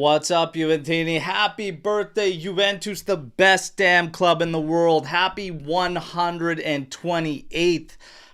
What's up, Juventini? Happy birthday, Juventus, the best damn club in the world. Happy 128th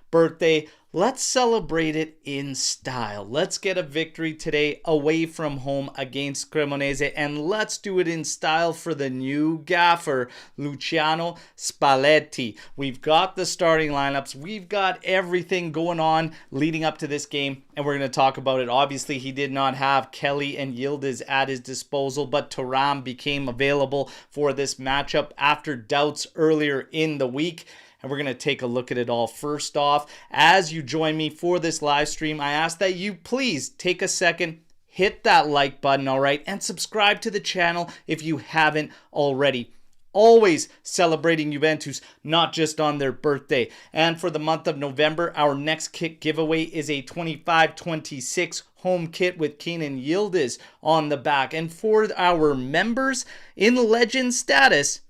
birthday. Let's celebrate it in style. Let's get a victory today away from home against Cremonese, and let's do it in style for the new gaffer, Luciano Spalletti. We've got the starting lineups. We've got everything going on leading up to this game, and we're going to talk about it. Obviously, he did not have Kelly and Yildiz at his disposal, but Thuram became available for this matchup after doubts earlier in the week. And we're going to take a look at it all. First off, as you join me for this live stream, I ask that you please take a second, hit that like button, all right, and subscribe to the channel if you haven't already. Always celebrating Juventus, not just on their birthday. And for the month of November, our next kit giveaway is a 25-26 home kit with Kane and Yildiz on the back. And for our members in legend status,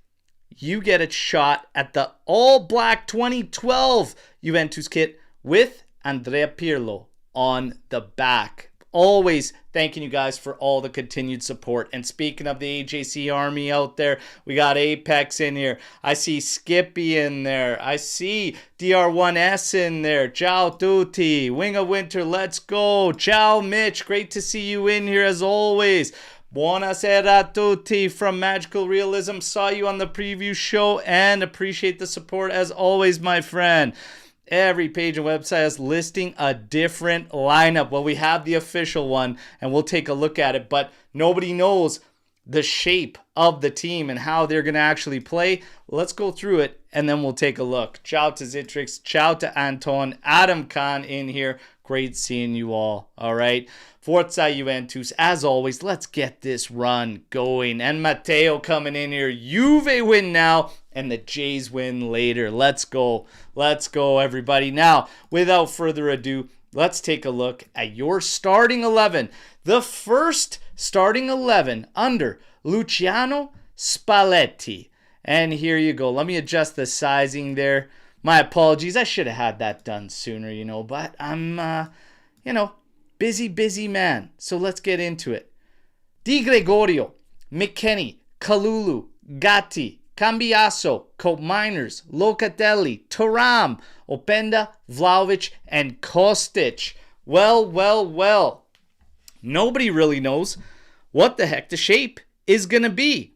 you get a shot at the all-black 2012 Juventus kit with Andrea Pirlo on the back. Always thanking you guys for all the continued support. And speaking of the AJC army out there, we got Apex in here. I see Skippy in there. I see DR1S in there. Ciao tutti. Wing of Winter, let's go. Ciao Mitch, great to see you in here as always. Buonasera a tutti from Magical Realism. Saw you on the preview show and appreciate the support as always, my friend. Every page and website is listing a different lineup. Well, we have the official one and we'll take a look at it, but nobody knows the shape of the team and how they're going to actually play. Let's go through it and then we'll take a look. Ciao to Zitrix. Ciao to Anton. Adam Khan in here. Great seeing you all. All right. Forza Juventus. As always, let's get this run going. And Matteo coming in here. Juve win now and the Jays win later. Let's go. Let's go, everybody. Now, without further ado, let's take a look at your starting 11. The first starting 11 under Luciano Spalletti. And here you go. Let me adjust the sizing there. My apologies. I should have had that done sooner, but I'm, busy man. So let's get into it. Di Gregorio, McKennie, Kalulu, Gatti, Cambiaso, Cope Miners, Locatelli, Thuram, Openda, Vlahovic, and Kostic. Well. Nobody really knows what the heck the shape is going to be.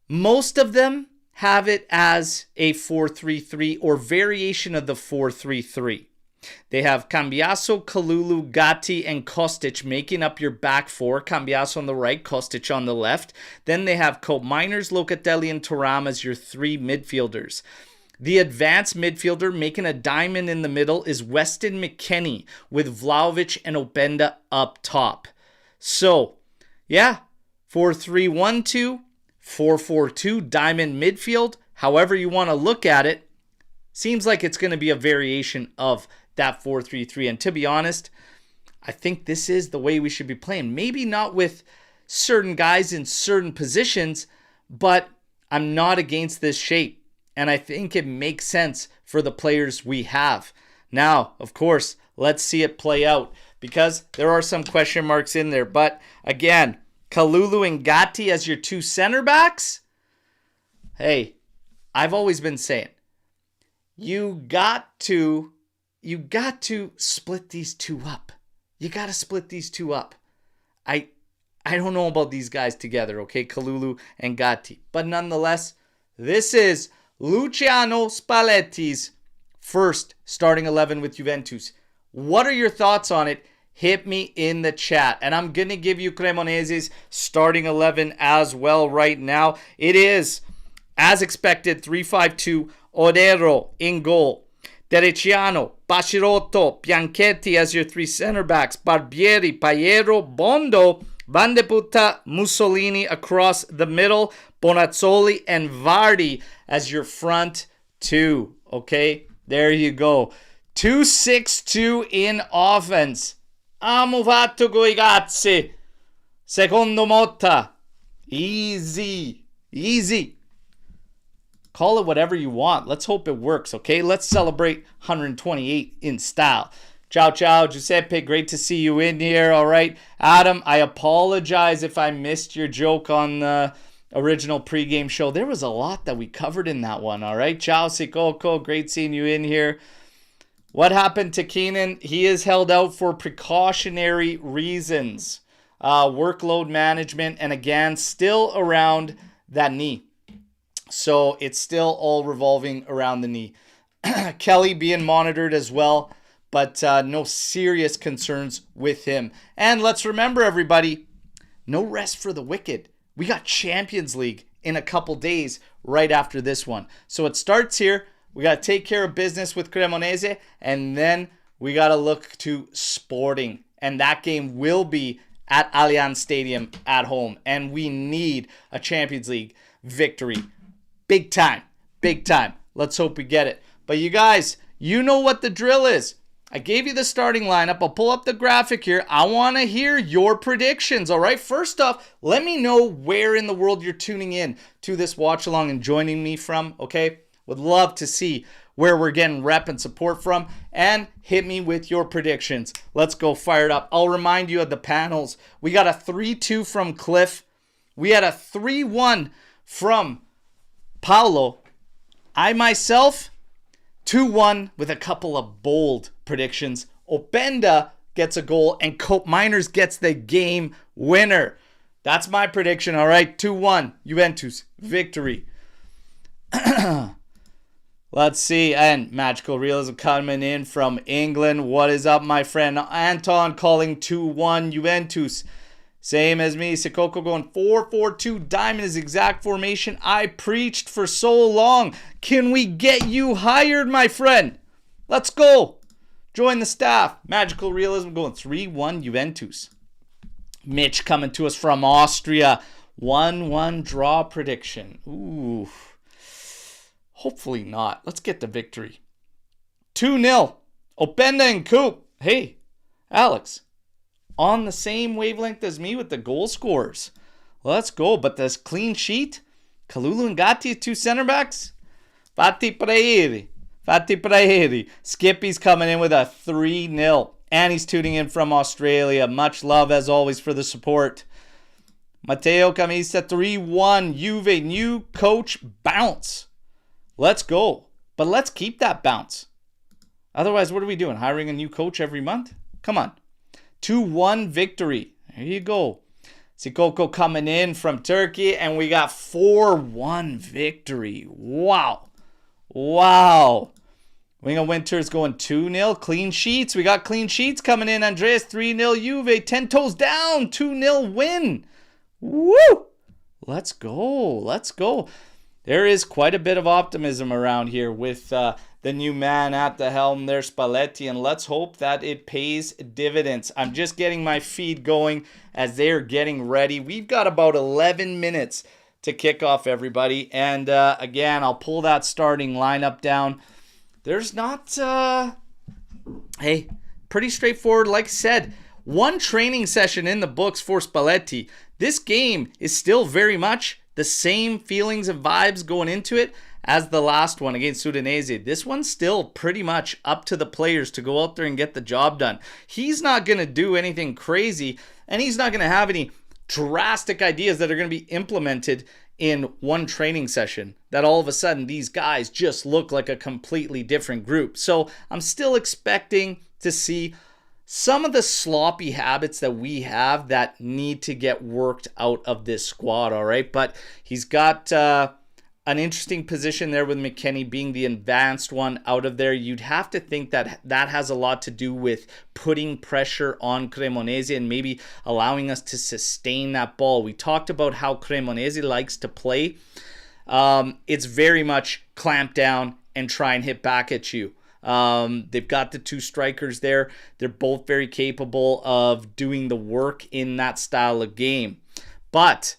Most of them have it as a 4-3-3 or variation of the 4-3-3. They have Cambiaso, Kalulu, Gatti, and Kostic making up your back four. Cambiaso on the right, Kostic on the left. Then they have Cope Miners, Locatelli, and Thuram as your three midfielders. The advanced midfielder making a diamond in the middle is Weston McKennie with Vlahovic and Openda up top. So, 4-3-1-2, 4-4-2, diamond midfield. However you want to look at it, seems like it's going to be a variation of that 4-3-3. And to be honest, I think this is the way we should be playing. Maybe not with certain guys in certain positions, but I'm not against this shape. And I think it makes sense for the players we have. Now, of course, let's see it play out because there are some question marks in there. But again, Kalulu and Gatti as your two center backs. Hey, I've always been saying, you got to split these two up. You got to split these two up. I don't know about these guys together, okay? Kalulu and Gatti. But nonetheless, this is Luciano Spalletti's first starting 11 with Juventus. What are your thoughts on it? Hit me in the chat. And I'm going to give you Cremonese's starting 11 as well right now. It is, as expected, 3-5-2. Odero in goal. Tereciano, Bashirotto, Bianchetti as your three center backs. Barbieri, Paiero, Bondo, Van de Puta, Mussolini across the middle. Bonazzoli and Vardy as your front two. Okay, there you go. 2-6-2 in offense. Amo fatto coi cazzi. Secondo Motta. Easy. Call it whatever you want. Let's hope it works, okay? Let's celebrate 128 in style. Ciao, ciao, Giuseppe. Great to see you in here. All right. Adam, I apologize if I missed your joke on the original pregame show. There was a lot that we covered in that one. All right. Ciao, Sikoko. Great seeing you in here. What happened to Keenan? He is held out for precautionary reasons. Workload management, and again, still around that knee. So it's still all revolving around the knee. Kelly being monitored as well, but no serious concerns with him. And let's remember, everybody, no rest for the wicked. We got Champions League in a couple days right after this one. So it starts here. We got to take care of business with Cremonese, and then we got to look to Sporting. And that game will be at Allianz Stadium at home. And we need a Champions League victory. Big time. Big time. Let's hope we get it. But you guys, you know what the drill is. I gave you the starting lineup. I'll pull up the graphic here. I want to hear your predictions, all right? First off, let me know where in the world you're tuning in to this watch along and joining me from, okay? Would love to see where we're getting rep and support from. And hit me with your predictions. Let's go, fire it up. I'll remind you of the panels. We got a 3-2 from Cliff. We had a 3-1 from Paulo. I myself, 2-1 with a couple of bold predictions. Openda gets a goal and Cope Miners gets the game winner. That's my prediction, all right? 2-1, Juventus, victory. Let's see, and Magical Realism coming in from England. What is up, my friend? Anton calling 2-1 Juventus. Same as me. Sikoko going 4-4-2. Diamond is exact formation I preached for so long. Can we get you hired, my friend? Let's go. Join the staff. Magical Realism going 3-1 Juventus. Mitch coming to us from Austria. 1-1 draw prediction. Ooh. Hopefully not. Let's get the victory. 2-0. Openda and Coop. Hey, Alex. On the same wavelength as me with the goal scorers. Let's go. But this clean sheet. Kalulu and Gatti, 2 center backs. Fatti Praeri. Fatti Praeri. Skippy's coming in with a 3-0. And he's tuning in from Australia. Much love as always for the support. Matteo Camisa 3-1. Juve. New coach bounce. Let's go. But let's keep that bounce. Otherwise, what are we doing? Hiring a new coach every month? Come on. 2-1 victory. There you go. Sikoko coming in from Turkey. And we got 4-1 victory. Wow. Wow. Winga Winters going 2-0. Clean sheets. We got clean sheets coming in. Andreas 3-0 Juve. 10 toes down. 2-0 win. Woo. Let's go. Let's go. There is quite a bit of optimism around here with the new man at the helm there, Spalletti, and let's hope that it pays dividends. I'm just getting my feed going as they're getting ready. We've got about 11 minutes to kick off, everybody. And again, I'll pull that starting lineup down. There's not, hey, pretty straightforward. Like I said, one training session in the books for Spalletti. This game is still very much the same feelings and vibes going into it as the last one against Udinese. This one's still pretty much up to the players to go out there and get the job done. He's not going to do anything crazy, and he's not going to have any drastic ideas that are going to be implemented in one training session that all of a sudden these guys just look like a completely different group. So I'm still expecting to see some of the sloppy habits that we have that need to get worked out of this squad, all right? But he's got an interesting position there with McKennie being the advanced one out of there. You'd have to think that that has a lot to do with putting pressure on Cremonese and maybe allowing us to sustain that ball. We talked about how Cremonese likes to play. It's very much clamp down and try and hit back at you. They've got the 2 strikers there. They're both very capable of doing the work in that style of game. But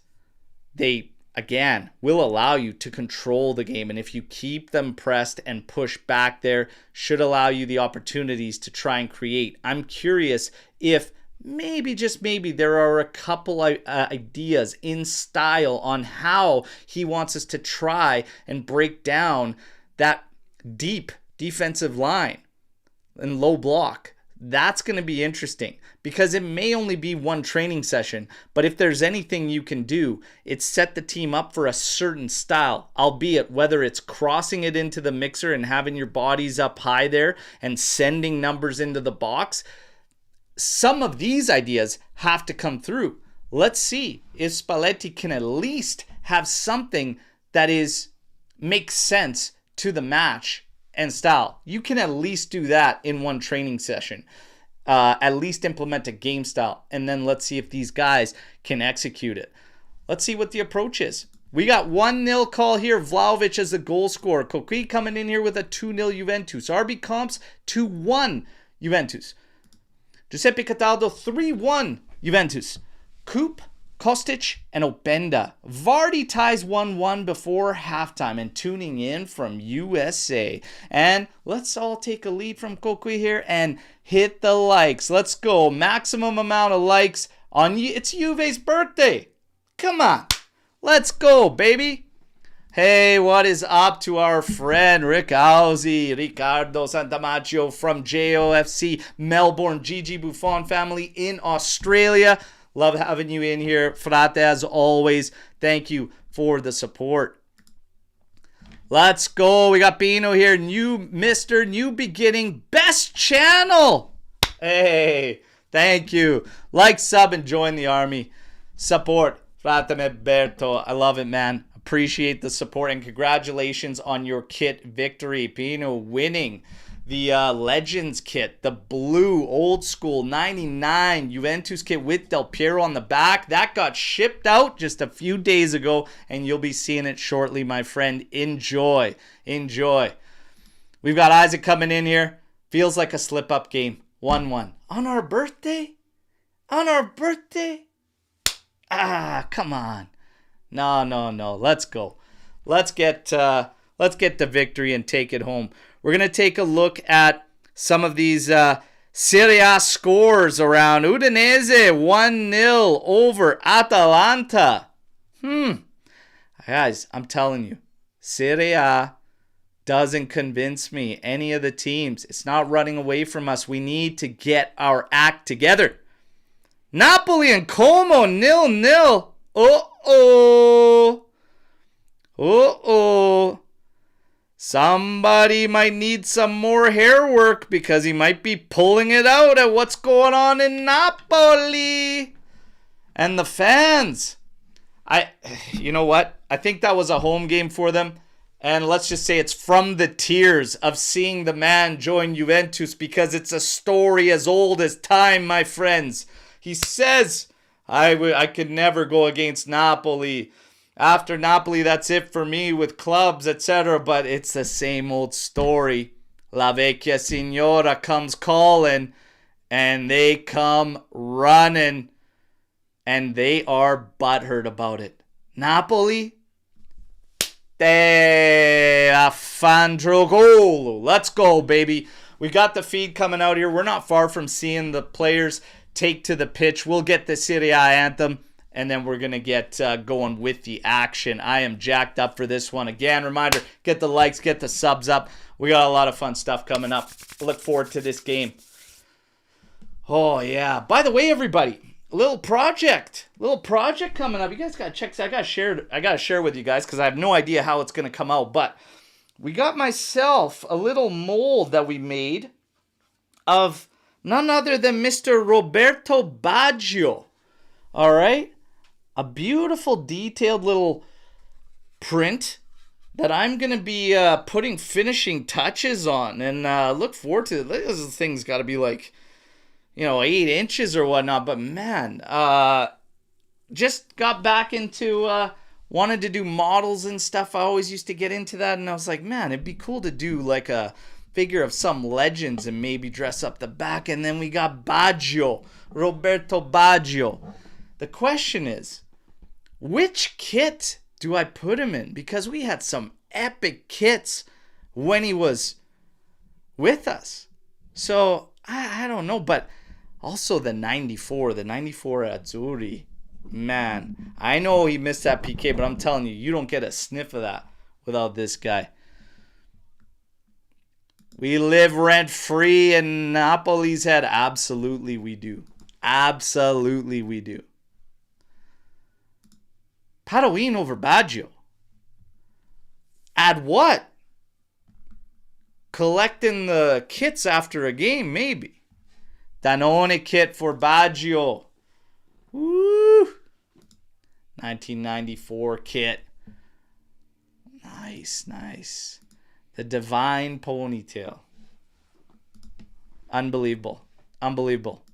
they, again, will allow you to control the game. And if you keep them pressed and push back there, should allow you the opportunities to try and create. I'm curious if maybe, just maybe, there are a couple ideas in style on how he wants us to try and break down that deep defensive line and low block That's going to be interesting because it may only be one training session, but if there's anything you can do, it's set the team up for a certain style, albeit whether it's crossing it into the mixer and having your bodies up high there and sending numbers into the box. Some of these ideas have to come through. Let's see if Spalletti can at least have something that makes sense to the match and style. You can at least do that in one training session. At least implement a game style. And then let's see if these guys can execute it. Let's see what the approach is. We got 1-0 call here. Vlahovic as the goal scorer. Coquille coming in here with a 2-0 Juventus. RB Comps 2-1 Juventus. Giuseppe Cataldo 3-1 Juventus. Coop, Kostic, and Openda. Vardy ties 1-1 before halftime and tuning in from USA. And let's all take a lead from Coquille here and hit the likes. Let's go. Maximum amount of likes on it's Juve's birthday. Come on. Let's go, baby. Hey, what is up to our friend Rick Auzi, Ricardo Santamaggio from JOFC, Melbourne, Gigi Buffon family in Australia. Love having you in here, Frate, as always. Thank you for the support. Let's go. We got Pino here. New beginning, best channel. Hey, thank you. Like, sub, and join the army. Support, Frate me Berto. I love it, man. Appreciate the support, and congratulations on your kit victory. Pino winning the Legends kit, the blue old school 99 Juventus kit with Del Piero on the back. That got shipped out just a few days ago, and you'll be seeing it shortly, my friend. Enjoy. Enjoy. We've got Isaac coming in here. Feels like a slip-up game. 1-1. On our birthday? On our birthday? Ah, come on. No. Let's go. Let's get the victory and take it home. We're going to take a look at some of these Serie A scores around. Udinese 1-0 over Atalanta. Guys, I'm telling you, Serie A doesn't convince me. Any of the teams. It's not running away from us. We need to get our act together. Napoli and Como 0-0. Uh-oh. Somebody might need some more hair work because he might be pulling it out at what's going on in Napoli. And the fans. You know what? I think that was a home game for them. And let's just say it's from the tears of seeing the man join Juventus because it's a story as old as time, my friends. He says, I could never go against Napoli. After Napoli, that's it for me with clubs, etc. But it's the same old story. La Vecchia Signora comes calling, and they come running, and they are butthurt about it. Napoli, Fandrogolo. Let's go, baby. We got the feed coming out here. We're not far from seeing the players take to the pitch. We'll get the Serie A anthem, and then we're going to get going with the action. I am jacked up for this one. Again, reminder, get the likes, get the subs up. We got a lot of fun stuff coming up. Look forward to this game. Oh, yeah. By the way, everybody, a little project coming up. You guys got to check. I got to share with you guys because I have no idea how it's going to come out. But we got myself a little mold that we made of none other than Mr. Roberto Baggio. All right? A beautiful, detailed little print that I'm going to be putting finishing touches on. And look forward to it. This thing's got to be like, 8 inches or whatnot. But man, just got back into, wanted to do models and stuff. I always used to get into that. And I was like, man, it'd be cool to do like a figure of some legends and maybe dress up the back. And then we got Baggio, Roberto Baggio. The question is, which kit do I put him in? Because we had some epic kits when he was with us. So, I don't know. But also the 94 Azzurri. Man, I know he missed that PK, but I'm telling you, you don't get a sniff of that without this guy. We live rent-free in Napoli's head. Absolutely we do. Absolutely we do. Padoin over Baggio. Add what? Collecting the kits after a game, maybe. Danone kit for Baggio. Woo! 1994 kit. Nice, nice. The divine ponytail. Unbelievable. Unbelievable.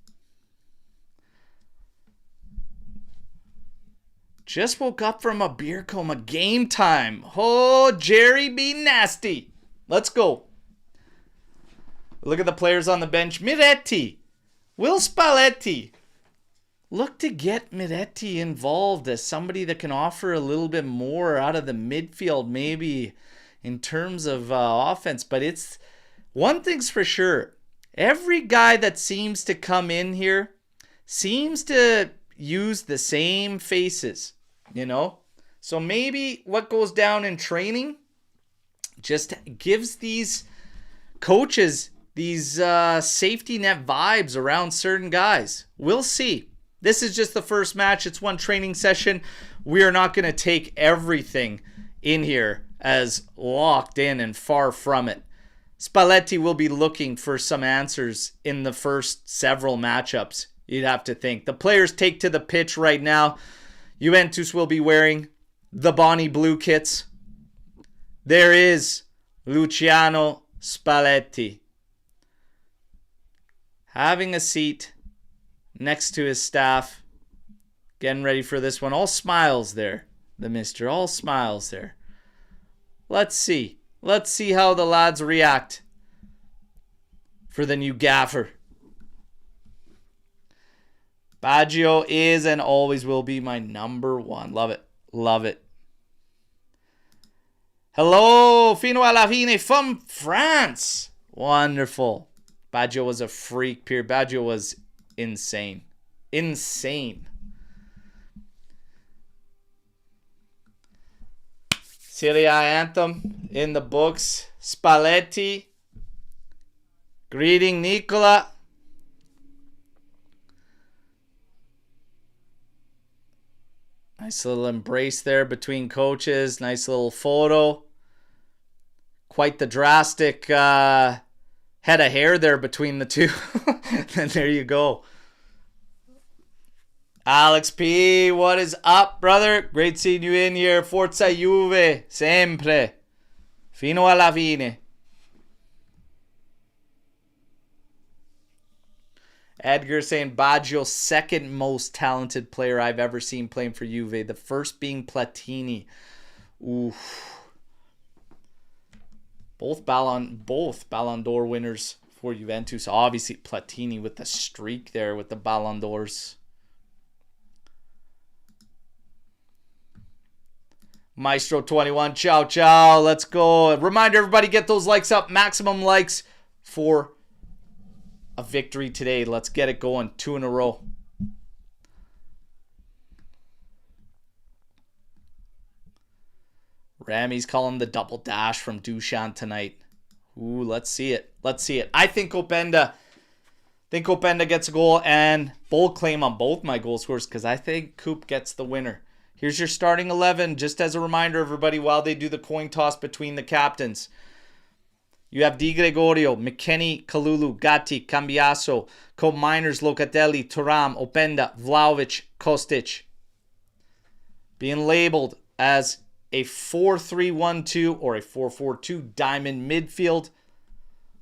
Just woke up from a beer coma. Game time. Oh, Jerry be nasty. Let's go. Look at the players on the bench. Miretti. Will Spalletti. Look to get Miretti involved as somebody that can offer a little bit more out of the midfield, maybe in terms of offense. But it's one thing's for sure. Every guy that seems to come in here seems to use the same faces, you know? So maybe what goes down in training just gives these coaches these safety net vibes around certain guys. We'll see. This is just the first match. It's one training session. We are not going to take everything in here as locked in and far from it. Spalletti will be looking for some answers in the first several matchups, you'd have to think. The players take to the pitch right now. Juventus will be wearing the Bonnie Blue kits. There is Luciano Spalletti having a seat next to his staff, getting ready for this one. All smiles there, the mister. All smiles there. Let's see. Let's see how the lads react for the new gaffer. Baggio is and always will be my number one. Love it. Love it. Hello, Fino alla fine from France. Wonderful. Baggio was a freak, Pierre. Baggio was insane. Insane. Serie A anthem in the books. Spalletti. Greeting Nicola. Nice little embrace there between coaches. Nice little photo. Quite the drastic head of hair there between the two. And there you go. Alex P, what is up, brother? Great seeing you in here. Forza Juve, sempre. Fino alla fine. Edgar saying Baggio, second most talented player I've ever seen playing for Juve. The first being Platini. Oof. Both Ballon d'Or winners for Juventus. Obviously Platini with the streak there with the Ballon d'Ors. Maestro 21, ciao, ciao. Let's go. Reminder, everybody, get those likes up. Maximum likes for a victory today. Let's get it going. 2 in a row. Ramy's calling the double dash from Dushan tonight. Ooh, let's see it. Let's see it. I think Openda gets a goal and bold claim on both my goal scorers because I think Coop gets the winner. Here's your starting 11. Just as a reminder, everybody, while they do the coin toss between the captains. You have Di Gregorio, McKennie, Kalulu, Gatti, Cambiaso, Co-Miners, Locatelli, Thuram, Openda, Vlahovic, Kostic. Being labeled as a 4-3-1-2 or a 4-4-2 diamond midfield.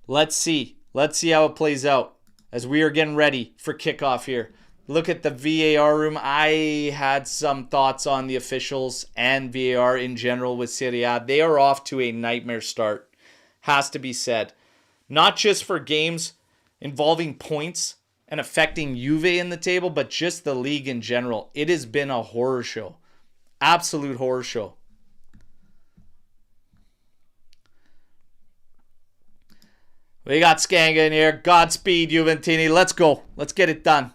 Let's see. Let's see how it plays out as we are getting ready for kickoff here. Look at the VAR room. I had some thoughts on the officials and VAR in general with Serie A. They are off to a nightmare start. Has to be said. Not just for games involving points and affecting Juve in the table, but just the league in general. It has been a horror show. Absolute horror show. We got Skanga in here. Godspeed, Juventini. Let's go. Let's get it done.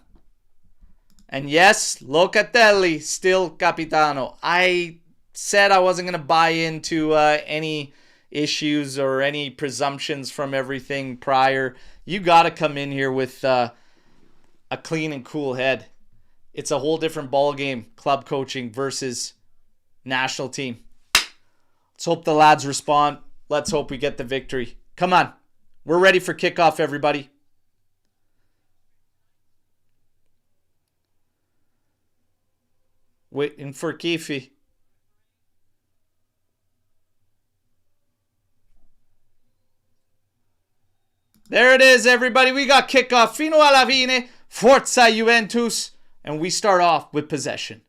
And yes, Locatelli, still Capitano. I said I wasn't going to buy into any issues or any presumptions from everything prior. You got to come in here with a clean and cool head. It's a whole different ball game, club coaching versus national team. Let's hope the lads respond. Let's hope we get the victory. Come on. We're ready for kickoff, everybody. Waiting for Kifi. There it is, everybody. We got kickoff. Fino alla fine. Forza Juventus. And we start off with possession.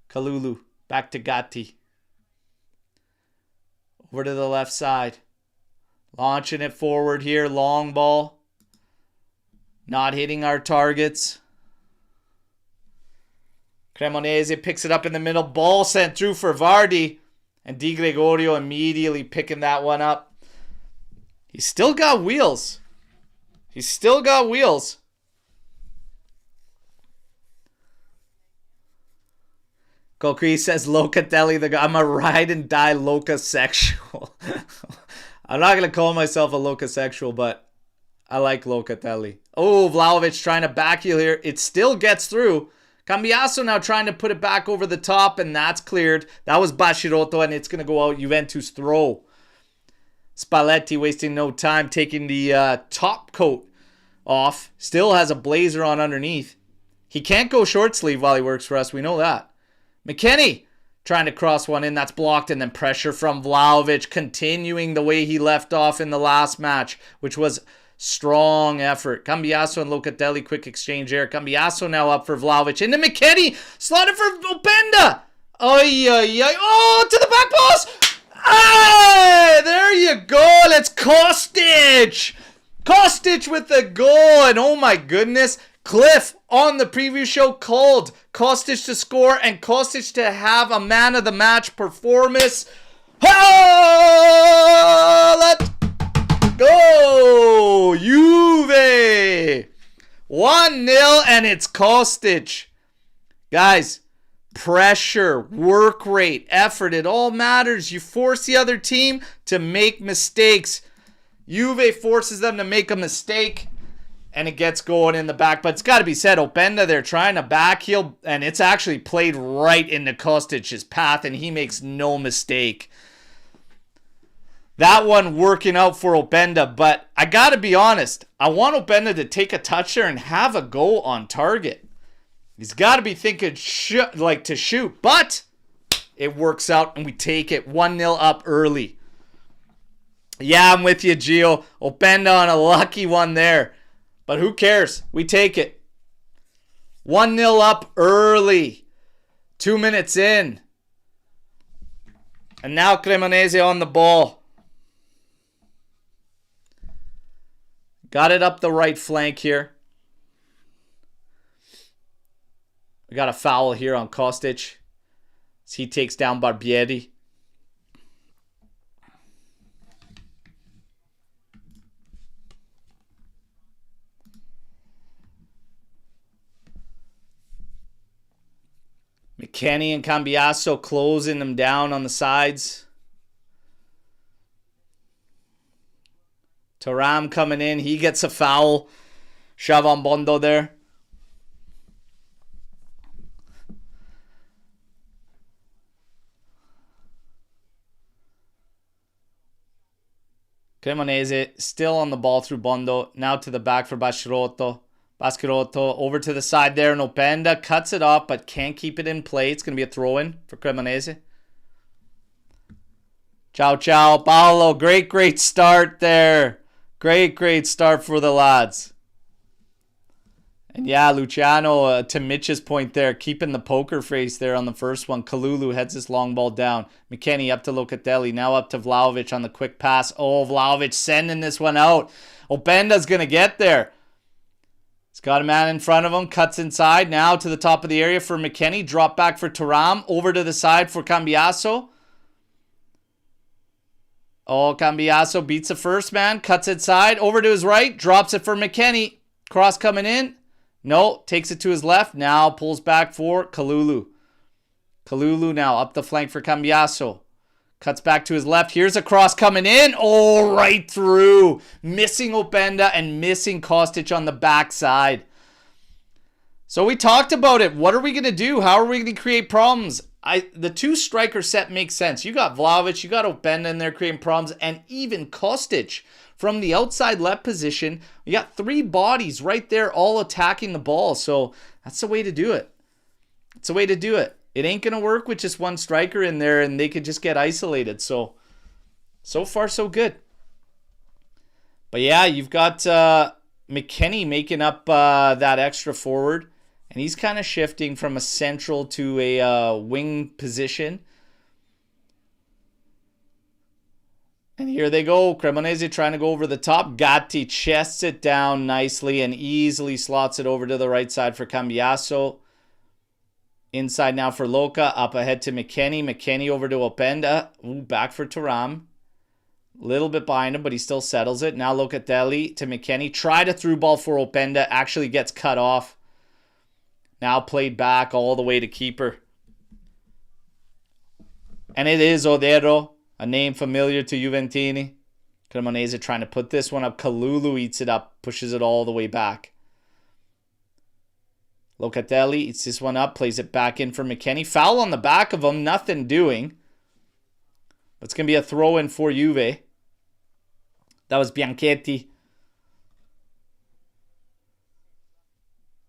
Kalulu. Back to Gatti. Over to the left side. Launching it forward here. Long ball. Not hitting our targets. Cremonese picks it up in the middle. Ball sent through for Vardy. And Di Gregorio immediately picking that one up. He's still got wheels. He's still got wheels. Kokri says Locatelli, the guy. I'm a ride and die Locasexual. I'm not going to call myself a Locasexual, but I like Locatelli. Oh, Vlahovic trying to backheel here. It still gets through. Cambiaso now trying to put it back over the top, and that's cleared. That was Bashirotto, and it's going to go out. Juventus throw. Spalletti wasting no time, taking the top coat off. Still has a blazer on underneath. He can't go short sleeve while he works for us. We know that. McKennie trying to cross one in. That's blocked, and then pressure from Vlahovic, continuing the way he left off in the last match, which was strong effort. Cambiaso and Locatelli, quick exchange there. Cambiaso now up for Vlahovic. Into McKennie. Slotted for Openda. Oy, oy, oy. Oh, to the back post. Ah, there you go. Let's Kostic. Kostic with the goal. And oh my goodness. Cliff on the preview show called Kostic to score and Kostic to have a man of the match performance. Oh, let's go. Juve. 1-0 and it's Kostic. Guys, pressure, work rate, effort, it all matters. You force the other team to make mistakes. Juve forces them to make a mistake. And it gets going in the back. But it's got to be said, Openda, they're trying to backheel. And it's actually played right into Kostic's path. And he makes no mistake. That one working out for Openda. But I got to be honest. I want Openda to take a touch there and have a go on target. He's got to be thinking to shoot. But it works out and we take it 1-0 up early. Yeah, I'm with you, Gio. Openda on a lucky one there. But who cares? We take it. 1-0 up early. 2 minutes in. And now Cremonese on the ball. Got it up the right flank here. We got a foul here on Kostic. As he takes down Barbieri. McKennie and Cambiaso closing them down on the sides. Thuram coming in. He gets a foul. Shove on Bondo there. Cremonese still on the ball through Bondo. Now to the back for Bashirotto. Baschirotto over to the side there, and Openda cuts it off but can't keep it in play. It's going to be a throw-in for Cremonese. Ciao, ciao. Paolo, great start there. Great start for the lads. And yeah, Luciano, to Mitch's point there, keeping the poker face there on the first one. Kalulu heads this long ball down. McKennie up to Locatelli, now up to Vlahovic on the quick pass. Oh, Vlahovic sending this one out. Openda's going to get there. He's got a man in front of him, cuts inside, now to the top of the area for McKennie, drop back for Thuram, over to the side for Cambiaso. Oh, Cambiaso beats the first man, cuts inside, over to his right, drops it for McKennie. Cross coming in, no, takes it to his left, now pulls back for Kalulu. Kalulu now up the flank for Cambiaso. Cuts back to his left. Here's a cross coming in. Oh, right through. Missing Openda and missing Kostic on the backside. So we talked about it. What are we going to do? How are we going to create problems? The two striker set makes sense. You got Vlahovic, you got Openda in there creating problems, and even Kostic from the outside left position. You got three bodies right there all attacking the ball. So that's the way to do it. It's the way to do it. It ain't going to work with just one striker in there and they could just get isolated. So far, so good. But yeah, you've got McKennie making up that extra forward. And he's kind of shifting from a central to a wing position. And here they go. Cremonese trying to go over the top. Gatti chests it down nicely and easily slots it over to the right side for Cambiaso. Inside now for Loca. Up ahead to McKennie. McKennie over to Openda. Ooh, back for Thuram. Little bit behind him, but he still settles it. Now Locatelli to McKennie. Tried a through ball for Openda. Actually gets cut off. Now played back all the way to keeper. And it is Odero, a name familiar to Juventini. Cremonese trying to put this one up. Kalulu eats it up, pushes it all the way back. Locatelli eats this one up, plays it back in for McKennie. Foul on the back of him, nothing doing. But it's going to be a throw-in for Juve. That was Bianchetti.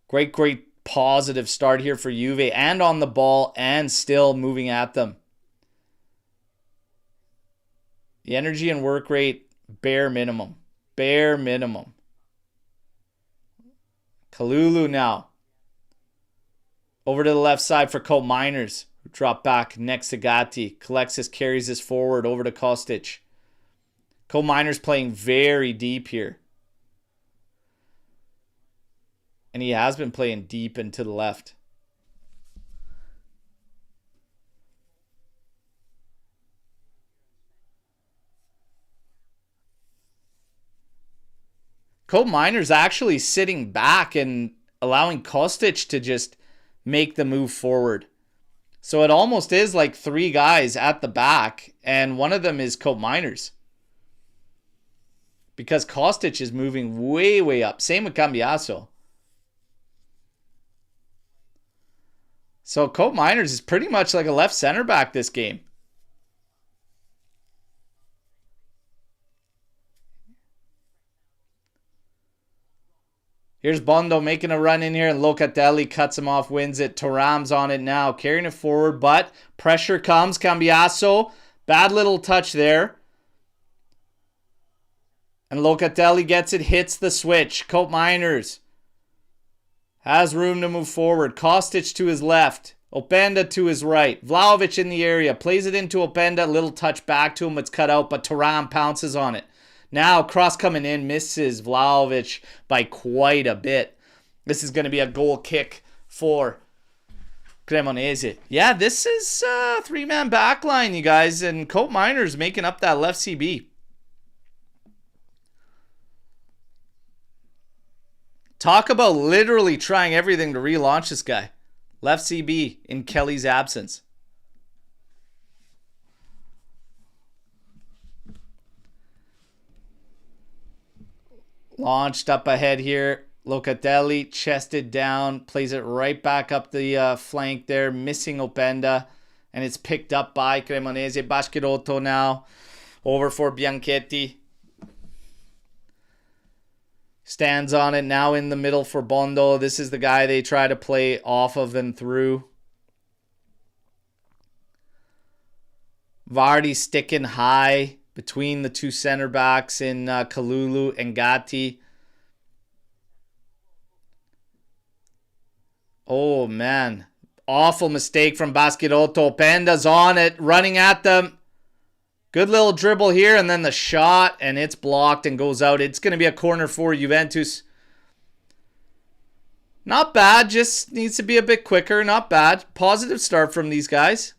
Great positive start here for Juve, and on the ball and still moving at them. The energy and work rate, bare minimum. Bare minimum. Kalulu now. Over to the left side for Colt Miners, who dropped back next to Gatti. Collects this, carries this forward over to Kostic. Colt Miners playing very deep here. And he has been playing deep and to the left. Colt Miners actually sitting back and allowing Kostic to just make the move forward. So it almost is like three guys at the back, and one of them is Colt Miners. Because Kostic is moving way up. Same with Cambiaso. So Colt Miners is pretty much like a left center back this game. Here's Bondo making a run in here, and Locatelli cuts him off, wins it. Thuram's on it now, carrying it forward, but pressure comes. Cambiaso, bad little touch there. And Locatelli gets it, hits the switch. Colt Miners has room to move forward. Kostic to his left. Openda to his right. Vlahovic in the area. Plays it into Openda. Little touch back to him. It's cut out, but Thuram pounces on it. Now, cross coming in. Misses Vlahovic by quite a bit. This is going to be a goal kick for Cremonese. Yeah, this is a three-man backline, you guys. And Colt Miners making up that left CB. Talk about literally trying everything to relaunch this guy. Left CB in Kelly's absence. Launched up ahead here. Locatelli chested down. Plays it right back up the flank there. Missing Openda. And it's picked up by Cremonese. Baschirotto now. Over for Bianchetti. Stands on it now in the middle for Bondo. This is the guy they try to play off of and through. Vardy sticking high between the two center backs in Kalulu and Gatti. Oh, man. Awful mistake from Baschirotto. Openda's on it, running at them. Good little dribble here, and then the shot, and it's blocked and goes out. It's going to be a corner for Juventus. Not bad, just needs to be a bit quicker. Not bad. Positive start from these guys.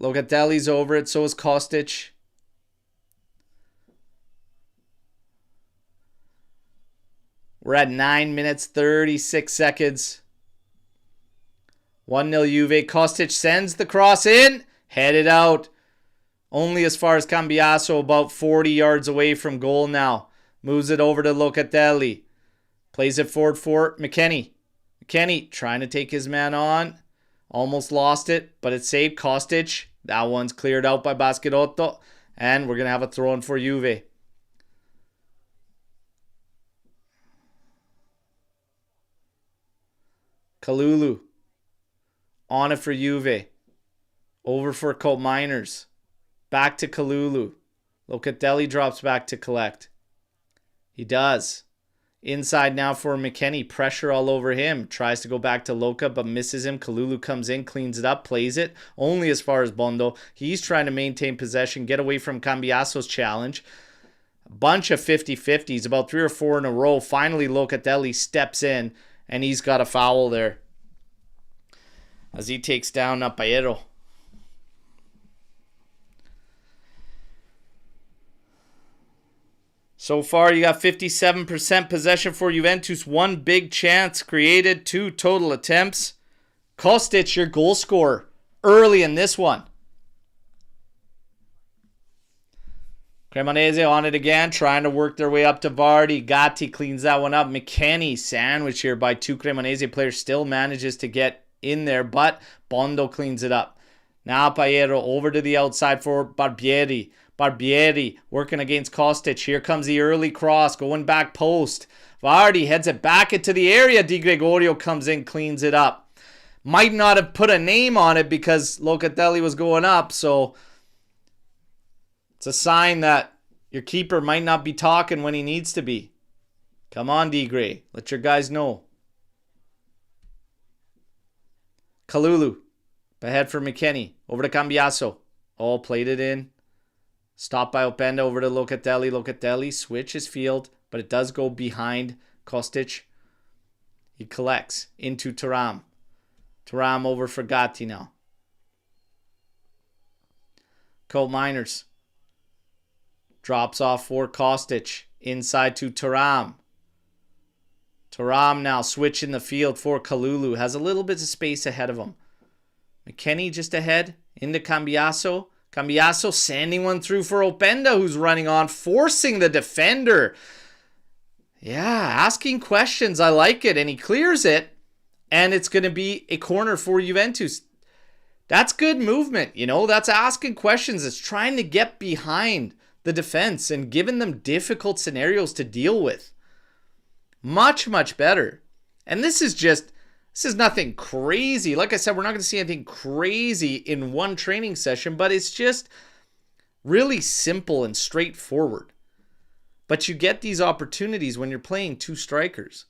Locatelli's over it. So is Kostic. We're at 9 minutes, 36 seconds. 1-0 Juve. Kostic sends the cross in. Headed out. Only as far as Cambiaso, about 40 yards away from goal now. Moves it over to Locatelli. Plays it forward for McKennie. McKennie trying to take his man on. Almost lost it, but it's saved. Kostic. That one's cleared out by Baschirotto. And we're going to have a throw-in for Juve. Kalulu. On it for Juve. Over for Colt Miners. Back to Kalulu. Locatelli drops back to collect. He does. Inside now for McKennie. Pressure all over him. Tries to go back to Loca, but misses him. Kalulu comes in, cleans it up, plays it. Only as far as Bondo. He's trying to maintain possession, get away from Cambiaso's challenge. A bunch of 50-50s, about 3 or 4 in a row. Finally, Locatelli steps in, and he's got a foul there as he takes down Apayero. So far, you got 57% possession for Juventus. 1 big chance created, 2 total attempts. Kostic, your goal scorer, early in this one. Cremonese on it again, trying to work their way up to Vardy. Gatti cleans that one up. McKennie, sandwich here by 2 Cremonese players, still manages to get in there, but Bondo cleans it up. Now Apayero over to the outside for Barbieri. Barbieri working against Kostic. Here comes the early cross, going back post. Vardy heads it back into the area. Di Gregorio comes in, cleans it up. Might not have put a name on it because Locatelli was going up, so it's a sign that your keeper might not be talking when he needs to be. Come on, Di Gre. Let your guys know. Kalulu. Ahead for McKennie. Over to Cambiaso. Oh, played it in. Stopped by Openda over to Locatelli. Locatelli switches field, but it does go behind Kostic. He collects into Thuram. Thuram over for Gatti now. Colt Miners. Drops off for Kostic. Inside to Thuram. Thuram now switching the field for Kalulu. Has a little bit of space ahead of him. McKennie just ahead. Into Cambiaso. Cambiaso sending one through for Openda, who's running on, forcing the defender. Yeah, asking questions. I like it. And he clears it. And it's going to be a corner for Juventus. That's good movement. You know, that's asking questions. It's trying to get behind the defense and giving them difficult scenarios to deal with. Much, much better. And this is nothing crazy. Like I said, we're not going to see anything crazy in one training session, but it's just really simple and straightforward. But you get these opportunities when you're playing 2 strikers.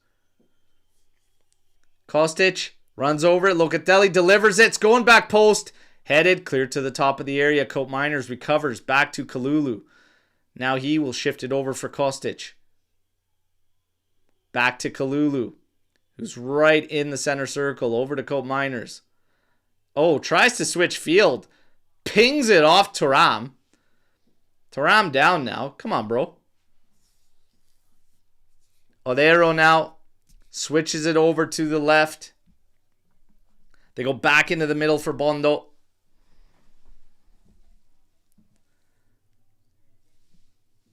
Kostic runs over it. Locatelli delivers it. It's going back post. Headed, clear to the top of the area. Colt Miners recovers back to Kalulu. Now he will shift it over for Kostic. Back to Kalulu, who's right in the center circle. Over to Colt Miners. Oh, tries to switch field. Pings it off Thuram. Thuram down now. Come on, bro. Odero now switches it over to the left. They go back into the middle for Bondo.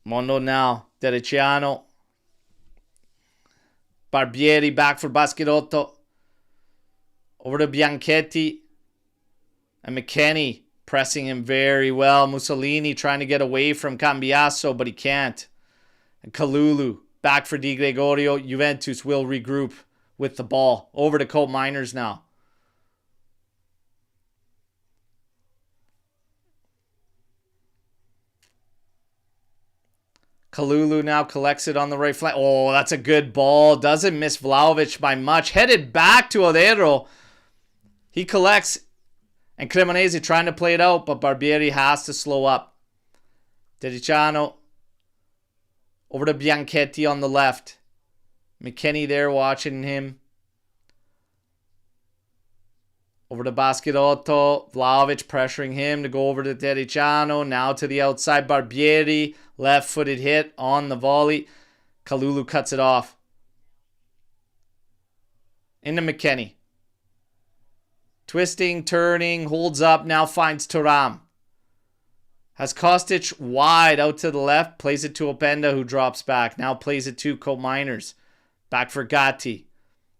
Bondo now. Dericiano. Barbieri back for Baschirotto. Over to Bianchetti. And McKennie pressing him very well. Mussolini trying to get away from Cambiaso, but he can't. And Kalulu back for Di Gregorio. Juventus will regroup with the ball. Over to Colt Miners now. Kalulu now collects it on the right flank. Oh, that's a good ball. Doesn't miss Vlahovic by much. Headed back to Odero. He collects. And Cremonese trying to play it out, but Barbieri has to slow up. Dericiano. Over to Bianchetti on the left. McKennie there watching him. Over to Baschirotto. Vlahovic pressuring him to go over to Tericiano. Now to the outside. Barbieri. Left-footed hit on the volley. Kalulu cuts it off. Into McKennie. Twisting, turning, holds up. Now finds Thuram. Has Kostic wide out to the left. Plays it to Openda, who drops back. Now plays it to Kominers. Back for Gatti.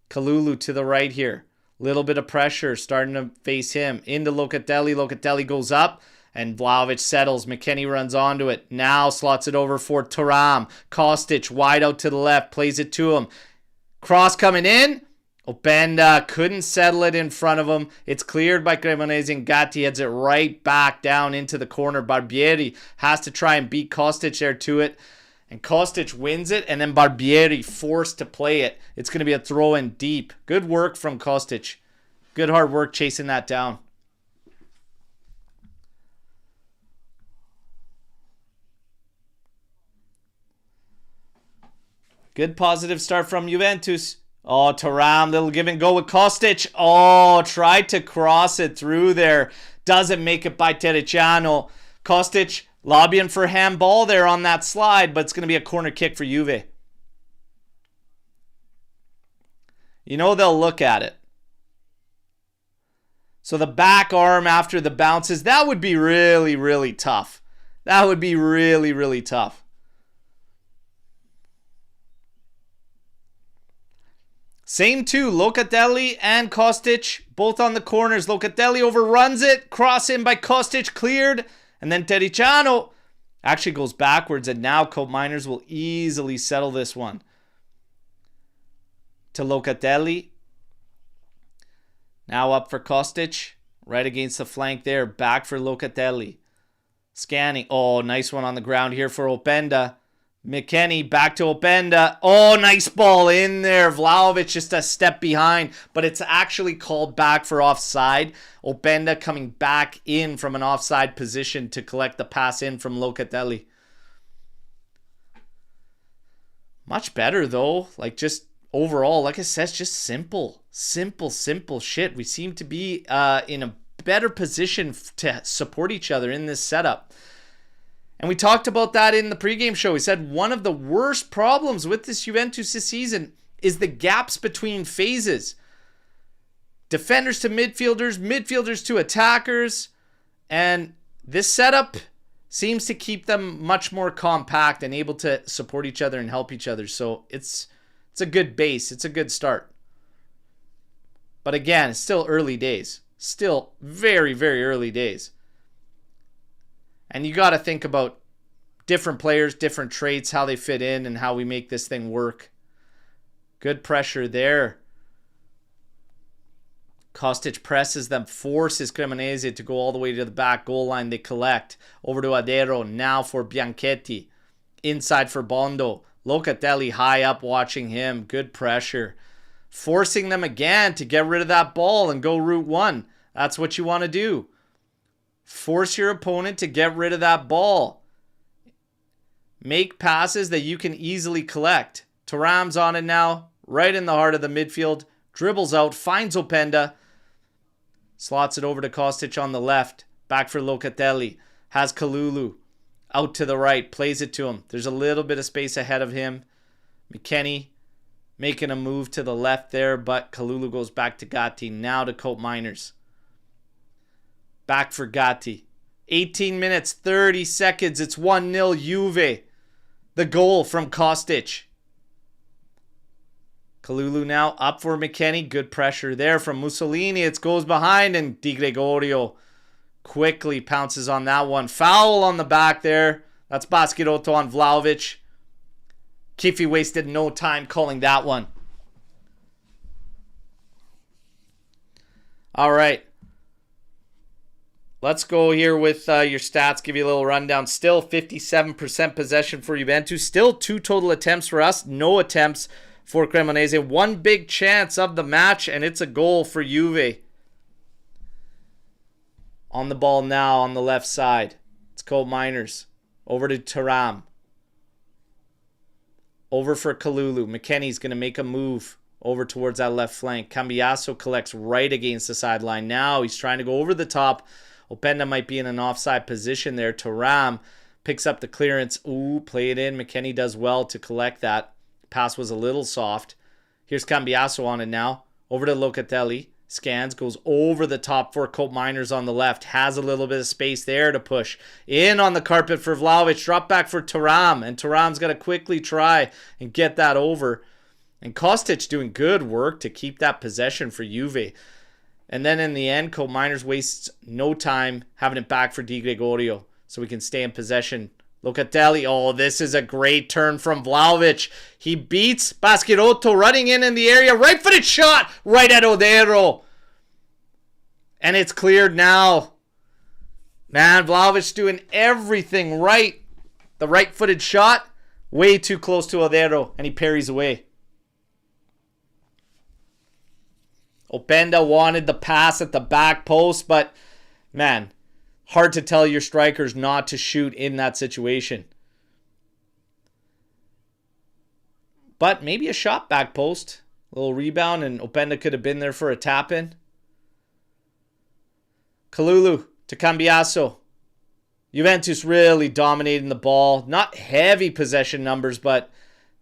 Kalulu to the right here. Little bit of pressure starting to face him. Into Locatelli. Locatelli goes up. And Vlahovic settles. McKennie runs onto it. Now slots it over for Thuram. Kostic wide out to the left. Plays it to him. Cross coming in. Openda couldn't settle it in front of him. It's cleared by Cremonese, and Gatti heads it right back down into the corner. Barbieri has to try and beat Kostic there to it. And Kostic wins it, and then Barbieri forced to play it. It's going to be a throw in deep. Good work from Kostic. Good hard work chasing that down. Good positive start from Juventus. Oh, Thuram, little give and go with Kostic. Oh, tried to cross it through there. Doesn't make it by Tericiano. Kostic lobbying for handball there on that slide, but it's going to be a corner kick for Juve. You know they'll look at it. So the back arm after the bounces, that would be really, really tough. That would be really, really tough. Same two, Locatelli and Kostic, both on the corners. Locatelli overruns it, cross in by Kostic, cleared, and then Tericiano actually goes backwards, and now Kominers will easily settle this one. To Locatelli. Now up for Kostic, right against the flank there, back for Locatelli. Scanning, oh, nice one on the ground here for Openda. McKennie back to Openda. Oh, nice ball in there. Vlahovic just a step behind, but it's actually called back for offside. Openda coming back in from an offside position to collect the pass in from Locatelli. Much better though. Like just overall, like I said, it's just simple shit. We seem to be in a better position to support each other in this setup. And we talked about that in the pregame show. We said one of the worst problems with this Juventus this season is the gaps between phases. Defenders to midfielders, midfielders to attackers. And this setup seems to keep them much more compact and able to support each other and help each other. So it's a good base. It's a good start. But again, it's still early days. Still very, very early days. And you got to think about different players, different traits, how they fit in, and how we make this thing work. Good pressure there. Kostic presses them, forces Cremonese to go all the way to the back goal line. They collect. Over to Adero, now for Bianchetti. Inside for Bondo. Locatelli high up watching him. Good pressure. Forcing them again to get rid of that ball and go route one. That's what you want to do. Force your opponent to get rid of that ball. Make passes that you can easily collect. Thuram's on it now, right in the heart of the midfield. Dribbles out, finds Openda. Slots it over to Kostic on the left. Back for Locatelli. Has Kalulu. Out to the right, plays it to him. There's a little bit of space ahead of him. McKennie making a move to the left there, but Kalulu goes back to Gatti. Now to Kominers. Back for Gatti. 18 minutes, 30 seconds. It's 1-0 Juve. The goal from Kostic. Kalulu now up for McKennie. Good pressure there from Mussolini. It goes behind, and Di Gregorio quickly pounces on that one. Foul on the back there. That's Baschirotto on Vlahovic. Kiffy wasted no time calling that one. All right. Let's go here with your stats, give you a little rundown. Still 57% possession for Juventus. Still 2 total attempts for us. No attempts for Cremonese. One big chance of the match, and it's a goal for Juve. On the ball now on the left side. It's Kominers. Over to Thuram. Over for Kalulu. McKennie's going to make a move. over towards that left flank. Cambiasso collects right against the sideline. Now he's trying to go over the top. Openda might be in an offside position there. Thuram picks up the clearance. Ooh, play it in. McKennie does well to collect that. Pass was a little soft. Here's Cambiasso on it now. Over to Locatelli. Scans, goes over the top for Cope Miners on the left. Has a little bit of space there to push. In on the carpet for Vlahovic. Drop back for Thuram. And Thuram's got to quickly try and get that over. And Kostic doing good work to keep that possession for Juve. And then in the end, Cope Miners wastes no time having it back for Di Gregorio. So we can stay in possession. Locatelli. Oh, this is a great turn from Vlahovic. He beats Baschirotto running in the area. Right-footed shot right at Odero. And it's cleared now. Man, Vlahovic doing everything right. The right-footed shot. Way too close to Odero. And he parries away. Openda wanted the pass at the back post. But, man, hard to tell your strikers not to shoot in that situation. But maybe a shot back post. A little rebound and Openda could have been there for a tap-in. Kalulu to Cambiasso. Juventus really dominating the ball. Not heavy possession numbers, but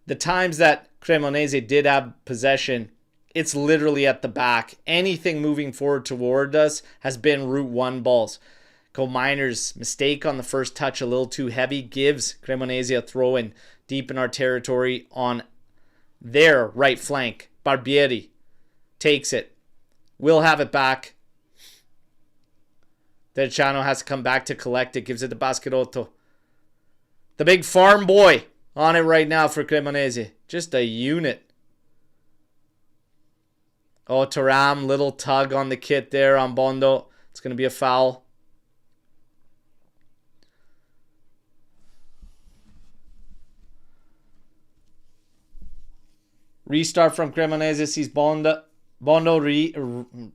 the times that Cremonese did have possession, it's literally at the back. Anything moving forward toward us has been Route 1 balls. Cope Miners' mistake on the first touch, a little too heavy, gives Cremonese a throw in deep in our territory on their right flank. Barbieri takes it. Will have it back. Delciano has to come back to collect it. Gives it to Baschirotto. The big farm boy on it right now for Cremonese. Just a unit. Oh, Thuram, little tug on the kit there on Bondo. It's going to be a foul. Restart from Cremonese sees Bondo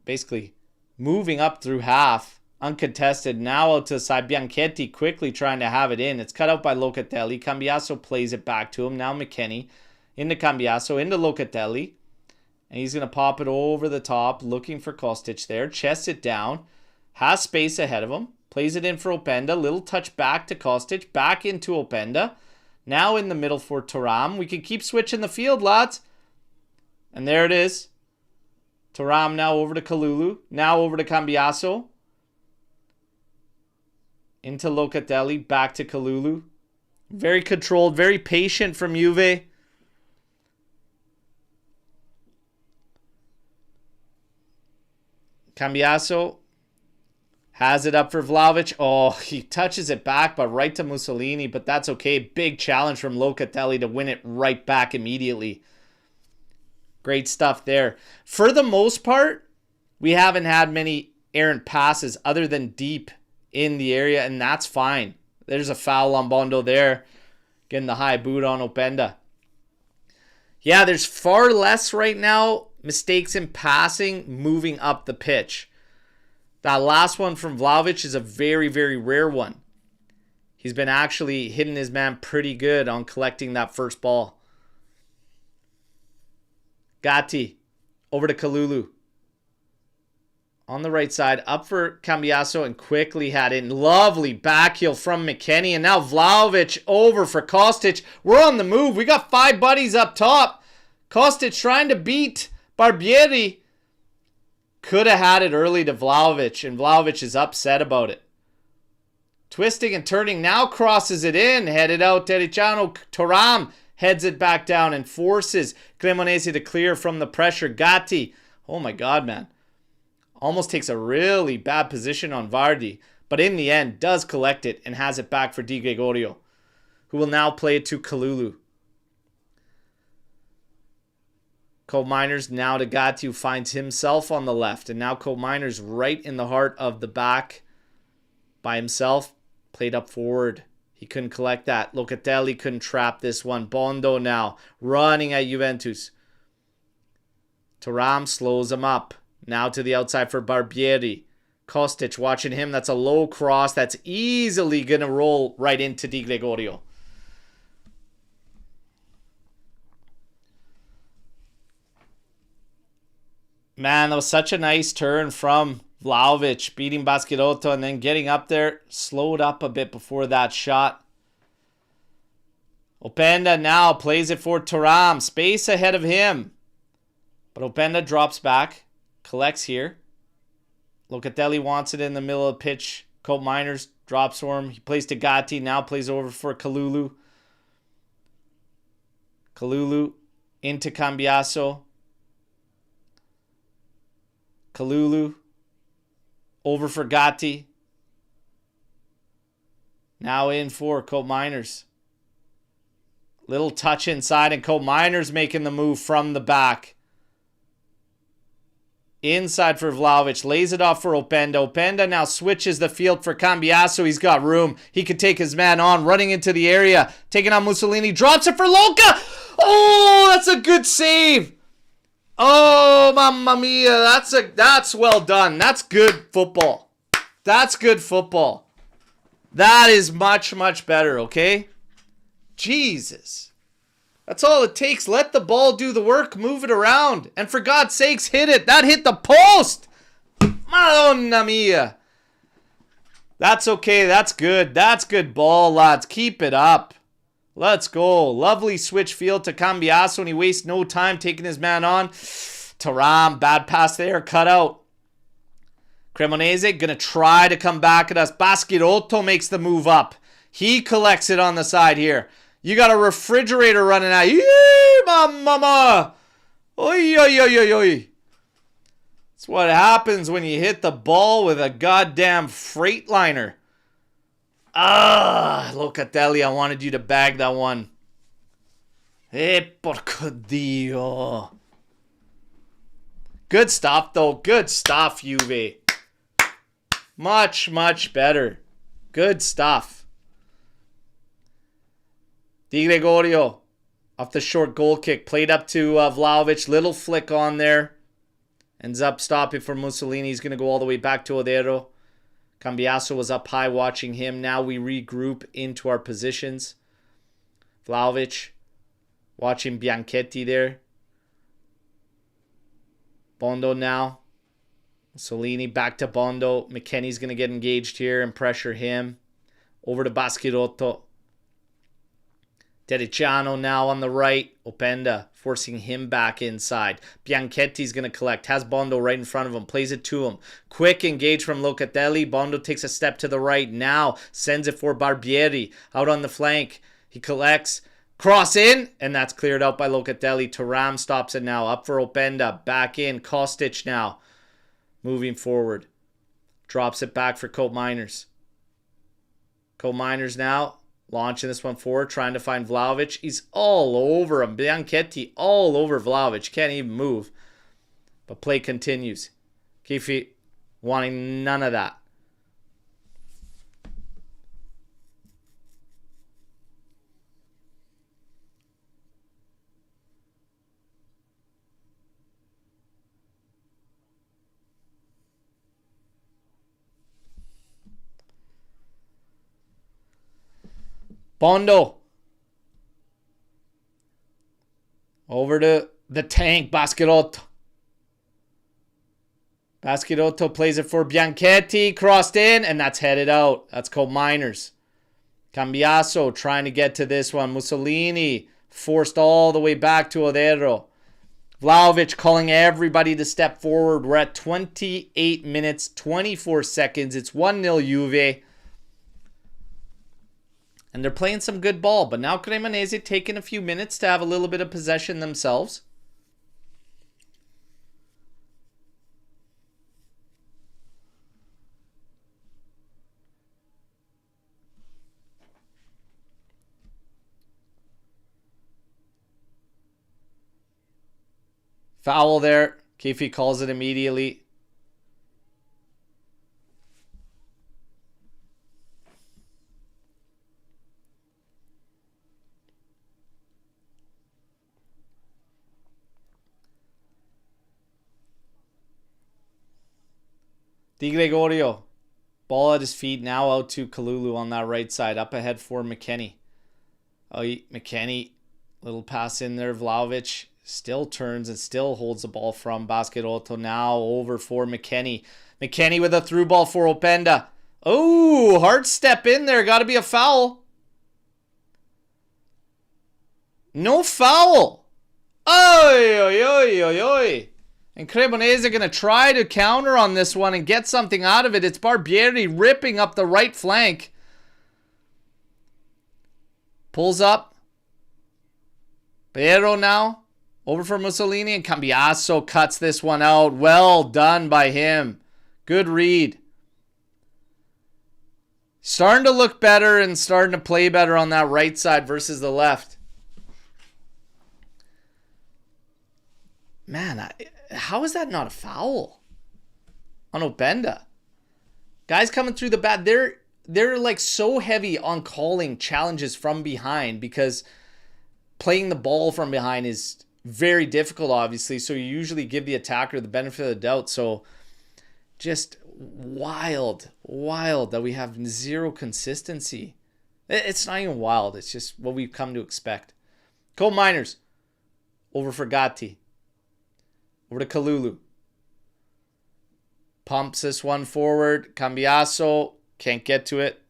basically moving up through half. Uncontested. Now out to the side. Bianchetti quickly trying to have it in. It's cut out by Locatelli. Cambiasso plays it back to him. Now McKennie into Cambiasso, into Locatelli. And he's going to pop it over the top, looking for Kostic there. Chests it down. Has space ahead of him. Plays it in for Openda. Little touch back to Kostic. Back into Openda. Now in the middle for Thuram. We can keep switching the field, lads. And there it is. Thuram now over to Kalulu. Now over to Cambiasso. Into Locatelli. Back to Kalulu. Very controlled. Very patient from Juve. Cambiasso has it up for Vlahovic. Oh, he touches it back, but right to Mussolini. But that's okay. Big challenge from Locatelli to win it right back immediately. Great stuff there. For the most part, we haven't had many errant passes other than deep in the area, and that's fine. There's a foul on Bondo there. Getting the high boot on Openda. Yeah, there's far less right now mistakes in passing moving up the pitch. That last one from Vlahovic is a very, very rare one. He's been actually hitting his man pretty good on collecting that first ball. Gatti over to Kalulu. On the right side, up for Cambiasso and quickly had in. Lovely back heel from McKennie. And now Vlahovic over for Kostic. We're on the move. We got 5 buddies up top. Kostic trying to beat Barbieri. Could have had it early to Vlahovic, and Vlahovic is upset about it. Twisting and turning, now crosses it in. Headed out, Tericiano. Thuram heads it back down and forces Cremonese to clear from the pressure. Gatti. Oh my God, man. Almost takes a really bad position on Vardy, but in the end does collect it and has it back for Di Gregorio, who will now play it to Kalulu. Cope Miners now to Gatti, who finds himself on the left, and now Cope Miners right in the heart of the back by himself. Played up forward. He couldn't collect that. Locatelli couldn't trap this one. Bondo now running at Juventus. Thuram slows him up. Now to the outside for Barbieri. Kostic watching him. That's a low cross. That's easily going to roll right into Di Gregorio. Man, that was such a nice turn from Vlahovic, beating Basketotto and then getting up there. Slowed up a bit before that shot. Openda now plays it for Thuram. Space ahead of him. But Openda drops back. Collects here. Locatelli wants it in the middle of the pitch. Cope Miners drops for him. He plays to Gatti. Now plays over for Kalulu. Kalulu into Cambiaso. Kalulu over for Gatti. Now in for Cope Miners. Little touch inside and Cope Miners making the move from the back. Inside for Vlahovic. Lays it off for Openda. Openda now switches the field for Cambiaso. He's got room. He could take his man on. Running into the area. Taking on Mussolini. Drops it for Loca. Oh, that's a good save. Oh, mamma mia. That's well done. That's good football. That's good football. That is much, much better, okay? Jesus. That's all it takes. Let the ball do the work. Move it around. And for God's sakes, hit it. That hit the post. Madonna mia. That's okay. That's good. That's good ball, lads. Keep it up. Let's go. Lovely switch field to Cambiaso, and he wastes no time taking his man on. Thuram, bad pass there. Cut out. Cremonese going to try to come back at us. Basketotto makes the move up. He collects it on the side here. You got a refrigerator running out. Yee, mama. Oi, oi, oi, oi, oi. That's what happens when you hit the ball with a goddamn Freightliner. Ah, Locatelli, I wanted you to bag that one. Porco Dio. Good stuff, though. Good stuff, Juve. Much, much better. Good stuff. Di Gregorio off the short goal kick. Played up to Vlahovic. Little flick on there. Ends up stopping for Mussolini. He's going to go all the way back to Odero. Cambiaso was up high watching him. Now we regroup into our positions. Vlahovic watching Bianchetti there. Bondo now. Mussolini back to Bondo. McKennie's going to get engaged here and pressure him. Over to Basketotto. Tericiano now on the right. Openda forcing him back inside. Bianchetti's going to collect. Has Bondo right in front of him. Plays it to him. Quick engage from Locatelli. Bondo takes a step to the right. Now sends it for Barbieri. Out on the flank. He collects. Cross in. And that's cleared out by Locatelli. Thuram stops it now. Up for Openda. Back in. Kostic now. Moving forward. Drops it back for Cope Miners. Cope Miners now. Launching this one forward, trying to find Vlahovic. He's all over him. Bianchetti all over Vlahovic. Can't even move. But play continues. Kifi wanting none of that. Bondo. Over to the tank, Basketotto. Basketotto plays it for Bianchetti. Crossed in, and that's headed out. That's Cope Miners. Cambiaso trying to get to this one. Mussolini forced all the way back to Odero. Vlahovic calling everybody to step forward. We're at 28 minutes, 24 seconds. It's 1-0 Juve. And they're playing some good ball. But now Cremonese taking a few minutes to have a little bit of possession themselves. Foul there. Keefe calls it immediately. Di Gregorio. Ball at his feet. Now out to Kalulu on that right side. Up ahead for McKennie. Oh, McKennie. Little pass in there. Vlahovic Still turns and still holds the ball from Basketotto. Now over for McKennie. McKennie with a through ball for Openda. Oh, hard step in there. Got to be a foul. No foul. Oy, oy, oy, oy, oy. And Cremonese are going to try to counter on this one and get something out of it. It's Barbieri ripping up the right flank. Pulls up. Berto now. Over for Mussolini, and Cambiasso cuts this one out. Well done by him. Good read. Starting to look better and starting to play better on that right side versus the left. Man, how is that not a foul on Openda? Guys coming through the bat, they're like so heavy on calling challenges from behind because playing the ball from behind is very difficult, obviously. So you usually give the attacker the benefit of the doubt. So just wild that we have zero consistency. It's not even wild. It's just what we've come to expect. Coal Miners over for Gatti. Over to Kalulu. Pumps this one forward. Cambiasso can't get to it.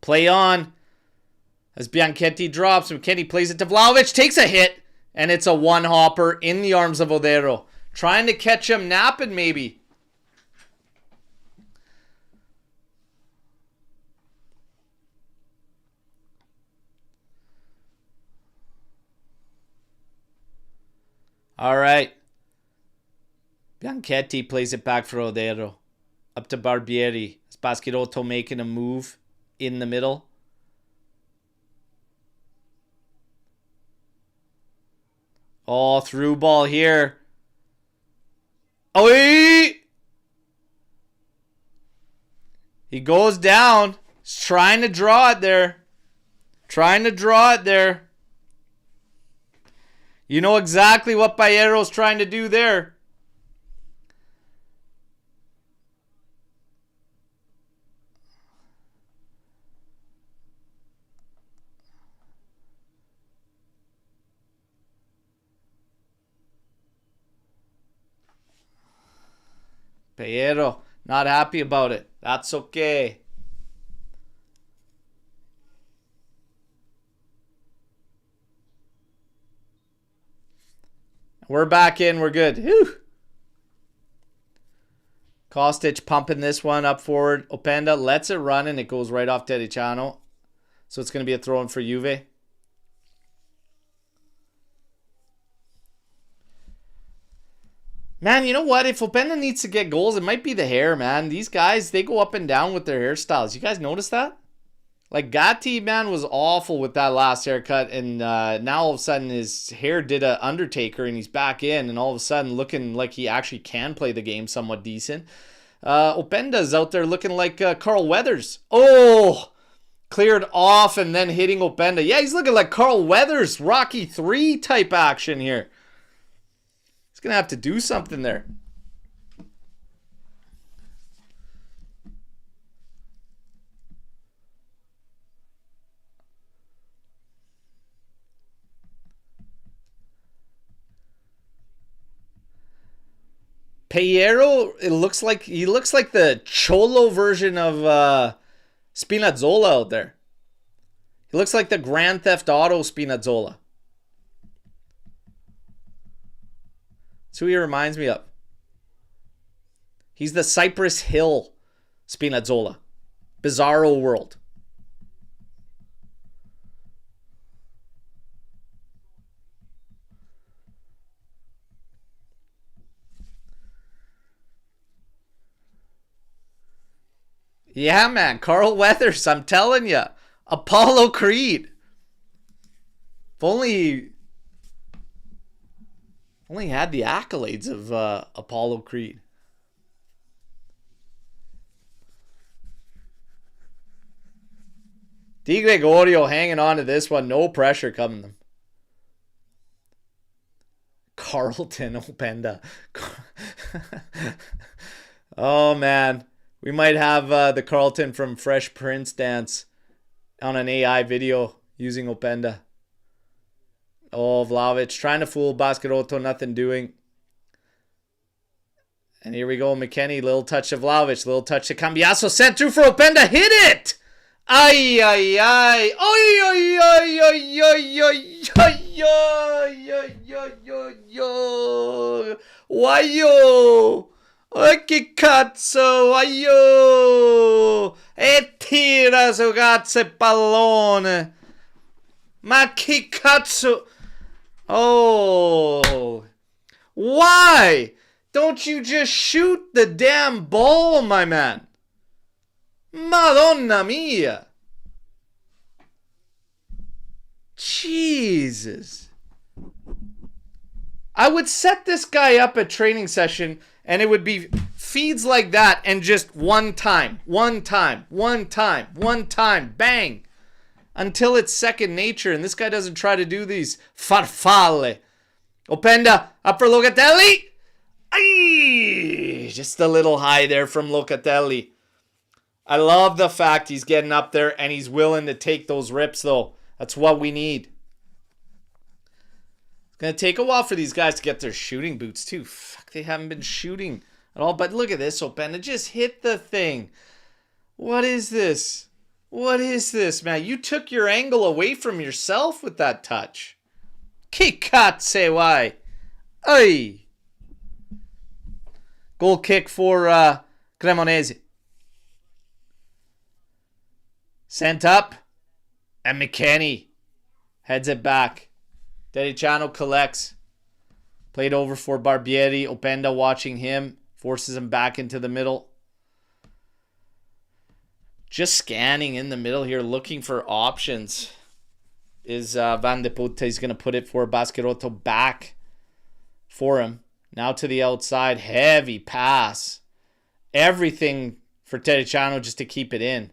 Play on. As Bianchetti drops, McKennie plays it to Vlahovic, takes a hit, and it's a one-hopper in the arms of Odero. Trying to catch him napping, maybe. All right. Bianchetti plays it back for Odero. Up to Barbieri. Is Basketotto making a move in the middle? Oh, through ball here. Oh, he goes down. He's trying to draw it there. You know exactly what Bayero's trying to do there. Bayero, not happy about it. That's okay. We're back in. We're good. Whew. Kostic pumping this one up forward. Openda lets it run, and it goes right off Dedicano. So it's going to be a throw-in for Juve. Man, you know what? If Openda needs to get goals, it might be the hair, man. These guys, they go up and down with their hairstyles. You guys notice that? Like, Gatti, man, was awful with that last haircut. And now all of a sudden his hair did a Undertaker and he's back in. And all of a sudden looking like he actually can play the game somewhat decent. Openda's out there looking like Carl Weathers. Oh! Cleared off and then hitting Openda. Yeah, he's looking like Carl Weathers. Rocky 3 type action here. He's going to have to do something there. Payero, he looks like the Cholo version of Spinazzola out there. He looks like the Grand Theft Auto Spinazzola. That's who he reminds me of. He's the Cypress Hill Spinazzola. Bizarro World. Yeah, man. Carl Weathers, I'm telling you. Apollo Creed. If only had the accolades of Apollo Creed. Di Gregorio hanging on to this one. No pressure coming them. Carlton Openda. Oh, man. We might have the Carlton from Fresh Prince dance on an AI video using Openda. Oh, Vlahovic trying to fool Basketotto, nothing doing. And here we go, McKennie, little touch of Vlahovic, little touch of Cambiasso, sent through for Openda, hit it! Ay, ay, ay, ay, ay, ay, ay, ay, ay, ay, ay, ay, ay, ay, Guaio! Che cazzo, guaio! E tira su cazzo e pallone! Ma che cazzo! Oh! Why? Don't you just shoot the damn ball, my man? Madonna mia! Jesus. I would set this guy up at training session and it would be feeds like that and just one time, bang. Until it's second nature and this guy doesn't try to do these farfalle. Openda, up for Locatelli. Ay, just a little high there from Locatelli. I love the fact he's getting up there and he's willing to take those rips though. That's what we need. It's going to take a while for these guys to get their shooting boots too. Fuck, they haven't been shooting at all. But look at this, Openda just hit the thing. What is this? What is this, man? You took your angle away from yourself with that touch. Che cazzo vai? Ay. Goal kick for Cremonese. Sent up. And McKennie heads it back. Dediciano collects. Played over for Barbieri. Openda watching him. Forces him back into the middle. Just scanning in the middle here. Looking for options. Is Van de Putte. He's going to put it for Basketotto back for him. Now to the outside. Heavy pass. Everything for Dediciano just to keep it in.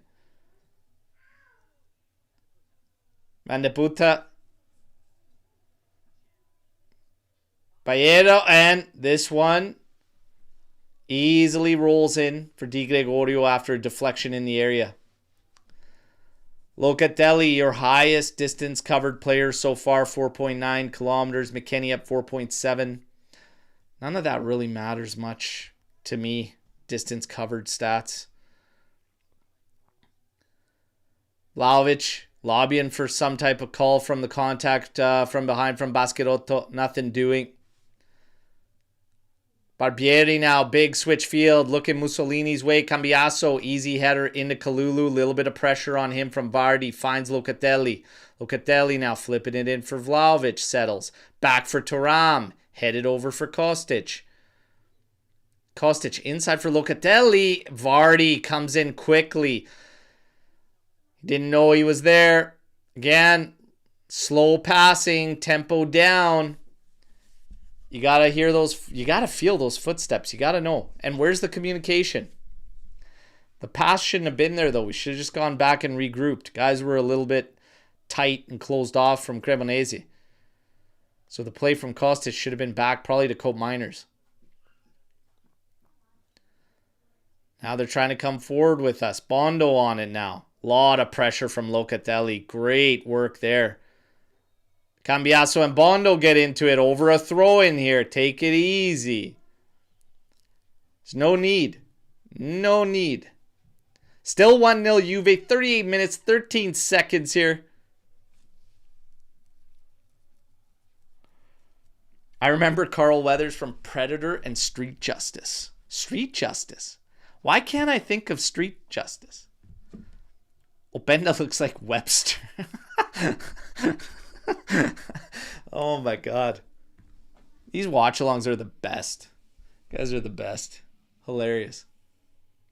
Van de Putte. Bayero, and this one easily rolls in for Di Gregorio after a deflection in the area. Locatelli, your highest distance covered player so far, 4.9 kilometers. McKennie up 4.7. None of that really matters much to me, distance covered stats. Vlahovic lobbying for some type of call from the contact from behind from Basketotto. Nothing doing. Barbieri now, big switch field, looking Mussolini's way. Cambiasso, easy header into Kalulu. Little bit of pressure on him from Vardy. Finds Locatelli. Locatelli now flipping it in for Vlahovic. Settles. Back for Thuram. Headed over for Kostic. Kostic inside for Locatelli. Vardy comes in quickly. Didn't know he was there. Again, slow passing, tempo down. You got to hear those. You got to feel those footsteps. You got to know. And where's the communication? The pass shouldn't have been there, though. We should have just gone back and regrouped. Guys were a little bit tight and closed off from Cremonese. So the play from Kostic should have been back probably to Cope Miners. Now they're trying to come forward with us. Bondo on it now. Lot of pressure from Locatelli. Great work there. Cambiasso and Bondo get into it over a throw in here. Take it easy. There's no need. No need. Still 1-0 Juve. 38 minutes, 13 seconds here. I remember Carl Weathers from Predator and Street Justice. Street Justice. Why can't I think of Street Justice? Openda looks like Webster. Oh my god. These watch-alongs are the best. You guys are the best. Hilarious.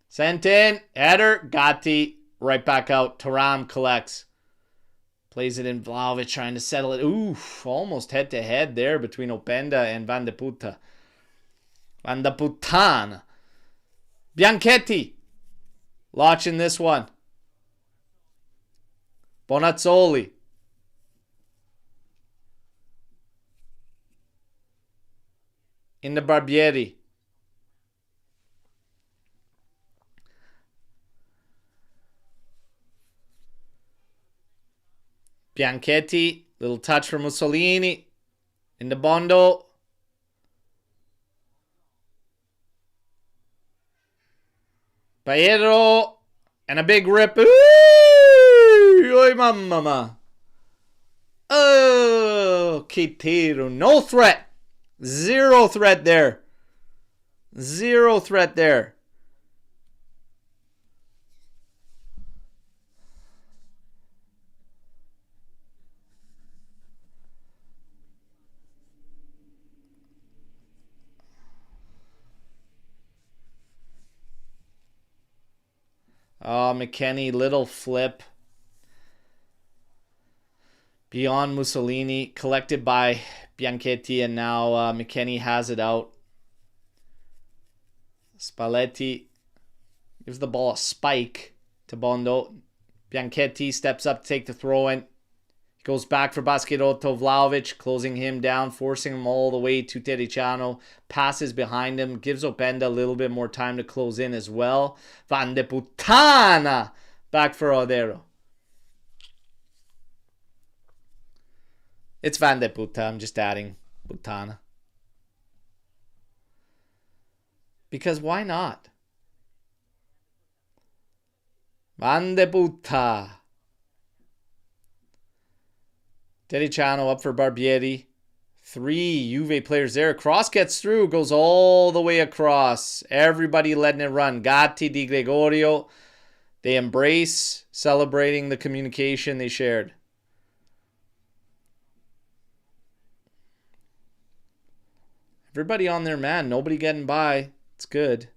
Sent in. Header. Gatti. Right back out. Thuram collects. Plays it in. Vlahovic trying to settle it. Oof. Almost head-to-head there between Openda and Van de Putte. Van de Puttana. Bianchetti. Launching this one. Bonazzoli. Into Barbieri. Bianchetti Little touch from Mussolini. Into Bondo. Baero. And a big rip. Oy, mamma. Oh, Kitero. No threat. Zero threat there. Zero threat there. Oh, McKennie, little flip. Beyond Mussolini, collected by Bianchetti, and now McKennie has it out. Spalletti gives the ball a spike to Bondo. Bianchetti steps up to take the throw in. Goes back for Baschirotto. Vlahovic closing him down, forcing him all the way to Tericiano. Passes behind him. Gives Openda a little bit more time to close in as well. Van de Puttana. Back for Odero. It's Van de Puttana. I'm just adding Puttana. Because why not? Van de Puttana. Tericiano up for Barbieri. 3 Juve players there. Cross gets through. Goes all the way across. Everybody letting it run. Gatti, Di Gregorio. They embrace, celebrating the communication they shared. Everybody on their man. Nobody getting by. It's good.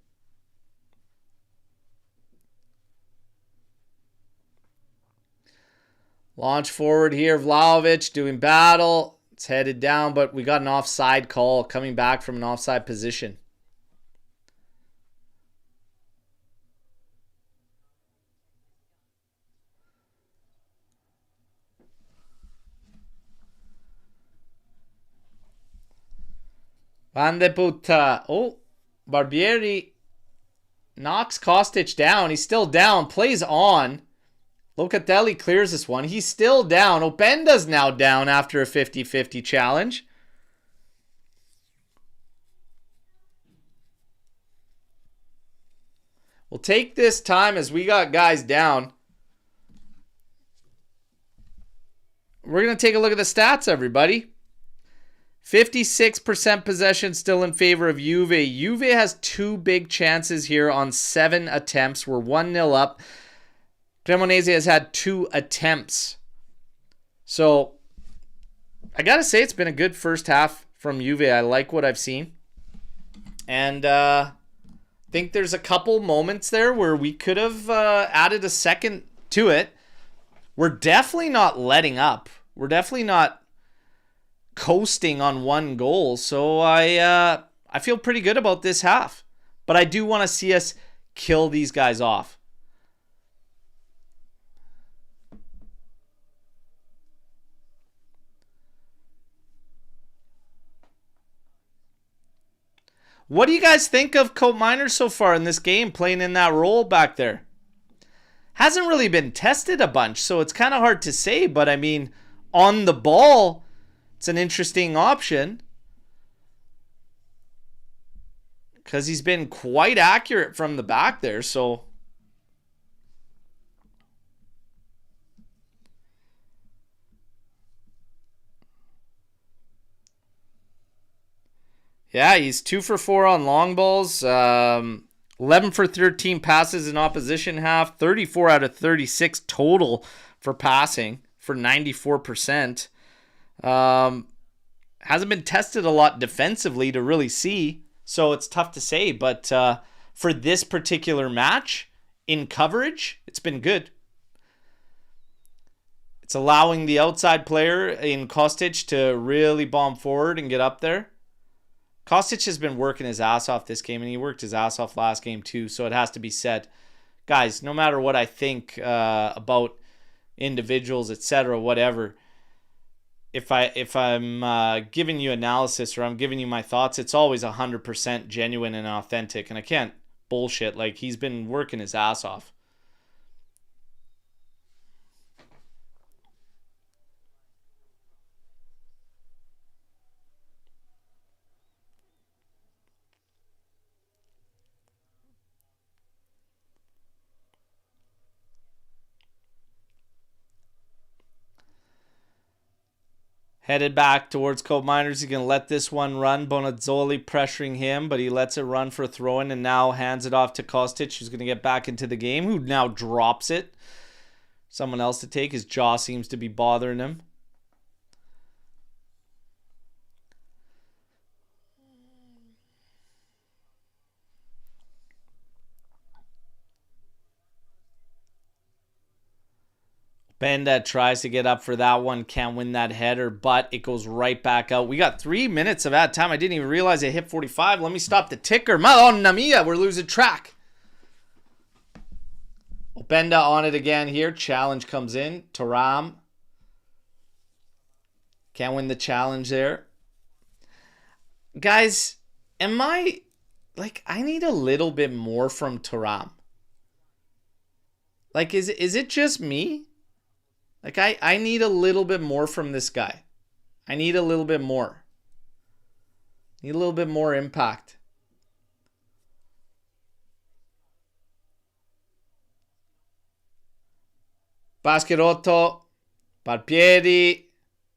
Launch forward here. Vlahovic doing battle. It's headed down, but we got an offside call coming back from an offside position. Van de Puttana. Oh, Barbieri knocks Kostic down. He's still down. Plays on. Locatelli clears this one. He's still down. Openda's now down after a 50-50 challenge. We'll take this time as we got guys down. We're going to take a look at the stats, everybody. 56% possession still in favor of Juve. Juve has 2 big chances here on 7 attempts. We're 1-0 up. Cremonese has had 2 attempts. So, I got to say it's been a good first half from Juve. I like what I've seen. And I think there's a couple moments there where we could have added a second to it. We're definitely not letting up. We're definitely not coasting on 1 goal. So, I feel pretty good about this half. But I do want to see us kill these guys off. What do you guys think of Cope Miners so far in this game, playing in that role back there? Hasn't really been tested a bunch, so it's kind of hard to say. But, I mean, on the ball, it's an interesting option. Because he's been quite accurate from the back there, so... Yeah, he's 2 for 4 on long balls. 11 for 13 passes in opposition half. 34 out of 36 total for passing for 94%. Hasn't been tested a lot defensively to really see, so it's tough to say. But for this particular match, in coverage, it's been good. It's allowing the outside player in Kostic to really bomb forward and get up there. Kostic has been working his ass off this game, and he worked his ass off last game too, so it has to be said. Guys, no matter what I think about individuals, etc., whatever, if I'm giving you analysis or I'm giving you my thoughts, it's always 100% genuine and authentic, and I can't bullshit. Like, he's been working his ass off. Headed back towards Cope Miners. He's going to let this one run. Bonazzoli pressuring him, but he lets it run for a throw-in and now hands it off to Kostic, who's going to get back into the game, who now drops it. Someone else to take. His jaw seems to be bothering him. Benda tries to get up for that one. Can't win that header, but it goes right back out. We got 3 minutes of ad time. I didn't even realize it hit 45. Let me stop the ticker. Madonna mia, we're losing track. Benda on it again here. Challenge comes in. Thuram. Can't win the challenge there. Guys, am I... Like, I need a little bit more from Thuram. Like, is it just me? Like, I need a little bit more from this guy. I need a little bit more. Need a little bit more impact. Baschirotto. Barbieri.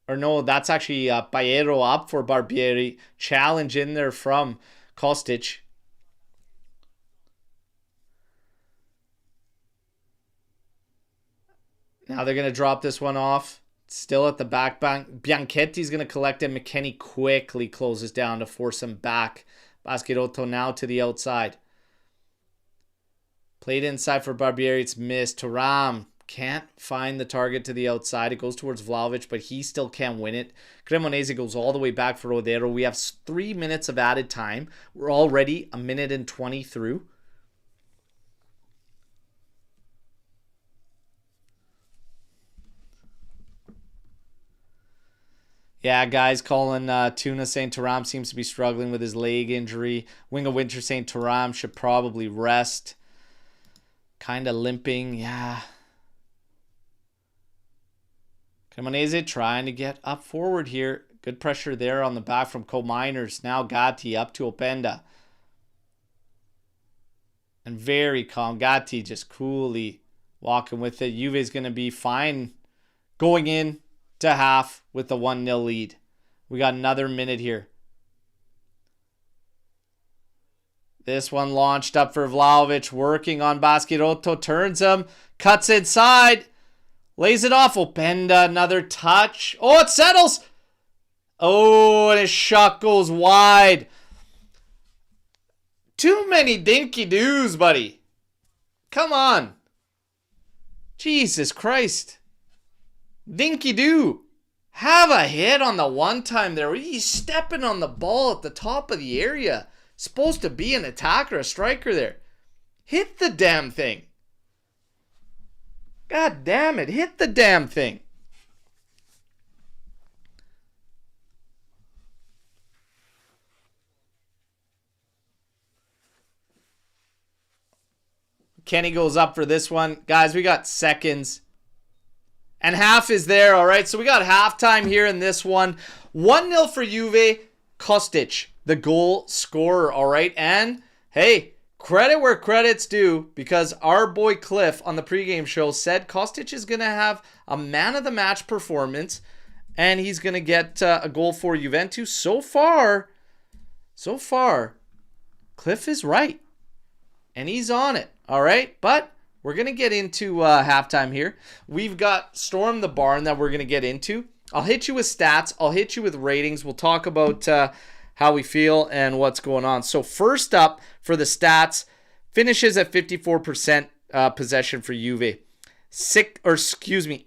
Or no, that's actually Paero up for Barbieri. Challenge in there from Kostic. Now they're going to drop this one off. Still at the back bank. Bianchetti's going to collect it. McKennie quickly closes down to force him back. Baschirotto now to the outside. Played inside for Barbieri. It's missed. Thuram can't find the target to the outside. It goes towards Vlahovic, but he still can't win it. Cremonese goes all the way back for Rodero. We have 3 minutes of added time. We're already 1 minute and 20 through. Yeah, guys calling Tuna saying Thuram seems to be struggling with his leg injury. Wing of Winter saying Thuram should probably rest. Kind of limping, yeah. Cremonese trying to get up forward here. Good pressure there on the back from Cope Miners. Now Gatti up to Openda. And very calm. Gatti just coolly walking with it. Juve's going to be fine going in to half with the 1-0 lead. We got another minute here. This one launched up for Vlahovic, working on Baschirotto, turns him, cuts inside, lays it off. Openda, another touch. Oh, it settles. Oh, and his shot goes wide. Too many dinky doos, buddy. Come on. Jesus Christ. Dinky Doo, have a hit on the one time there. He's stepping on the ball at the top of the area. Supposed to be an attacker, a striker there. Hit the damn thing. God damn it, hit the damn thing. Kenny goes up for this one. Guys, we got seconds. And half is there, all right? So we got halftime here in this one. 1-0 for Juve. Kostic, the goal scorer, all right? And, hey, credit where credit's due, because our boy Cliff on the pregame show said Kostic is going to have a man-of-the-match performance, and he's going to get a goal for Juventus. So far, Cliff is right, and he's on it, all right? But we're going to get into halftime here. We've got Storm the Barn that we're going to get into. I'll hit you with stats. I'll hit you with ratings. We'll talk about how we feel and what's going on. So first up for the stats, finishes at 54% possession for Juve.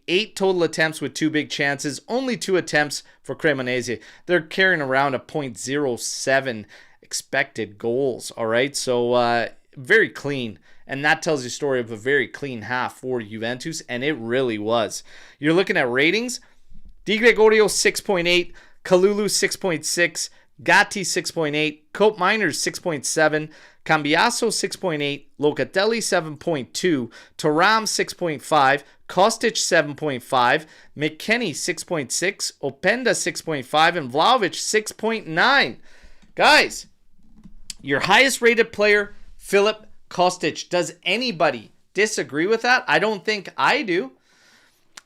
8 total attempts with 2 big chances. Only 2 attempts for Cremonese. They're carrying around a .07 expected goals. All right, so very clean. And that tells you a story of a very clean half for Juventus, and it really was. You're looking at ratings. Di Gregorio 6.8, Kalulu 6.6, Gatti 6.8, Cope Miners 6.7, Cambiaso 6.8, Locatelli 7.2, Thuram 6.5, Kostic 7.5, McKennie 6.6, Openda 6.5, and Vlahovic 6.9. Guys, your highest rated player, Filip Kostic. Does anybody disagree with that? I don't think I do.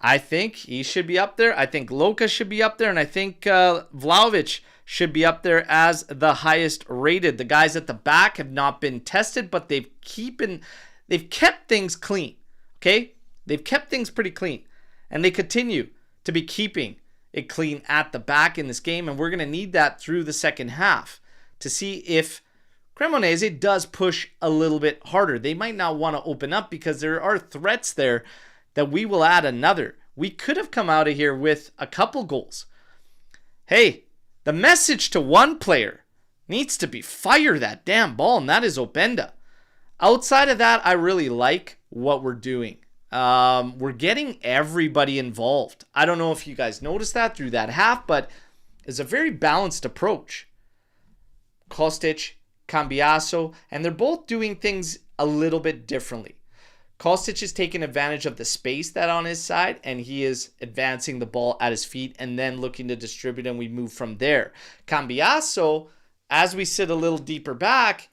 I think he should be up there. I think Loka should be up there. And I think Vlahovic should be up there as the highest rated. The guys at the back have not been tested, but they've kept things clean. Okay? They've kept things pretty clean. And they continue to be keeping it clean at the back in this game. And we're going to need that through the second half to see if Cremonese does push a little bit harder. They might not want to open up because there are threats there that we will add another. We could have come out of here with a couple goals. Hey, the message to one player needs to be fire that damn ball, and that is Openda. Outside of that, I really like what we're doing. We're getting everybody involved. I don't know if you guys noticed that through that half, but it's a very balanced approach. Kostic, Cambiaso, and they're both doing things a little bit differently. Kostic is taking advantage of the space that on his side, and he is advancing the ball at his feet and then looking to distribute, and we move from there. Cambiaso, as we sit a little deeper back,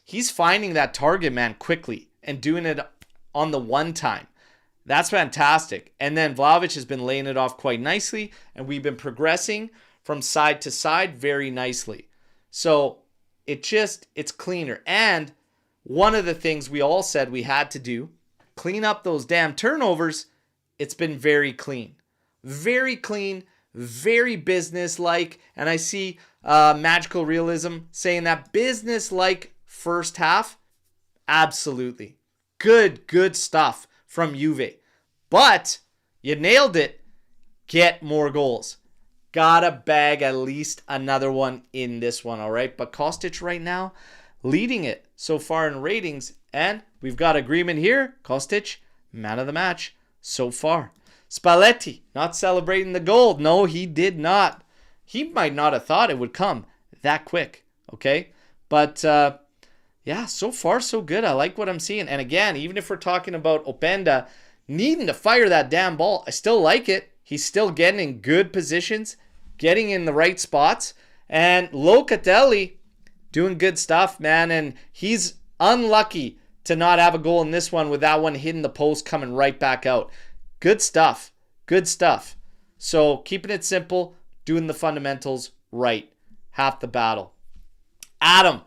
he's finding that target man quickly and doing it on the one time. That's fantastic. And then Vlahovic has been laying it off quite nicely, and we've been progressing from side to side very nicely. So it's cleaner. And one of the things we all said we had to do, clean up those damn turnovers. It's been very clean, very business-like. And I see Magical Realism saying that business-like first half. Absolutely. Good stuff from Juve. But you nailed it. Get more goals. Gotta bag at least another one in this one, all right? But Kostic right now leading it so far in ratings. And we've got agreement here. Kostic, man of the match so far. Spalletti, not celebrating the goal. No, he did not. He might not have thought it would come that quick, okay? But, yeah, so far so good. I like what I'm seeing. And again, even if we're talking about Openda needing to fire that damn ball, I still like it. He's still getting in good positions, getting in the right spots. And Locatelli doing good stuff, man. And he's unlucky to not have a goal in this one with that one hitting the post, coming right back out. Good stuff. Good stuff. So keeping it simple, doing the fundamentals right. Half the battle. Adam,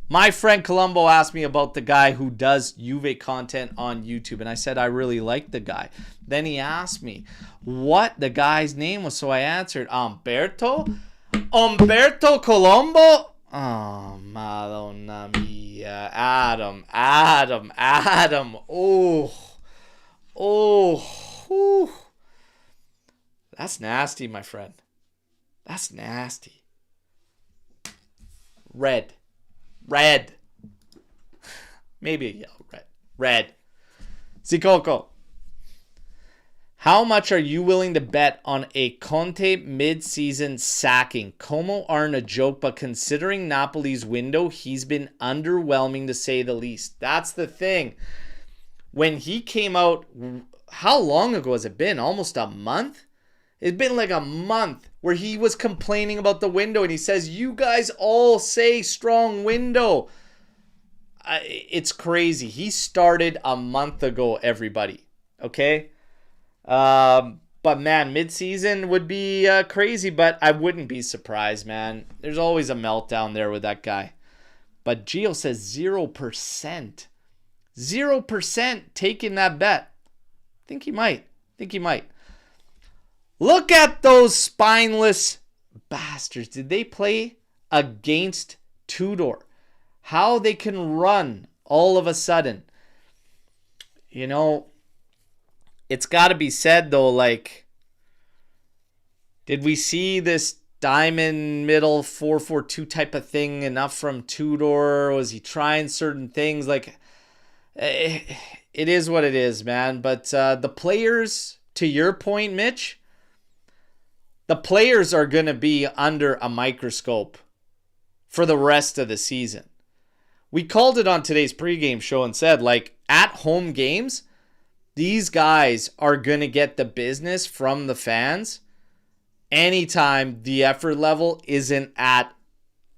my friend Colombo asked me about the guy who does Juve content on YouTube, and I said I really like the guy. Then he asked me what the guy's name was, so I answered, Berto? Umberto Colombo? Oh, Madonna mia. Adam. Oh. That's nasty, my friend. That's nasty. Red. Maybe a yellow. Red. Zikoko. How much are you willing to bet on a Conte mid-season sacking? Como aren't a joke, but considering Napoli's window, he's been underwhelming to say the least. That's the thing. When he came out, how long ago has it been? Almost a month? It's been like a month where he was complaining about the window, and he says, you guys all say strong window. It's crazy. He started a month ago, everybody. Okay? But man, mid-season would be crazy, but I wouldn't be surprised, man. There's always a meltdown there with that guy. But Gio says 0%. 0% taking that bet. Think he might. Look at those spineless bastards. Did they play against Tudor? How they can run all of a sudden. You know, it's got to be said, though, like, did we see this diamond middle 4-4-2 type of thing enough from Tudor? Was he trying certain things? Like, it is what it is, man. But the players, to your point, Mitch, the players are going to be under a microscope for the rest of the season. We called it on today's pregame show and said, like, at home games, these guys are going to get the business from the fans anytime the effort level isn't at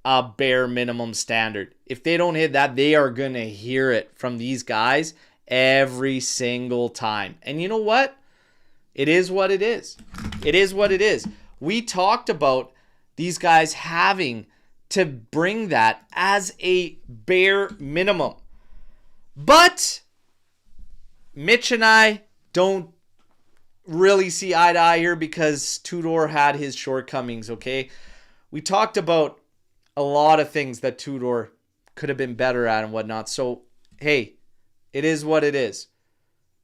a bare minimum standard. If they don't hit that, they are going to hear it from these guys every single time. And you know what? It is what it is. It is what it is. We talked about these guys having to bring that as a bare minimum. But Mitch and I don't really see eye to eye here because Tudor had his shortcomings, okay? We talked about a lot of things that Tudor could have been better at and whatnot. So, hey, it is what it is.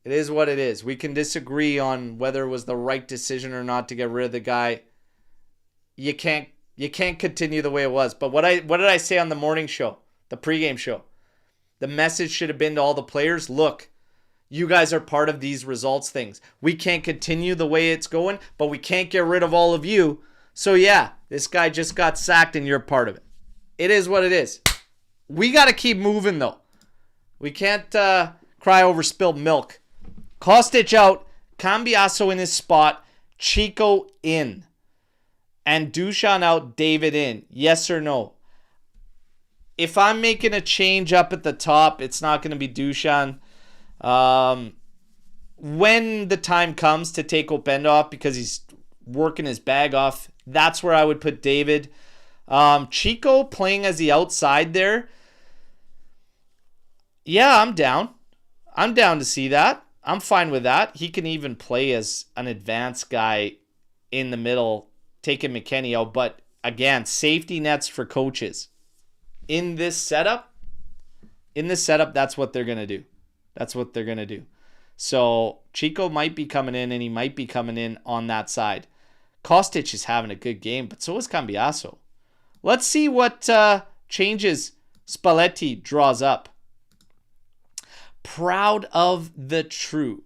It is what it is. We can disagree on whether it was the right decision or not to get rid of the guy. You can't continue the way it was. But what did I say on the morning show, the pregame show? The message should have been to all the players, look, you guys are part of these results things. We can't continue the way it's going, but we can't get rid of all of you. So yeah, this guy just got sacked and you're part of it. It is what it is. We got to keep moving though. We can't cry over spilled milk. Kostic out, Cambiasso in his spot, Chico in. And Dusan out, David in. Yes or no? If I'm making a change up at the top, it's not going to be Dusan. When the time comes to take Openda off because he's working his bag off, that's where I would put David. Chico playing as the outside there. Yeah, I'm down. I'm down to see that. I'm fine with that. He can even play as an advanced guy in the middle, taking McKennie out. But again, safety nets for coaches. In this setup, that's what they're going to do. That's what they're going to do. So Chico might be coming in, and he might be coming in on that side. Kostic is having a good game, but so is Cambiasso. Let's see what changes Spalletti draws up. Proud of the true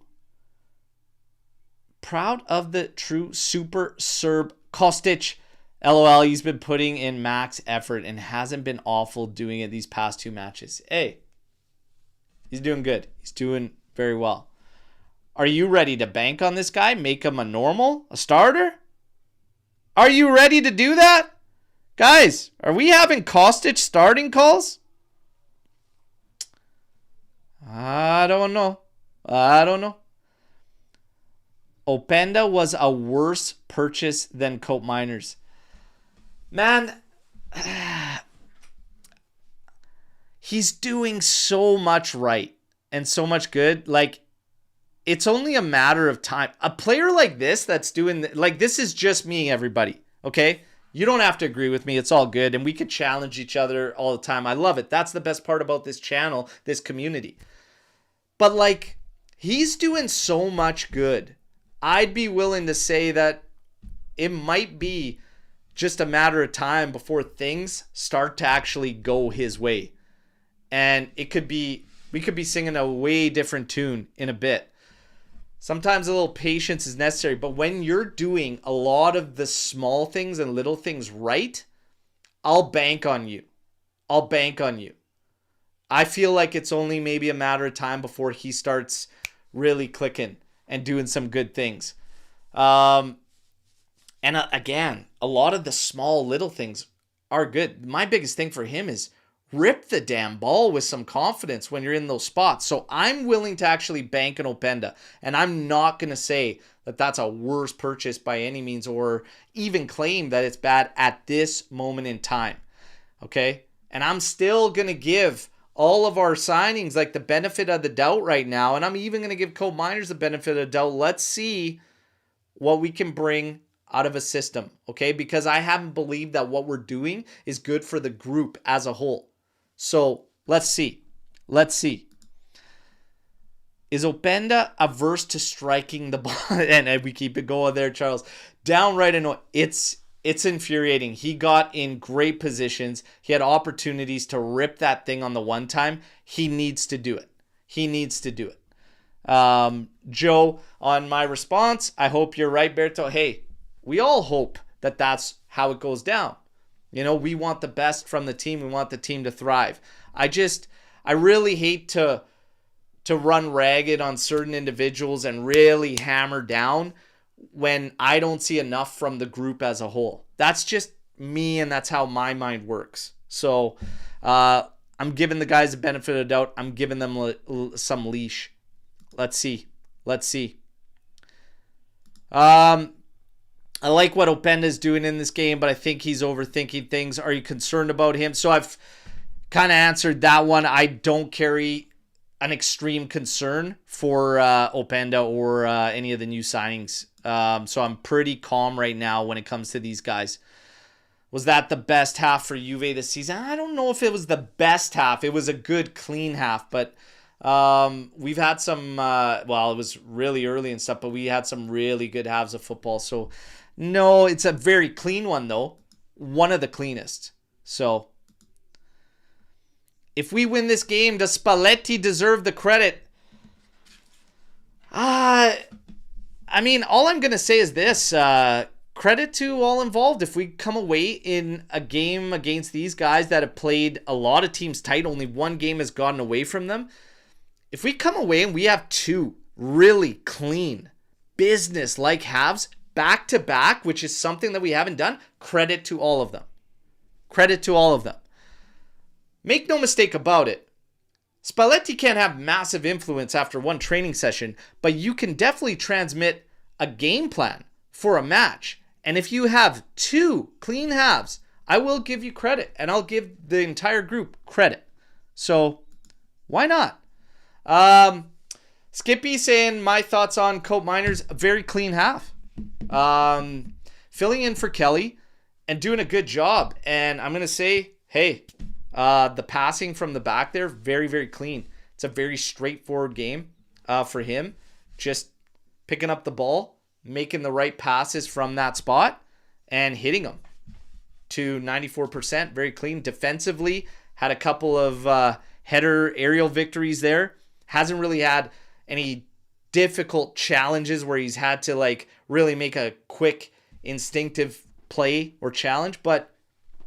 super Serb Kostic. LOL, he's been putting in max effort and hasn't been awful doing it these past 2 matches. Hey, he's doing good. He's doing very well. Are you ready to bank on this guy? Make him a starter? Are you ready to do that? Guys, are we having Kostic starting calls? I don't know. Openda was a worse purchase than Cope Miners. Man, he's doing so much right and so much good. Like, it's only a matter of time. A player like this that's doing, this is just me, everybody, okay? You don't have to agree with me. It's all good. And we could challenge each other all the time. I love it. That's the best part about this channel, this community. But, he's doing so much good. I'd be willing to say that it might be just a matter of time before things start to actually go his way. And we could be singing a way different tune in a bit. Sometimes a little patience is necessary, but when you're doing a lot of the small things and little things right, I'll bank on you. I feel like it's only maybe a matter of time before he starts really clicking and doing some good things. Again, a lot of the small little things are good. My biggest thing for him is rip the damn ball with some confidence when you're in those spots. So I'm willing to actually bank an Openda. And I'm not going to say that that's a worse purchase by any means or even claim that it's bad at this moment in time. Okay? And I'm still going to give all of our signings the benefit of the doubt right now. And I'm even going to give Cope Miners the benefit of the doubt. Let's see what we can bring out of a system, okay? Because I haven't believed that what we're doing is good for the group as a whole. So let's see. Is Openda averse to striking the ball? And we keep it going there, Charles. Downright annoying. It's infuriating. He got in great positions. He had opportunities to rip that thing on the one time. He needs to do it. Joe, on my response, I hope you're right, Berto. Hey, we all hope that that's how it goes down. We want the best from the team. We want the team to thrive. I really hate to run ragged on certain individuals and really hammer down when I don't see enough from the group as a whole. That's just me, and that's how my mind works. So I'm giving the guys the benefit of the doubt. I'm giving them some leash. Let's see. I like what Openda is doing in this game, but I think he's overthinking things. Are you concerned about him? So I've kind of answered that one. I don't carry an extreme concern for Openda or any of the new signings. So I'm pretty calm right now when it comes to these guys. Was that the best half for Juve this season? I don't know if it was the best half. It was a good, clean half, but we've had some, well, it was really early and stuff, but we had some really good halves of football. So, no, it's a very clean one, though. One of the cleanest. So, if we win this game, does Spalletti deserve the credit? I mean, all I'm going to say is this. Credit to all involved. If we come away in a game against these guys that have played a lot of teams tight, only one game has gotten away from them. If we come away and we have two really clean, business-like halves back-to-back, which is something that we haven't done, credit to all of them. Credit to all of them. Make no mistake about it. Spalletti can't have massive influence after one training session, but you can definitely transmit a game plan for a match. And if you have two clean halves, I will give you credit, and I'll give the entire group credit. So, why not? Skippy saying my thoughts on Cope Miners, a very clean half. Filling in for Kelly and doing a good job. And I'm going to say, hey, the passing from the back there, very, very clean. It's a very straightforward game for him. Just picking up the ball, making the right passes from that spot, and hitting them to 94%. Very clean. Defensively, had a couple of header aerial victories there. Hasn't really had any difficult challenges where he's had to like really make a quick instinctive play or challenge, but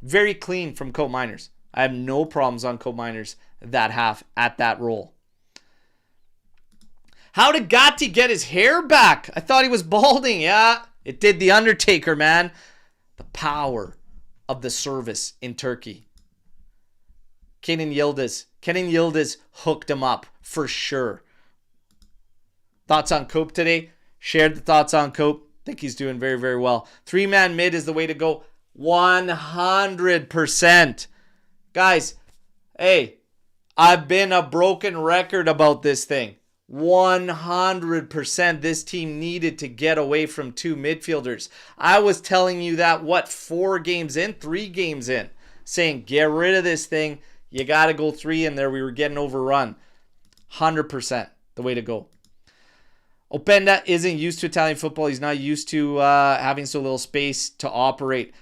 very clean from Cope Miners. I have no problems on Cope Miners that half at that role. How did Gatti get his hair back? I thought he was balding. Yeah, it did the Undertaker, man. The power of the service in Turkey. Kenan Yildiz hooked him up for sure. Thoughts on Cope today? Shared the thoughts on Cope. Think he's doing very, very well. 3-man mid is the way to go. 100%. Guys, hey, I've been a broken record about this thing. 100% this team needed to get away from two midfielders. I was telling you that, 3 games in, saying get rid of this thing. You got to go 3 in there. We were getting overrun. 100% the way to go. Openda isn't used to Italian football. He's not used to having so little space to operate.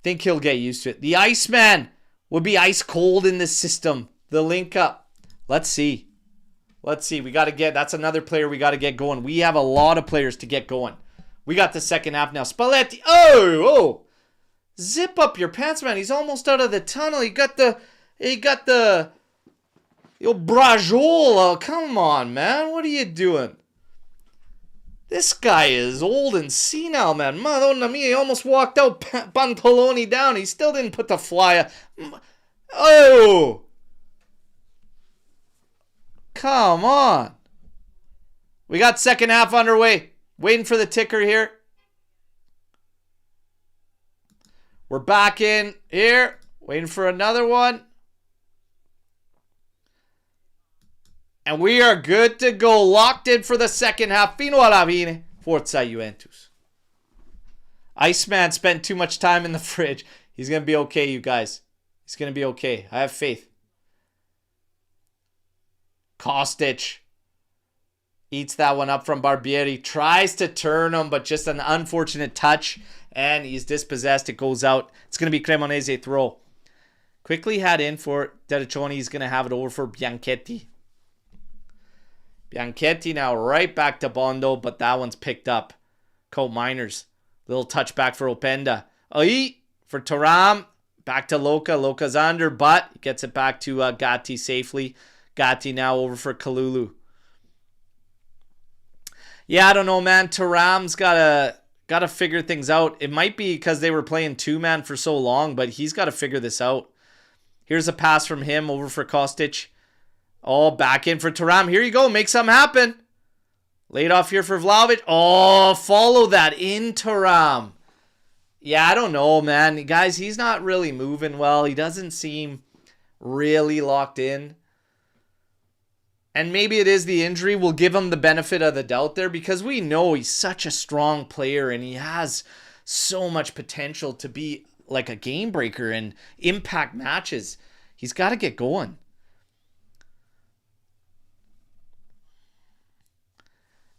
Think he'll get used to it. The Iceman would be ice cold in this system. The link up. Let's see. We got to get, that's another player we got to get going. We have a lot of players to get going. We got the second half now. Spalletti. Oh. Zip up your pants, man. He's almost out of the tunnel. He got the Brajola. Come on, man. What are you doing? This guy is old and senile, man. Madonna mia, he almost walked out Pantaloni down. He still didn't put the flyer. Oh! Come on. We got second half underway. Waiting for the ticker here. We're back in here. Waiting for another one. And we are good to go. Locked in for the second half. Fino alla fine. Forza Juventus. Iceman spent too much time in the fridge. He's going to be okay, you guys. He's going to be okay. I have faith. Kostic eats that one up from Barbieri. Tries to turn him, but just an unfortunate touch. And he's dispossessed. It goes out. It's going to be Cremonese throw. Quickly had in for Dericcioni. He's going to have it over for Bianchetti. Bianchetti now right back to Bondo, but that one's picked up. Cope Miners. Little touchback for Openda. For Thuram. Back to Loca. Loca's under, but gets it back to Gatti safely. Gatti now over for Kalulu. Yeah, I don't know, man. Thuram's gotta figure things out. It might be because they were playing 2-man for so long, but he's got to figure this out. Here's a pass from him over for Kostic. Oh, back in for Thuram. Here you go. Make something happen. Laid off here for Vlahovic. Oh, follow that Interim. Yeah, I don't know, man. Guys, he's not really moving well. He doesn't seem really locked in. And maybe it is the injury. We'll give him the benefit of the doubt there because we know he's such a strong player and he has so much potential to be like a game breaker and impact matches. He's got to get going.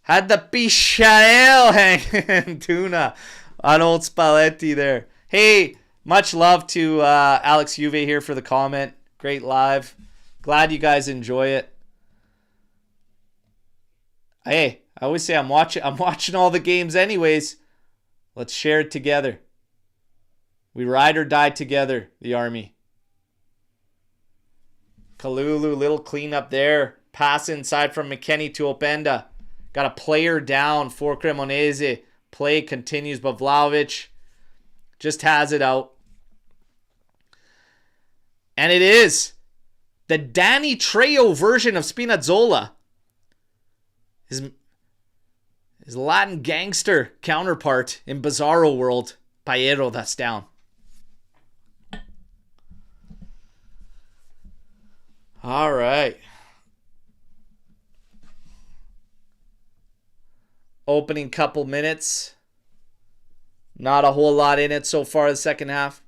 Had the Pichael hanging tuna on old Spalletti there. Hey, much love to Alex Juve here for the comment. Great live. Glad you guys enjoy it. Hey, I always say I'm watching all the games anyways. Let's share it together. We ride or die together, the Army. Kalulu, little cleanup there. Pass inside from McKennie to Openda. Got a player down for Cremonese. Play continues, but Vlahovic just has it out. And it is the Danny Trejo version of Spinazzola. His Latin gangster counterpart in Bizarro World. Paero, that's down. All right. Opening couple minutes. Not a whole lot in it so far the second half.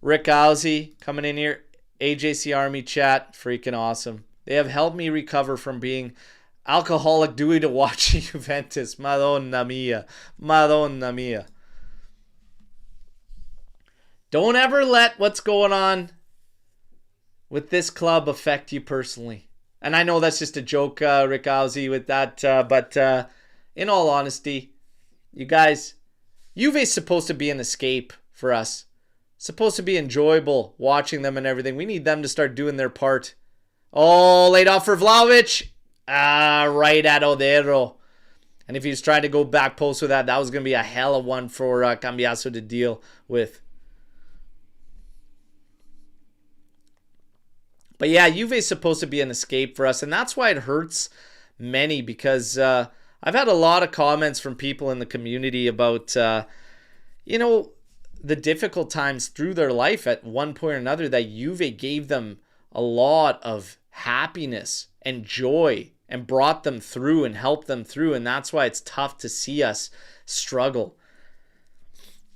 Rick Owsey coming in here. AJC Army chat. Freaking awesome. They have helped me recover from being alcoholic due to watching Juventus. Madonna mia. Madonna mia. Don't ever let what's going on with this club affect you personally. And I know that's just a joke, Rick Owsey, with that. But in all honesty, you guys, Juve's supposed to be an escape for us. Supposed to be enjoyable watching them and everything. We need them to start doing their part. Oh, laid off for Vlahovic. Right at Odero. And if he's trying to go back post with that, that was going to be a hell of one for Cambiaso to deal with. But yeah, Juve's supposed to be an escape for us. And that's why it hurts many because I've had a lot of comments from people in the community about, the difficult times through their life at one point or another that Juve gave them a lot of happiness and joy and brought them through and helped them through. And that's why it's tough to see us struggle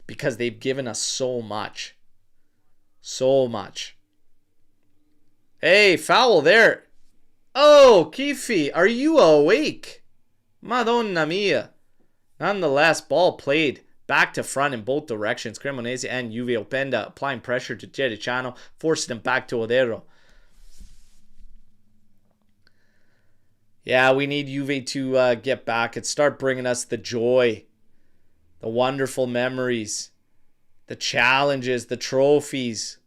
because they've given us so much. So much. Hey, foul there. Oh, Kifi, are you awake? Madonna mia. Nonetheless, ball played back to front in both directions. Cremonese and Juve. Openda applying pressure to Gericano, forcing him back to Odero. Yeah, we need Juve to get back and start bringing us the joy, the wonderful memories, the challenges, the trophies.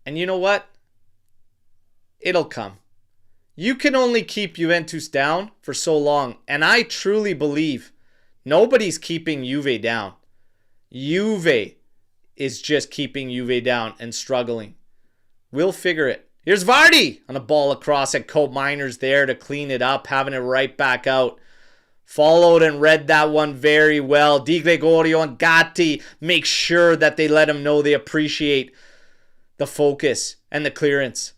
And you know what? It'll come. You can only keep Juventus down for so long. And I truly believe nobody's keeping Juve down. Juve is just keeping Juve down and struggling. We'll figure it. Here's Vardy on a ball across at Cope Miners there to clean it up, having it right back out. Followed and read that one very well. Di Gregorio and Gatti make sure that they let him know they appreciate the focus and the clearance.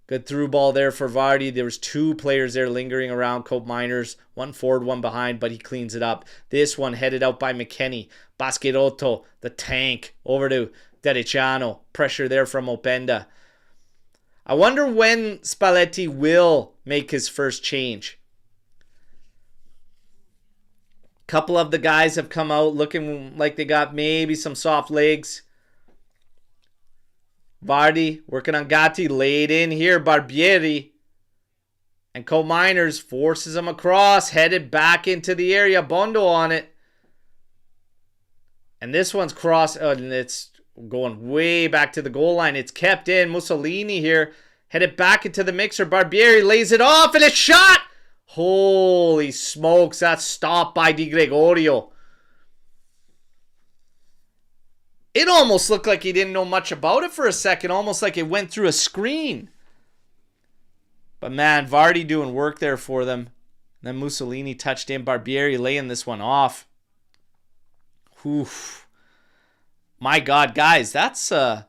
Good through ball there for Vardy. There was two players there lingering around Cope Miners. One forward, one behind, but he cleans it up. This one headed out by McKennie. Baschirotto, the tank, over to Dereciano. Pressure there from Openda. I wonder when Spalletti will make his first change. A couple of the guys have come out looking like they got maybe some soft legs. Vardy working on Gatti, laid in here, Barbieri. And Cope Miners forces him across, headed back into the area, Bondo on it. And this one's cross, and it's going way back to the goal line. It's kept in. Mussolini here, headed back into the mixer. Barbieri lays it off, and it's shot! Holy smokes, that's stopped by Di Gregorio. It almost looked like he didn't know much about it for a second. Almost like it went through a screen. But man, Vardy doing work there for them. Then Mussolini touched in. Barbieri laying this one off. Oof. My God, guys, that's a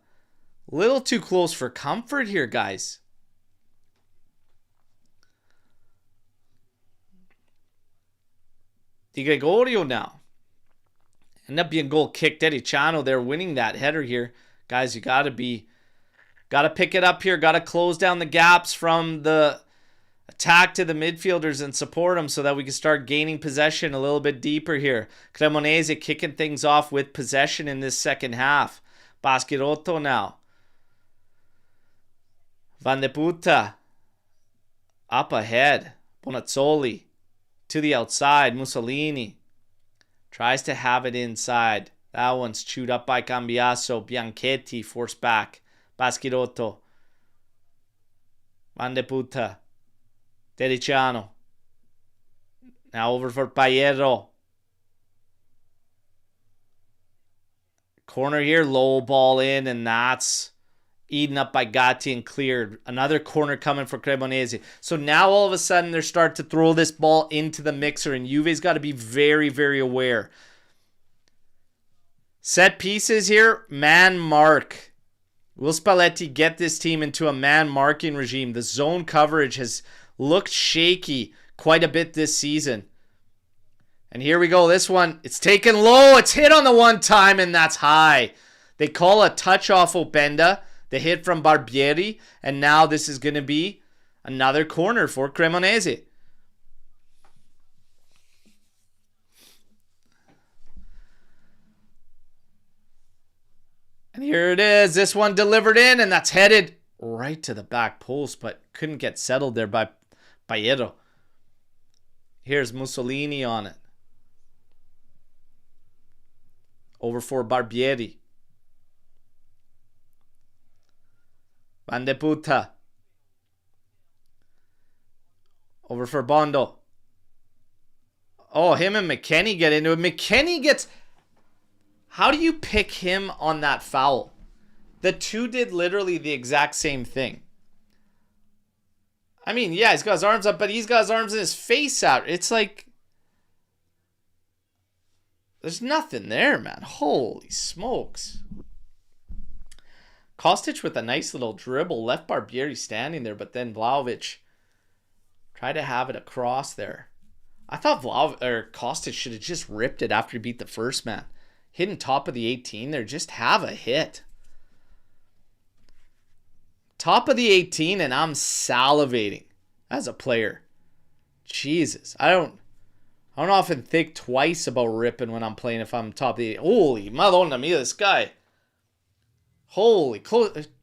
little too close for comfort here, guys. Di Gregorio now. End up being goal kicked. Dediciano there winning that header here. Guys, you got to pick it up here. Got to close down the gaps from the attack to the midfielders and support them so that we can start gaining possession a little bit deeper here. Cremonese kicking things off with possession in this second half. Baschirotto now. Van de Puta. Up ahead. Bonazzoli. To the outside. Mussolini. Tries to have it inside. That one's chewed up by Cambiaso. Bianchetti forced back. Baschirotto. Van de Puta. Dediciano. Now over for Paierro. Corner here. Low ball in. And that's eaten up by Gatti and cleared. Another corner coming for Cremonese. So now all of a sudden they're starting to throw this ball into the mixer. And Juve's got to be very, very aware. Set pieces here. Man mark. Will Spalletti get this team into a man marking regime? The zone coverage has looked shaky quite a bit this season. And here we go. This one, it's taken low. It's hit on the one time, and that's high. They call a touch off Openda. The hit from Barbieri. And now this is going to be another corner for Cremonese. And here it is. This one delivered in, and that's headed right to the back post, but couldn't get settled there by Paierro. Here's Mussolini on it. Over for Barbieri. Van de Puta. Over for Bondo. Oh, him and McKennie get into it. McKennie gets... How do you pick him on that foul? The two did literally the exact same thing. I mean, yeah, he's got his arms up, but he's got his arms and his face out. It's like... There's nothing there, man. Holy smokes. Kostic with a nice little dribble. Left Barbieri standing there, but then Vlahovic tried to have it across there. I thought Kostic should have just ripped it after he beat the first man. Hitting top of the 18 there. Just have a hit. Top of the 18 and I'm salivating as a player. Jesus. I don't often think twice about ripping when I'm playing if I'm top of the... Holy, madonna mia, this guy. Holy, chiudete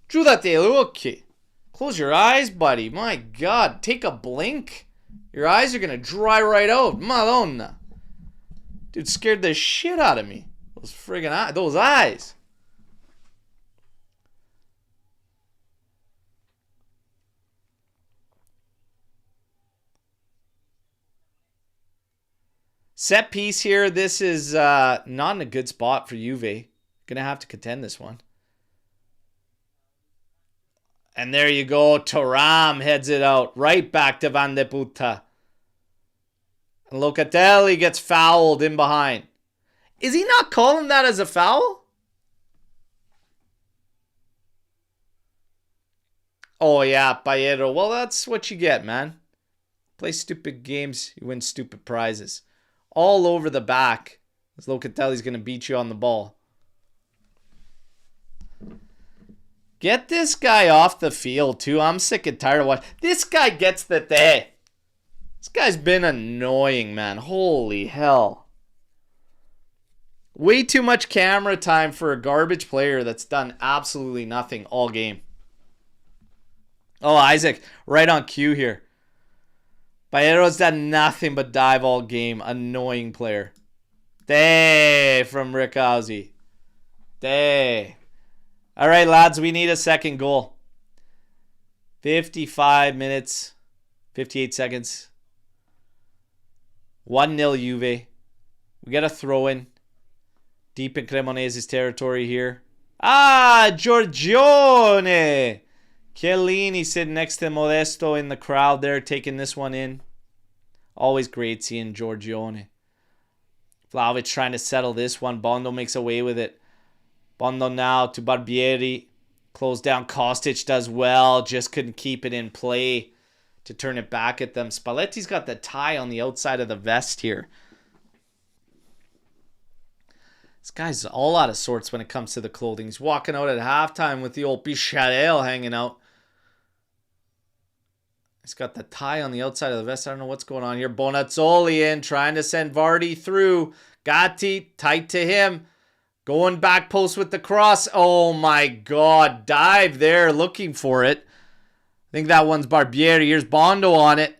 gli occhi. Close your eyes, buddy. My God, take a blink. Your eyes are going to dry right out. Madonna. Dude scared the shit out of me. Those friggin' eyes. Those eyes. Set piece here. This is not in a good spot for Juve. Gonna have to contend this one. And there you go. Thuram heads it out. Right back to Van de Puta. And Locatelli gets fouled in behind. Is he not calling that as a foul? Oh yeah, Paierro. Well, that's what you get, man. Play stupid games, you win stupid prizes. All over the back. As Locatelli's going to beat you on the ball. Get this guy off the field, too. I'm sick and tired of watching. This guy gets the day. This guy's been annoying, man. Holy hell. Way too much camera time for a garbage player that's done absolutely nothing all game. Oh, Isaac, right on cue here. Paierro's done nothing but dive all game. Annoying player. Day from Riccausi. Day. All right, lads, we need a second goal. 55 minutes, 58 seconds. 1-0 Juve. We got a throw in. Deep in Cremonese's territory here. Ah, Giorgione Chiellini sitting next to Modesto in the crowd there, taking this one in. Always great seeing Giorgione. Vlahovic trying to settle this one. Bondo makes away with it. Bondo now to Barbieri. Close down. Kostic does well. Just couldn't keep it in play to turn it back at them. Spalletti's got the tie on the outside of the vest here. This guy's all out of sorts when it comes to the clothing. He's walking out at halftime with the old Bicharel hanging out. He's got the tie on the outside of the vest. I don't know what's going on here. Bonazzoli in, trying to send Vardy through. Gatti, tight to him. Going back post with the cross. Oh my God. Dive there, looking for it. I think that one's Barbieri. Here's Bondo on it.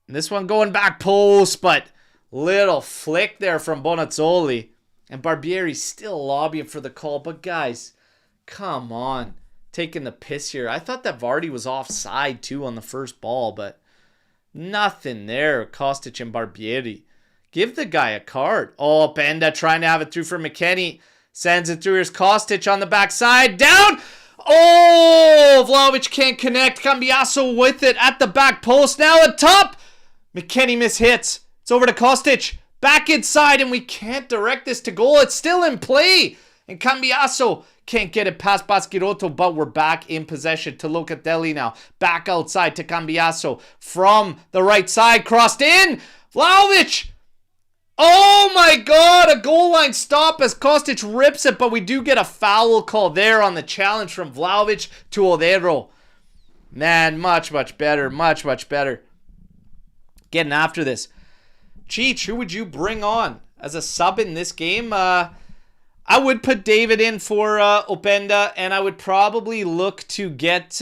And this one going back post, but little flick there from Bonazzoli. And Barbieri still lobbying for the call. But guys, come on. Taking the piss here. I thought that Vardy was offside too on the first ball, but nothing there. Kostic and Barbieri. Give the guy a card. Oh, Benda trying to have it through for McKennie. Sends it through. Here's Kostic on the backside. Down! Oh, Vlahovic can't connect. Cambiasso with it at the back post. Now at top. McKennie mishits. It's over to Kostic. Back inside, and we can't direct this to goal. It's still in play. And Cambiasso can't get it past Baschirotto, but we're back in possession to Locatelli now. Back outside to Cambiasso. From the right side, crossed in. Vlahovic! Oh my God, a goal line stop as Kostic rips it, but we do get a foul call there on the challenge from Vlahovic to Odero. Man, much better, much better. Getting after this. Cheech, who would you bring on as a sub in this game? I would put David in for Openda, and I would probably look to get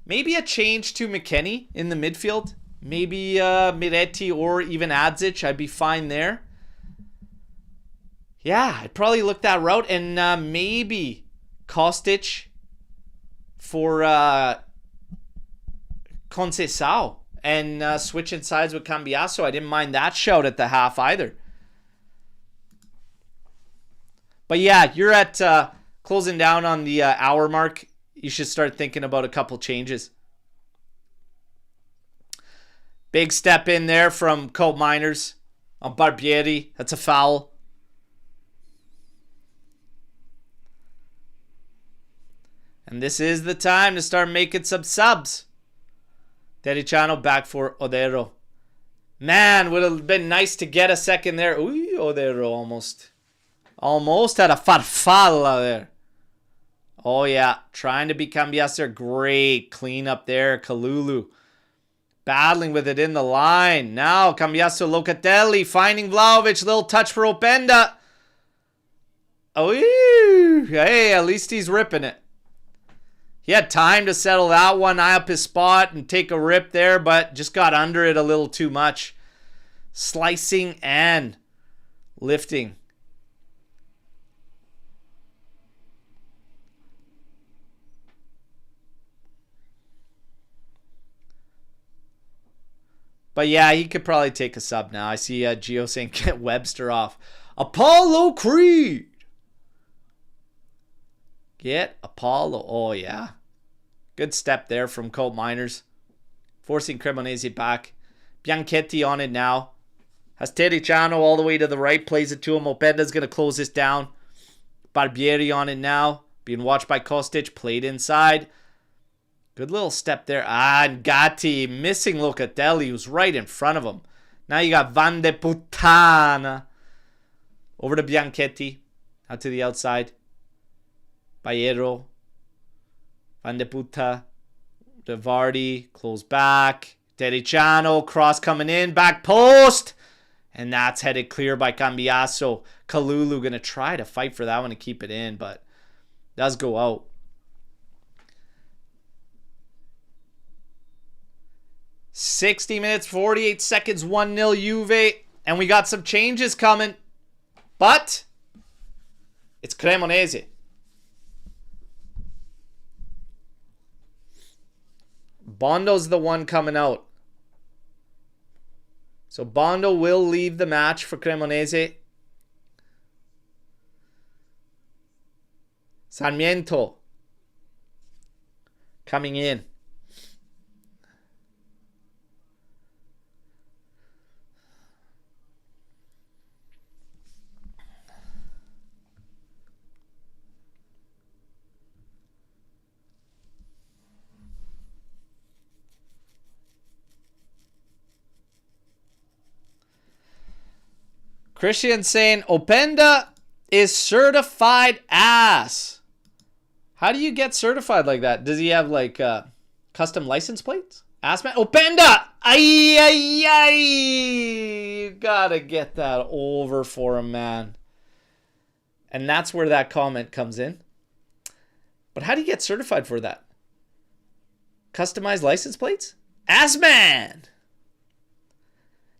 maybe a change to McKennie in the midfield. Maybe Miretti or even Adzic. I'd be fine there. Yeah, I'd probably look that route. And maybe Kostic for Conceição. And switching sides with Cambiasso. I didn't mind that shout at the half either. But yeah, you're at closing down on the hour mark. You should start thinking about a couple changes. Big step in there from Colt Miners on Barbieri. That's a foul. And this is the time to start making some subs. Dericiano back for Odero. Man, would have been nice to get a second there. Ooh, Odero almost had a farfalla there. Oh yeah, trying to be Cambiasso. Great clean up there. Kalulu battling with it in the line. Now Cambiasso, Locatelli finding Vlahovic. Little touch for Openda. Oh, hey, at least he's ripping it. He had time to settle that one, eye up his spot and take a rip there, but just got under it a little too much. Slicing and lifting. But yeah, he could probably take a sub now. I see Gio saying get Webster off. Apollo Creed. Get Apollo. Oh, yeah. Good step there from Colt Miners. Forcing Cremonese back. Bianchetti on it now. Has Tericiano all the way to the right. Plays it to him. Openda's going to close this down. Barbieri on it now. Being watched by Kostic. Played inside. Good little step there. And Gatti missing Locatelli, who's right in front of him. Now you got Van de Puttana. Over to Bianchetti. Out to the outside. Baierro. Van de Puta. De Vardy. Close back. Dericiano. Cross coming in. Back post. And that's headed clear by Cambiasso. Kalulu going to try to fight for that one to keep it in, but does go out. 60 minutes, 48 seconds, 1-0 Juve. And we got some changes coming. But it's Cremonese. Bondo's the one coming out. So Bondo will leave the match for Cremonese. Sarmiento coming in. Christian saying Openda is certified ass. How do you get certified like that? Does he have like custom license plates? Ass man. Openda! Ay, ay, ay. You gotta get that over for him, man. And that's where that comment comes in. But how do you get certified for that? Customized license plates? Ass man!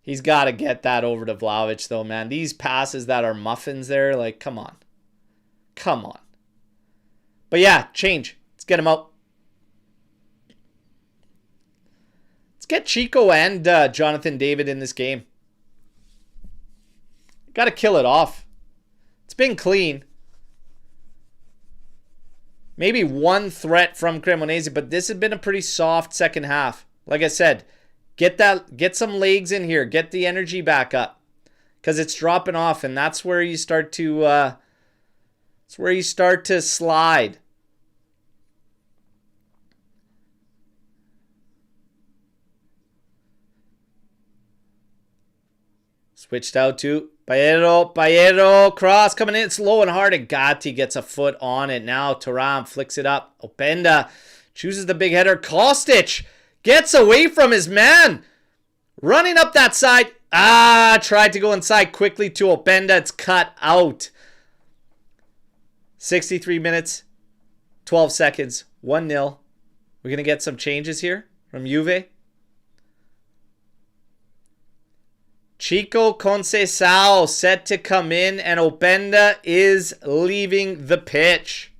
He's got to get that over to Vlahovic, though, man. These passes that are muffins there, like, come on. Come on. But yeah, change. Let's get him out. Let's get Chico and Jonathan David in this game. Got to kill it off. It's been clean. Maybe one threat from Cremonese, but this has been a pretty soft second half. Like I said, get some legs in here. Get the energy back up, because it's dropping off, and that's where you start to slide. Switched out to Paero, cross coming in. It's low and hard, and Gatti gets a foot on it. Now Thuram flicks it up. Openda chooses the big header. Kostic gets away from his man. Running up that side. Tried to go inside quickly to Openda. It's cut out. 63 minutes, 12 seconds, 1-0. We're going to get some changes here from Juve. Chico Conceição set to come in, and Openda is leaving the pitch.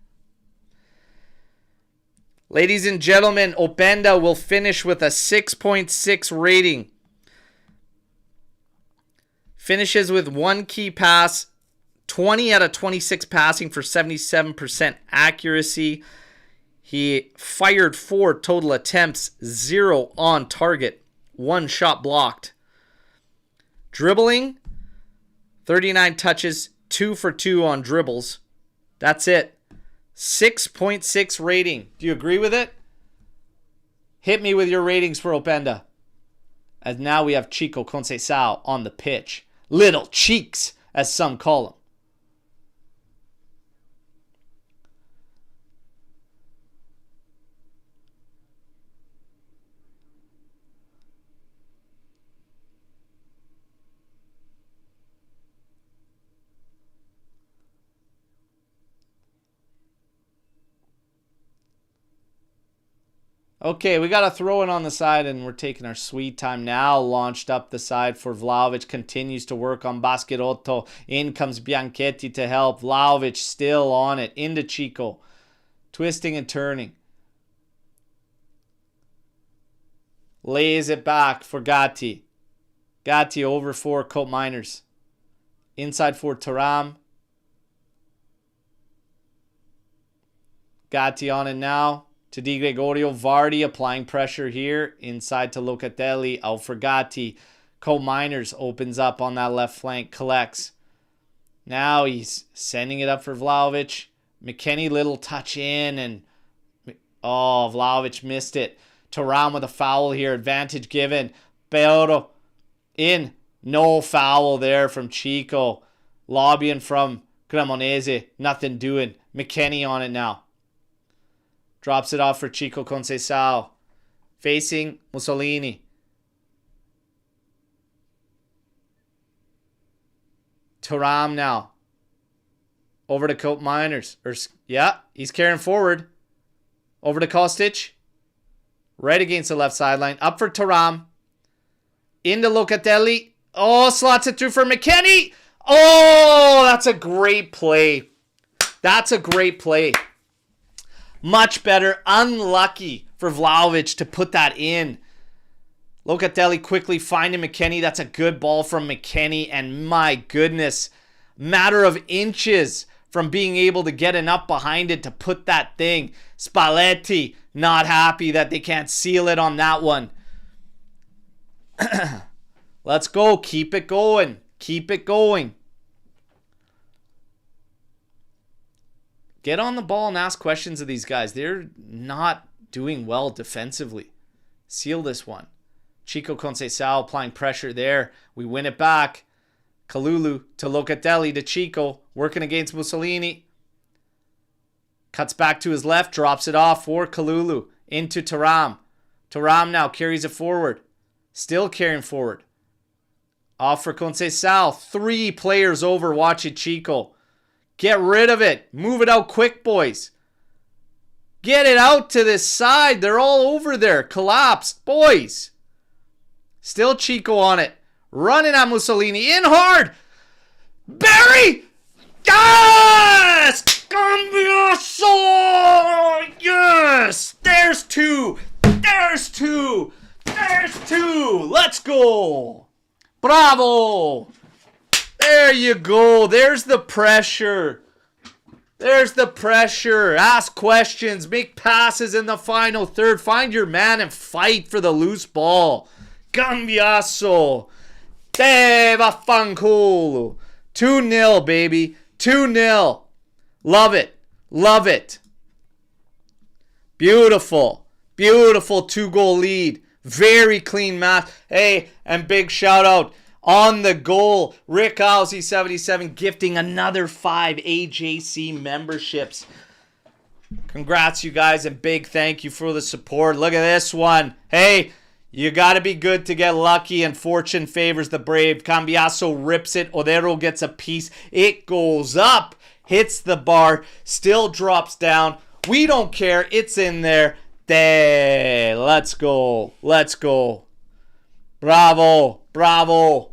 Ladies and gentlemen, Openda will finish with a 6.6 rating. Finishes with one key pass, 20 out of 26 passing for 77% accuracy. He fired 4 total attempts, 0 on target, 1 shot blocked. Dribbling, 39 touches, 2 for 2 on dribbles. That's it. 6.6 rating. Do you agree with it? Hit me with your ratings for Openda. As now we have Chico Conceição on the pitch. Little Cheeks, as some call him. Okay, we got a throw in on the side, and we're taking our sweet time now. Launched up the side for Vlahovic. Continues to work on Baschirotto. In comes Bianchetti to help. Vlahovic still on it. Into Chico. Twisting and turning. Lays it back for Gatti. Gatti over for Cope Miners. Inside for Thuram. Gatti on it now. To Di Gregorio. Vardy applying pressure here. Inside to Locatelli. Out for Gatti. Cope Miners opens up on that left flank. Collects. Now he's sending it up for Vlahovic. McKennie little touch in, and Vlahovic missed it. Thuram with a foul here. Advantage given. Berto in. No foul there from Chico. Lobbying from Cremonese. Nothing doing. McKennie on it now. Drops it off for Chico Conceição. Facing Mussolini. Thuram now. Over to Cope Miners. He's carrying forward. Over to Kostic. Right against the left sideline. Up for Thuram. Into Locatelli. Slots it through for McKennie. That's a great play. That's a great play. Much better. Unlucky for Vlahovic to put that in. Locatelli quickly finding McKennie. That's a good ball from McKennie. And my goodness, matter of inches from being able to get enough behind it to put that thing. Spalletti not happy that they can't seal it on that one. Let's go. Keep it going. Keep it going. Get on the ball and ask questions of these guys. They're not doing well defensively. Seal this one. Chico Conceição applying pressure there. We win it back. Kalulu to Locatelli to Chico. Working against Mussolini. Cuts back to his left. Drops it off for Kalulu. Into Thuram. Thuram now carries it forward. Still carrying forward. Off for Conceição. 3 players over. Watch it, Chico. Get rid of it. Move it out quick, boys. Get it out to this side. They're all over there. Collapsed. Boys. Still Chico on it. Running at Mussolini. In hard. Barry. Yes! Cambiaso! Yes! There's 2. There's 2. There's 2. Let's go. Bravo. There you go. There's the pressure. There's the pressure. Ask questions. Make passes in the final third. Find your man and fight for the loose ball. Cambiaso. Te vaffanculo. 2-0, baby. 2-0. Love it. Love it. Beautiful. Beautiful 2-goal lead. Very clean match. Hey, and big shout out. On the goal, Rick Owsey 77 gifting another 5 AJC memberships. Congrats, you guys, and big thank you for the support. Look at this one. Hey, you got to be good to get lucky, and fortune favors the brave. Cambiaso rips it. Odero gets a piece. It goes up, hits the bar, still drops down. We don't care. It's in there. Let's go. Let's go. Bravo. Bravo.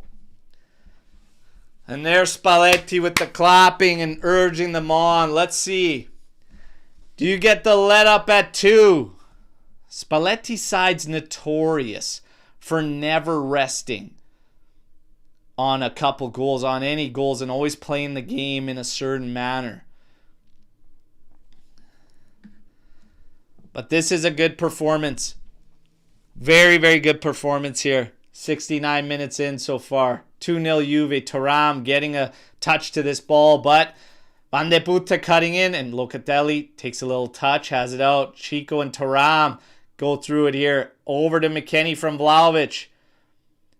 And there's Spalletti with the clapping and urging them on. Let's see. Do you get the let up at 2? Spalletti's side's notorious for never resting on a couple goals, on any goals, and always playing the game in a certain manner. But this is a good performance. Very, very good performance here. 69 minutes in so far. 2-0 Juve. Thuram getting a touch to this ball, but Van de Putte cutting in, and Locatelli takes a little touch, has it out. Chico and Thuram go through it here. Over to McKennie from Vlahovic.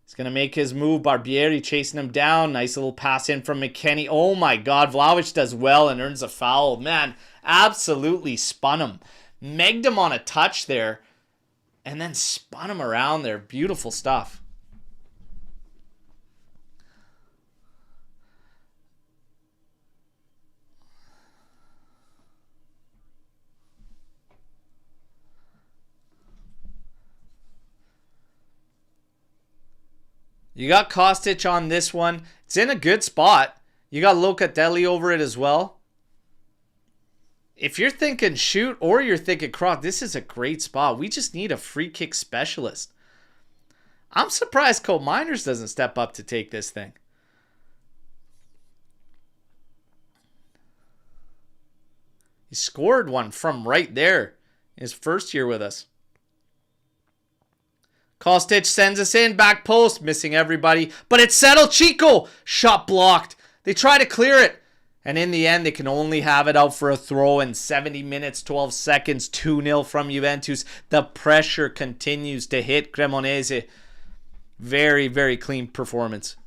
He's going to make his move. Barbieri chasing him down. Nice little pass in from McKennie. Oh my God, Vlahovic does well and earns a foul. Man, absolutely spun him. Megged him on a touch there, and then spun him around there. Beautiful stuff. You got Kostic on this one. It's in a good spot. You got Locatelli over it as well. If you're thinking shoot or you're thinking cross, this is a great spot. We just need a free kick specialist. I'm surprised Cole Miners doesn't step up to take this thing. He scored one from right there his first year with us. Kostic sends us in, back post, missing everybody, but it's settled. Chico, shot blocked. They try to clear it, and in the end, they can only have it out for a throw in 70 minutes, 12 seconds, 2-0 from Juventus. The pressure continues to hit Cremonese. Very, very clean performance.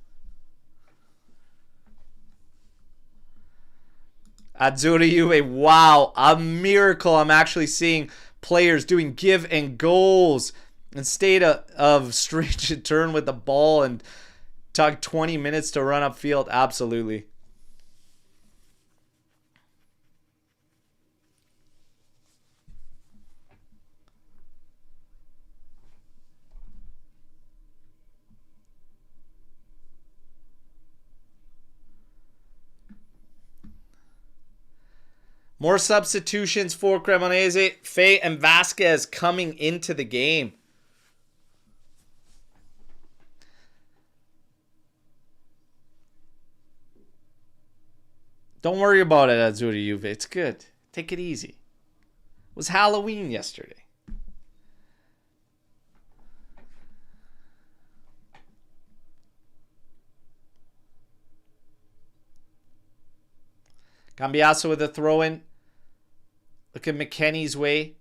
Azzurri Juve, wow, a miracle. I'm actually seeing players doing give and goals instead of straight to turn with the ball and took 20 minutes to run upfield. Absolutely. More substitutions for Cremonese. Fay and Vasquez coming into the game. Don't worry about it, Azzurri Juve. It's good. Take it easy. It was Halloween yesterday. Cambiasso with a throw-in. Look at McKennie's way.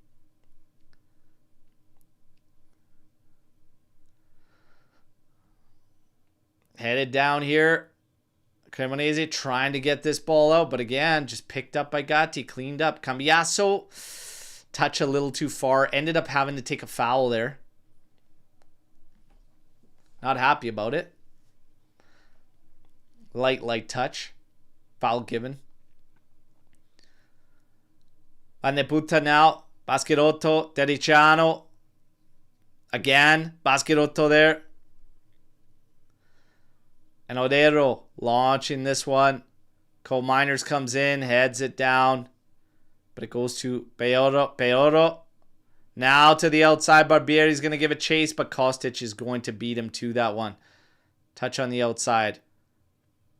Headed down here. Cremonese trying to get this ball out, but again, just picked up by Gatti, cleaned up. Cambiasso, touch a little too far. Ended up having to take a foul there. Not happy about it. Light touch. Foul given. Van de Puta now. Baschirotto, Tericiano. Again, Baschirotto there. And Odero launching this one. Cole Miners comes in, heads it down. But it goes to Peoro. Now to the outside. Barbieri's going to give a chase, but Kostic is going to beat him to that one. Touch on the outside.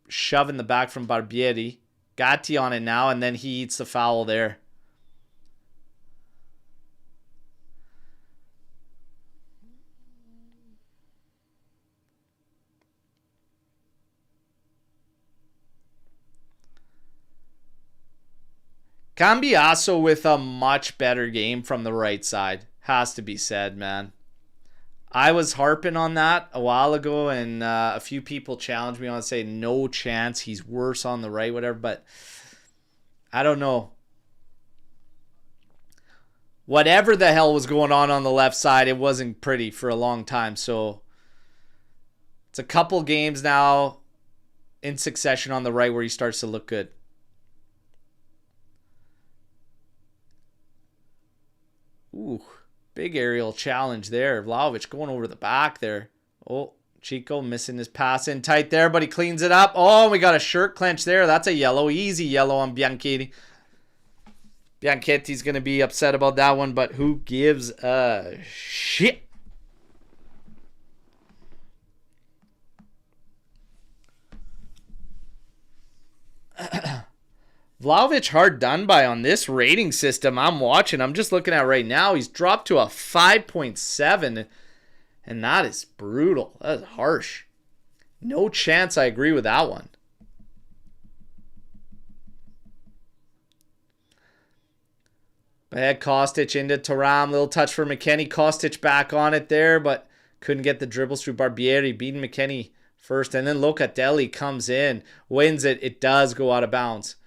Shove in the back from Barbieri. Gatti on it now, and then he eats the foul there. Cambiasso with a much better game from the right side. Has to be said, man. I was harping on that a while ago, and a few people challenged me on say no chance. He's worse on the right, whatever. But I don't know. Whatever the hell was going on the left side, it wasn't pretty for a long time. So it's a couple games now in succession on the right where he starts to look good. Ooh, big aerial challenge there. Vlahovic going over the back there. Oh, Chico missing his pass in tight there, but he cleans it up. Oh, we got a shirt clench there. That's a yellow. Easy yellow on Bianchetti. Bianchetti's going to be upset about that one, but who gives a shit? Vlahovic hard done by on this rating system I'm watching. I'm just looking at right now. He's dropped to a 5.7, and that is brutal. That is harsh. No chance I agree with that one. Bad Kostic into Thuram. Little touch for McKennie. Kostic back on it there, but couldn't get the dribbles through Barbieri. Beating McKennie first, and then Locatelli comes in. Wins it. It does go out of bounds.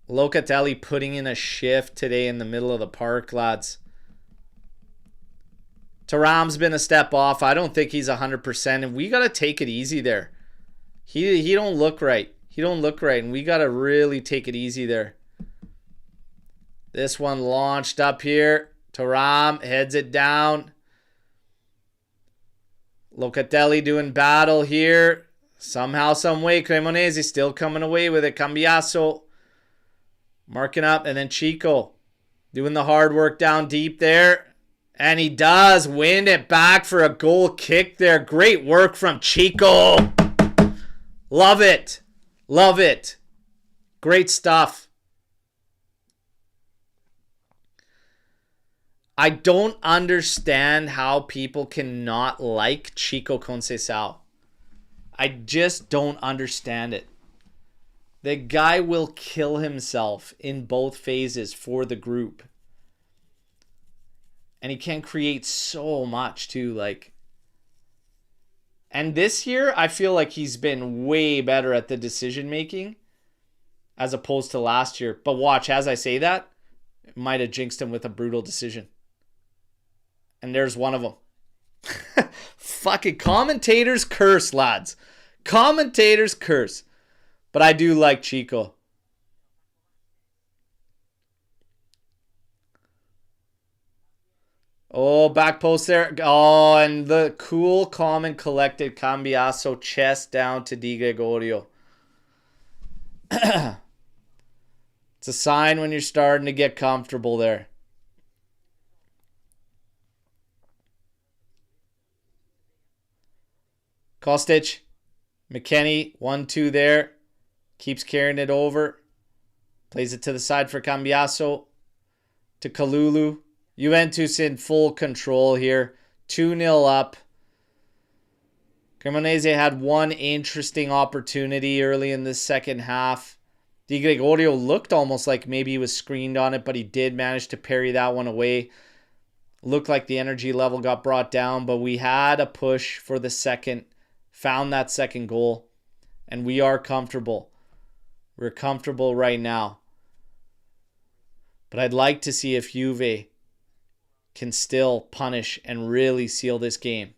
Locatelli putting in a shift today in the middle of the park, lads. Thuram's been a step off. I don't think he's 100%, and we got to take it easy there. He don't look right. He don't look right, and we got to really take it easy there. This one launched up here. Thuram heads it down. Locatelli doing battle here. Somehow, some way, Cremonese still coming away with it. Cambiasso marking up, and then Chico doing the hard work down deep there. And he does win it back for a goal kick there. Great work from Chico. Love it. Love it. Great stuff. I don't understand how people cannot like Chico Conceição. I just don't understand it. The guy will kill himself in both phases for the group. And he can create so much too. And this year, I feel like he's been way better at the decision making as opposed to last year. But watch, as I say that, it might have jinxed him with a brutal decision. And there's one of them. Fucking commentators curse, lads. Commentators curse. But I do like Chico. Oh, back post there. Oh, and the cool, calm, and collected Cambiasso chest down to Di Gregorio. It's a sign when you're starting to get comfortable there. Kostic. McKennie. 1-2 there. Keeps carrying it over. Plays it to the side for Cambiaso. To Kalulu. Juventus in full control here. 2-0 up. Cremonese had one interesting opportunity early in the second half. Di Gregorio looked almost like maybe he was screened on it, but he did manage to parry that one away. Looked like the energy level got brought down, but we had a push for the second. Found that second goal, and we are comfortable. We're comfortable right now. But I'd like to see if Juve can still punish and really seal this game.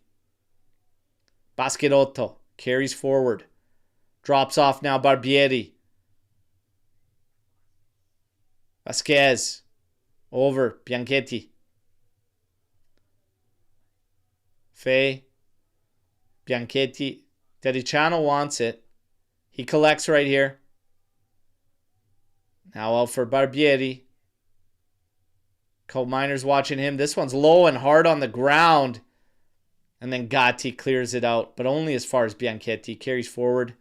Baschirotto carries forward. Drops off now Barbieri. Vasquez. Over. Bianchetti. Fay. Bianchetti. Dedicano wants it. He collects right here. Now out for Barbieri. Colt Miner's watching him. This one's low and hard on the ground. And then Gatti clears it out, but only as far as Bianchetti. Carries forward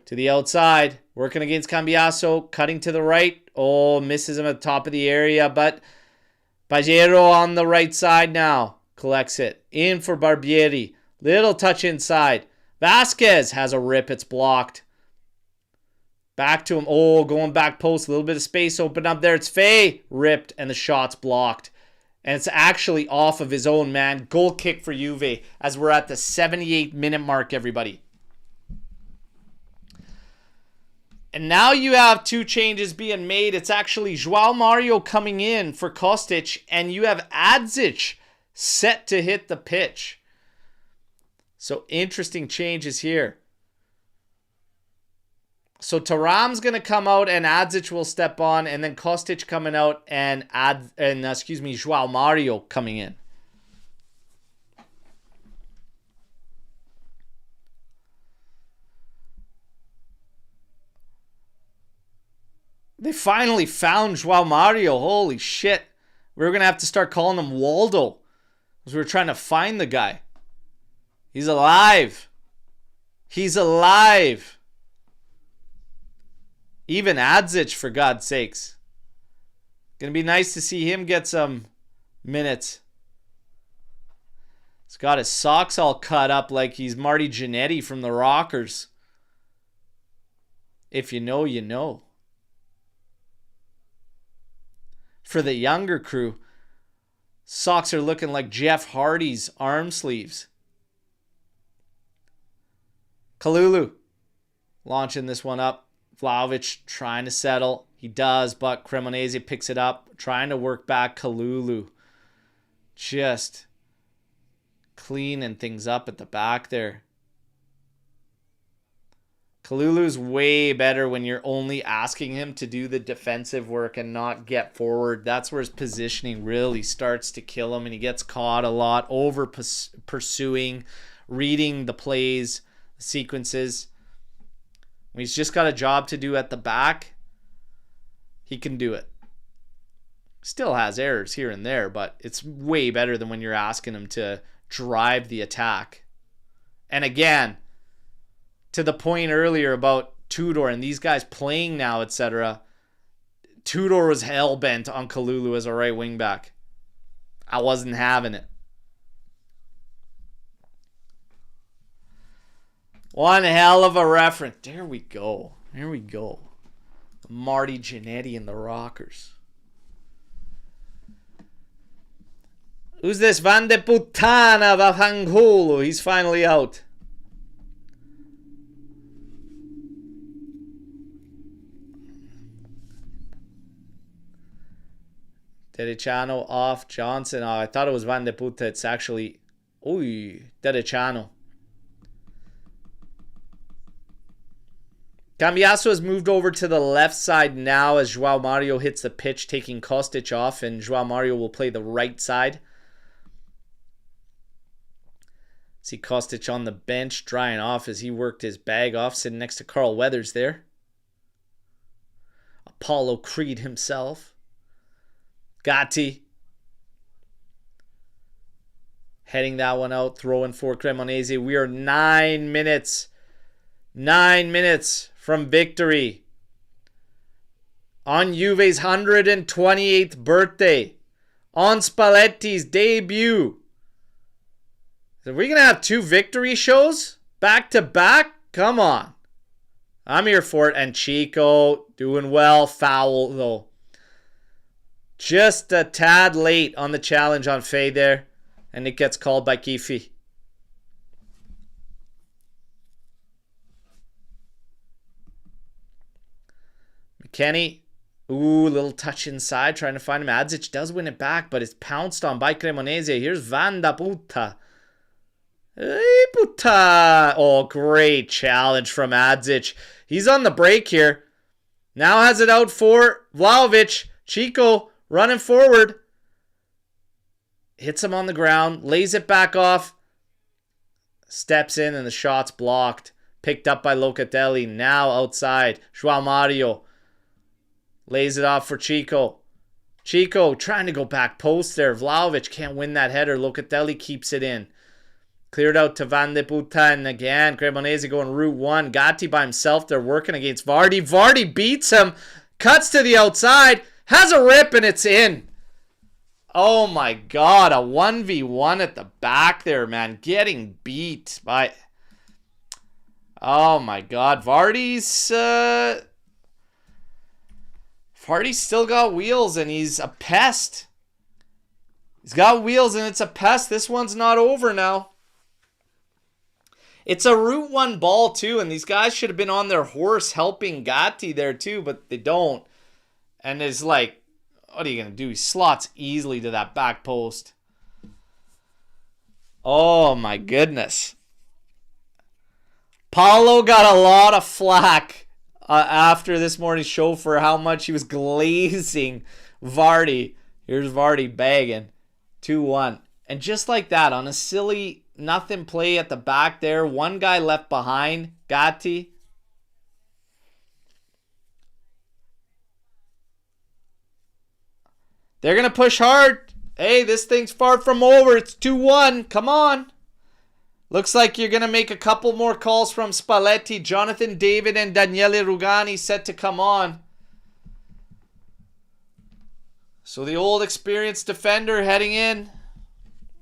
to the outside. Working against Cambiaso. Cutting to the right. Oh, misses him at the top of the area, but Pajero on the right side now. Collects it. In for Barbieri. Little touch inside. Vasquez has a rip. It's blocked. Back to him. Oh, going back post. A little bit of space open up there. It's Fay. Ripped, and the shot's blocked. And it's actually off of his own man. Goal kick for Juve as we're at the 78-minute mark, everybody. And now you have two changes being made. It's actually João Mario coming in for Kostic, and you have Adzic set to hit the pitch. So interesting changes here. So Thuram's going to come out and Adzic will step on, and then Kostic coming out and João Mario coming in. They finally found João Mario. Holy shit. We were going to have to start calling him Waldo because we were trying to find the guy. He's alive. He's alive. Even Adzic, for God's sakes. Gonna be nice to see him get some minutes. He's got his socks all cut up like he's Marty Jannetty from the Rockers. If you know, you know. For the younger crew, socks are looking like Jeff Hardy's arm sleeves. Kalulu launching this one up. Vlahovic trying to settle. He does, but Cremonese picks it up. Trying to work back Kalulu. Just cleaning things up at the back there. Kalulu's way better when you're only asking him to do the defensive work and not get forward. That's where his positioning really starts to kill him, and he gets caught a lot over pursuing, reading the plays, the sequences. When he's just got a job to do at the back, he can do it. Still has errors here and there, but it's way better than when you're asking him to drive the attack. And again, to the point earlier about Tudor and these guys playing now, etc. Tudor was hell-bent on Kalulu as a right wing back. I wasn't having it. One hell of a reference. There we go. There we go. Marty Jannetty and the Rockers. Who's this? Van de Putana Vafangolo. He's finally out. Dedicano off. Johnson. Oh, I thought it was Van de Puta. It's actually... Dedicano. Cambiaso has moved over to the left side now as João Mario hits the pitch, taking Kostic off, and João Mario will play the right side. See Kostic on the bench drying off as he worked his bag off, sitting next to Carl Weathers there. Apollo Creed himself. Gatti. heading that one out, throwing for Cremonese. We are 9 minutes. 9 minutes from victory. On Juve's 128th birthday. On Spalletti's debut. Are we going to have 2 victory shows back to back? Come on. I'm here for it. And Chico doing well. Foul though. Just a tad late on the challenge on Faye there. And it gets called by Kifi. McKennie. Ooh, little touch inside. Trying to find him. Adzic does win it back. But it's pounced on by Cremonese. Here's Van da Puta. Hey, puta. Oh, great challenge from Adzic. He's on the break here. Now has it out for Vlahovic. Chico running forward. Hits him on the ground. Lays it back off. Steps in and the shot's blocked. Picked up by Locatelli. Now outside. João Mario. Lays it off for Chico. Chico trying to go back post there. Vlahovic can't win that header. Locatelli keeps it in. Cleared out to Van de Puta, and again, Cremonese going route 1. Gatti by himself. They're working against Vardy. Vardy beats him. Cuts to the outside. Has a rip, and it's in. Oh, my God. A 1v1 at the back there, man. Getting beat by... Oh, my God. Vardy's still got wheels, and he's a pest. He's got wheels, and it's a pest. This one's not over now. It's a Route 1 ball, too, and these guys should have been on their horse helping Gatti there, too, but they don't. And it's like, what are you going to do? He slots easily to that back post. Oh, my goodness. Paulo got a lot of flack after this morning's show for how much he was glazing Vardy. Here's Vardy bagging. 2-1. And just like that, on a silly... nothing play at the back there. One guy left behind. Gatti. They're going to push hard. Hey, this thing's far from over. It's 2-1. Come on. Looks like you're going to make a couple more calls from Spalletti. Jonathan David and Daniele Rugani set to come on. So the old experienced defender heading in.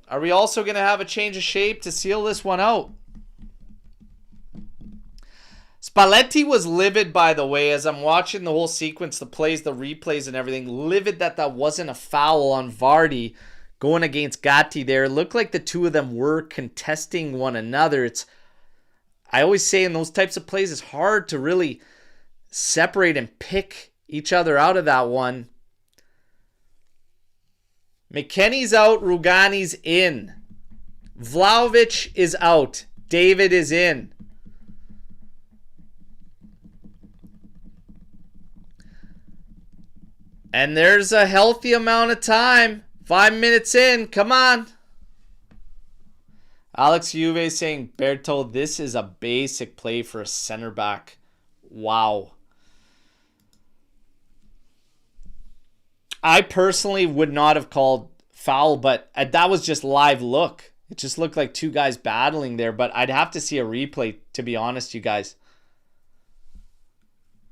Are we also going to have a change of shape to seal this one out? Spalletti was livid, by the way, as I'm watching the whole sequence, the plays, the replays, and everything. Livid that wasn't a foul on Vardy going against Gatti there. It looked like the two of them were contesting one another. I always say in those types of plays, it's hard to really separate and pick each other out of that one. McKennie's out. Rugani's in. Vlahovic is out. David is in. And there's a healthy amount of time. 5 minutes in. Come on. Alex Juve saying, Berto, this is a basic play for a center back. Wow. I personally would not have called foul, but that was just live look. It just looked like two guys battling there, but I'd have to see a replay, to be honest, you guys.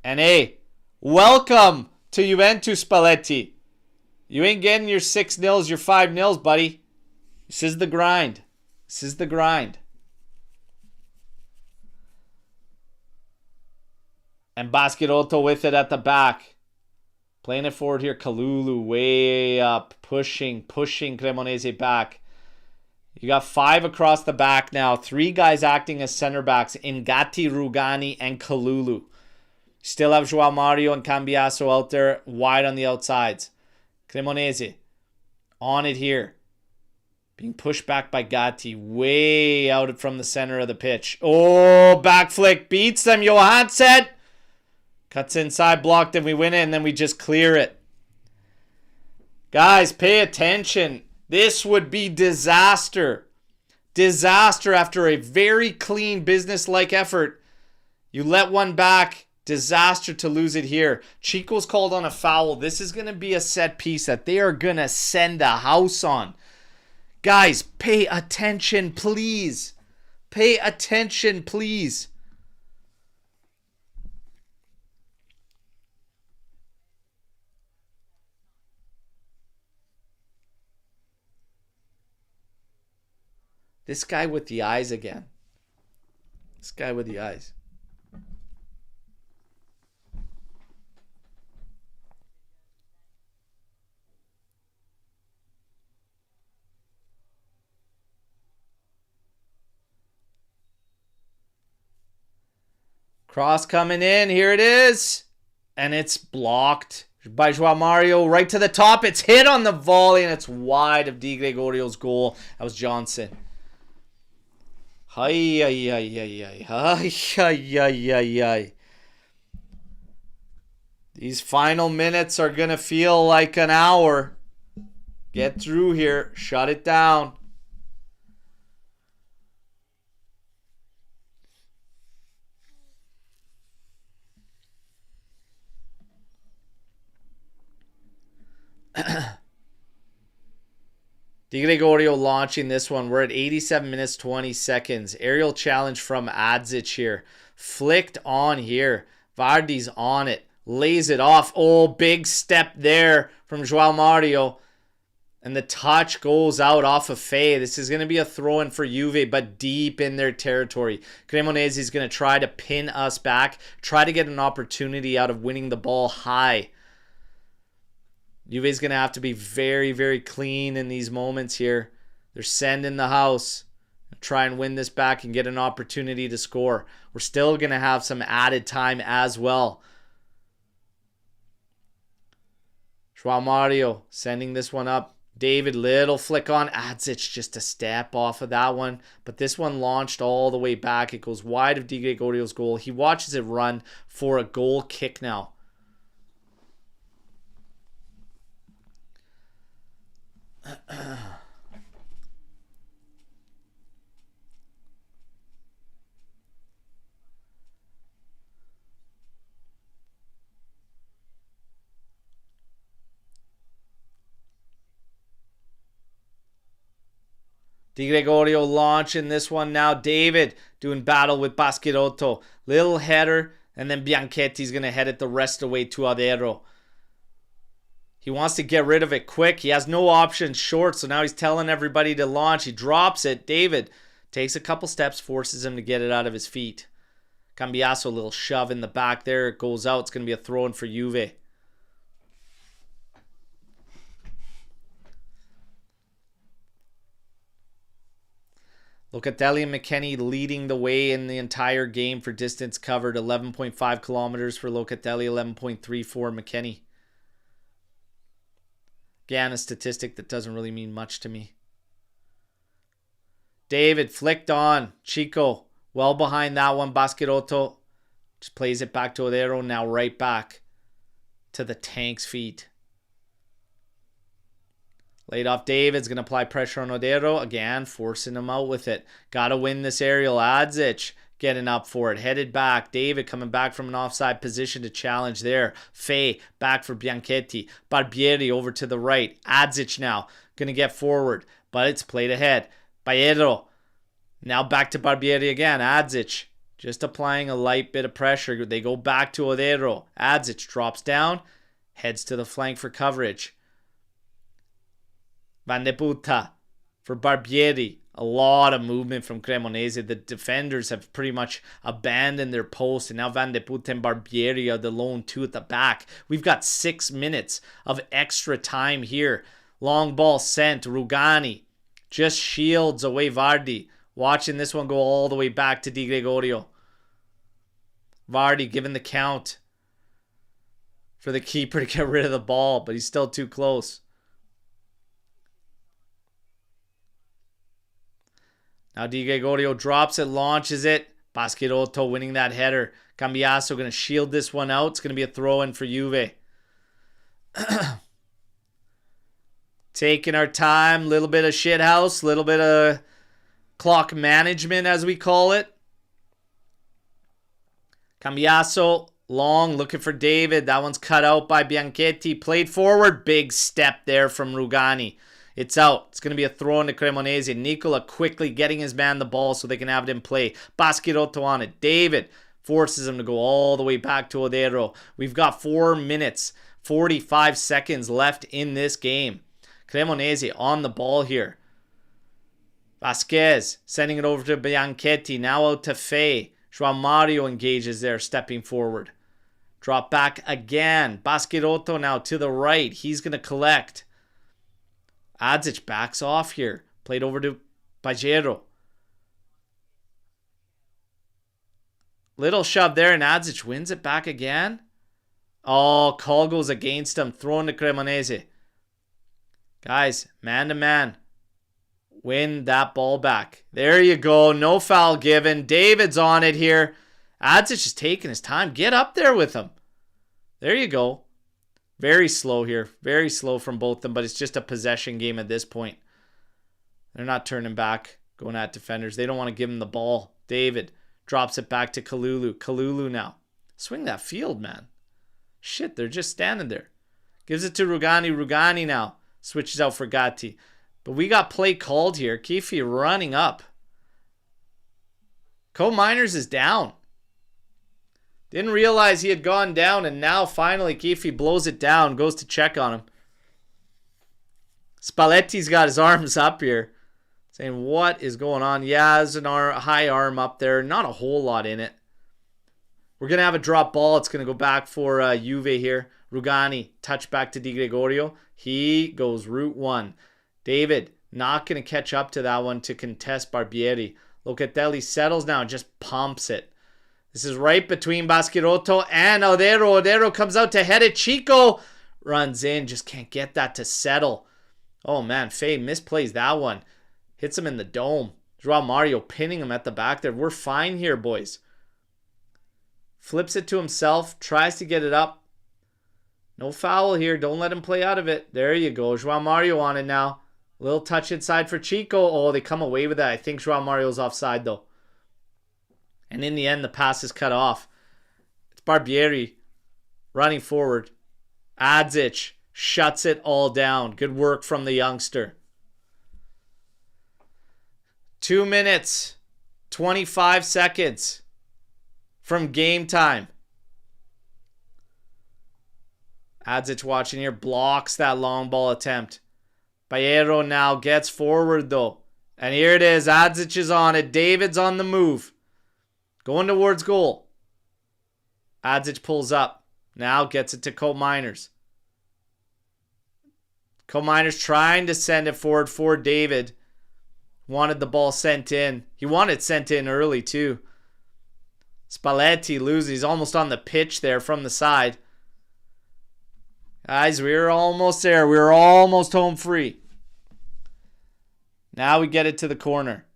And hey, welcome to Juventus, Spalletti. You ain't getting your 6-0s, your 5-0s, buddy. This is the grind. This is the grind. And Baschirotto with it at the back. Playing it forward here. Kalulu way up. Pushing Cremonese back. You got 5 across the back now. 3 guys acting as center backs. Ngati, Rugani, and Kalulu. Still have João Mario and Cambiasso out there wide on the outsides. Cremonese on it here. Being pushed back by Gatti. Way out from the center of the pitch. Oh, back flick. Beats them. Johansson. Cuts inside, blocked, and we win it, and then we just clear it. Guys, pay attention. This would be disaster. Disaster after a very clean, business-like effort. You let one back. Disaster to lose it here. Chico's called on a foul. This is going to be a set piece that they are going to send a house on. Guys, pay attention, please. Pay attention, please. This guy with the eyes again. This guy with the eyes. Cross coming in. Here it is. And it's blocked by João Mario right to the top. It's hit on the volley and it's wide of Di Gregorio's goal. That was Johnson. Ay, ay, ay, ay, ay. Ay, ay, ay, ay, ay. These final minutes are going to feel like an hour. Get through here. Shut it down. Di Gregorio launching this one. We're at 87 minutes, 20 seconds. Aerial challenge from Adzic here. Flicked on here. Vardy's on it. Lays it off. Oh, big step there from João Mario. And the touch goes out off of Faye. This is going to be a throw-in for Juve, but deep in their territory. Cremonese is going to try to pin us back. Try to get an opportunity out of winning the ball high. Juve's going to have to be very, very clean in these moments here. They're sending the house. Try and win this back and get an opportunity to score. We're still going to have some added time as well. João Mario sending this one up. David, little flick on. Adzic just a step off of that one. But this one launched all the way back. It goes wide of Di Gregorio's goal. He watches it run for a goal kick now. Di Gregorio launching this one now. David doing battle with Baschirotto. Little header, and then Bianchetti's going to head it the rest of the way to Adero. He wants to get rid of it quick. He has no options short, so now he's telling everybody to launch. He drops it. David takes a couple steps, forces him to get it out of his feet. Cambiasso, a little shove in the back there. It goes out. It's going to be a throw-in for Juve. Locatelli and McKennie leading the way in the entire game for distance covered. 11.5 kilometers for Locatelli, 11.3 for McKennie. Again, a statistic that doesn't really mean much to me. David flicked on. Chico, well behind that one. Baschirotto just plays it back to Odero. Now right back to the Tank's feet. Laid off David's going to apply pressure on Odero. Again, forcing him out with it. Got to win this aerial. Adzic getting up for it. Headed back. David coming back from an offside position to challenge there. Faye back for Bianchetti. Barbieri over to the right. Adzic now going to get forward, but it's played ahead. Baedro now back to Barbieri again. Adzic just applying a light bit of pressure. They go back to Odero. Adzic drops down, heads to the flank for coverage. Van de Puta for Barbieri. A lot of movement from Cremonese. The defenders have pretty much abandoned their post. And now Van de Puta and Barbieri are the lone two at the back. We've got 6 minutes of extra time here. Long ball sent. Rugani just shields away Vardy. Watching this one go all the way back to Di Gregorio. Vardy given the count for the keeper to get rid of the ball. But he's still too close. Now Di Gregorio drops it, launches it. Baschirotto winning that header. Cambiasso going to shield this one out. It's going to be a throw-in for Juve. Taking our time. Little bit of shithouse. Little bit of clock management, as we call it. Cambiasso, long, looking for David. That one's cut out by Bianchetti. Played forward. Big step there from Rugani. It's out. It's going to be a throw into Cremonese. Nicola quickly getting his man the ball so they can have it in play. Baschirotto on it. David forces him to go all the way back to Odero. We've got 4 minutes, 45 seconds left in this game. Cremonese on the ball here. Vasquez sending it over to Bianchetti. Now out to Fay. João Mario engages there, stepping forward. Drop back again. Baschirotto now to the right. He's going to collect. Adzic backs off here. Played over to Pajero. Little shove there, and Adzic wins it back again. Oh, call goes against him. Thrown to Cremonese. Guys, man to man. Win that ball back. There you go. No foul given. David's on it here. Adzic is taking his time. Get up there with him. There you go. Very slow here. Very slow from both of them, but it's just a possession game at this point. They're not turning back, going at defenders. They don't want to give him the ball. David drops it back to Kalulu. Kalulu now. Swing that field, man. Shit, they're just standing there. Gives it to Rugani. Rugani now switches out for Gatti. But we got play called here. Kifi running up. Co-Miners is down. Didn't realize he had gone down, and now finally Kifi blows it down, goes to check on him. Spalletti's got his arms up here, saying, what is going on? Yeah, there's a high arm up there. Not a whole lot in it. We're going to have a drop ball. It's going to go back for Juve here. Rugani, touch back to Di Gregorio. He goes route one. David, not going to catch up to that one to contest Barbieri. Locatelli settles now and just pumps it. This is right between Baschirotto and Odero. Odero comes out to head it. Chico runs in. Just can't get that to settle. Oh, man. Faye misplays that one. Hits him in the dome. João Mario pinning him at the back there. We're fine here, boys. Flips it to himself. Tries to get it up. No foul here. Don't let him play out of it. There you go. João Mario on it now. Little touch inside for Chico. Oh, they come away with that. I think João Mario's offside, though. And in the end, the pass is cut off. It's Barbieri running forward. Adzic shuts it all down. Good work from the youngster. 2 minutes, 25 seconds from game time. Adzic watching here. Blocks that long ball attempt. Baero now gets forward, though. And here it is. Adzic is on it. David's on the move. Going towards goal. Adzic pulls up. Now gets it to Co-Miners. Co-Miners trying to send it forward for David. Wanted the ball sent in. He wanted sent in early too. Spalletti loses. He's almost on the pitch there from the side. Guys, we were almost there. We were almost home free. Now we get it to the corner.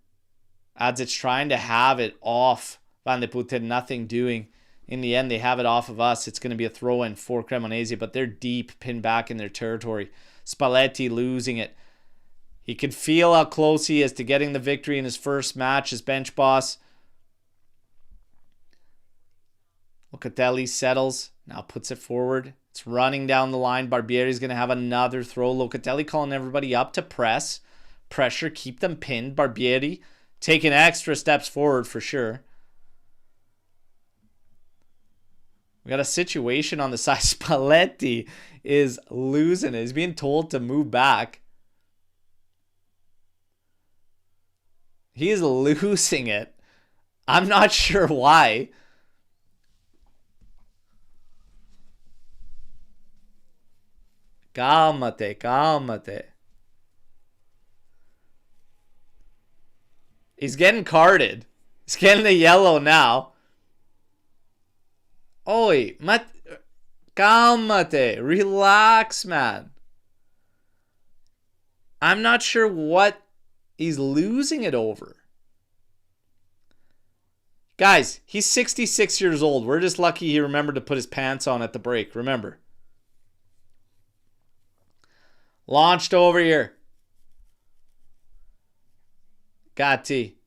Adzic trying to have it off Van de Putten, nothing doing. In the end, they have it off of us. It's going to be a throw-in for Cremonese, but they're deep, pinned back in their territory. Spalletti losing it. He could feel how close he is to getting the victory in his first match as bench boss. Locatelli settles. Now puts it forward. It's running down the line. Barbieri's going to have another throw. Locatelli calling everybody up to press. Pressure, keep them pinned. Barbieri taking extra steps forward for sure. We got a situation on the side. Spalletti is losing it. He's being told to move back. He is losing it. I'm not sure why. Calmate, calmate. He's getting carded. He's getting the yellow now. Oi, calmate. Relax, man. I'm not sure what he's losing it over. Guys, he's 66 years old. We're just lucky he remembered to put his pants on at the break. Remember. Launched over here. Gatti.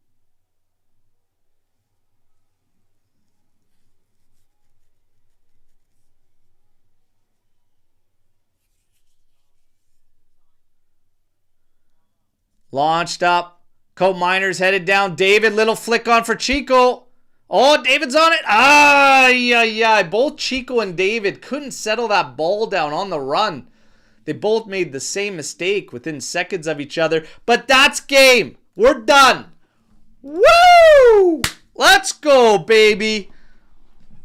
Launched up. Cope Miners headed down. David, little flick on for Chico. Oh, David's on it. Yeah. Both Chico and David couldn't settle that ball down on the run. They both made the same mistake within seconds of each other. But that's game. We're done. Woo! Let's go, baby.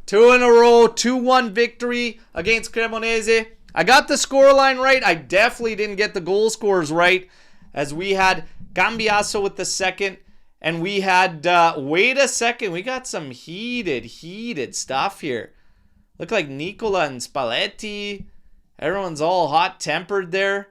2 in a row. 2-1 victory against Cremonese. I got the scoreline right. I definitely didn't get the goal scores right, as we had Cambiasso with the second. And we had, wait a second, we got some heated stuff here. Look like Nicola and Spalletti. Everyone's all hot-tempered there.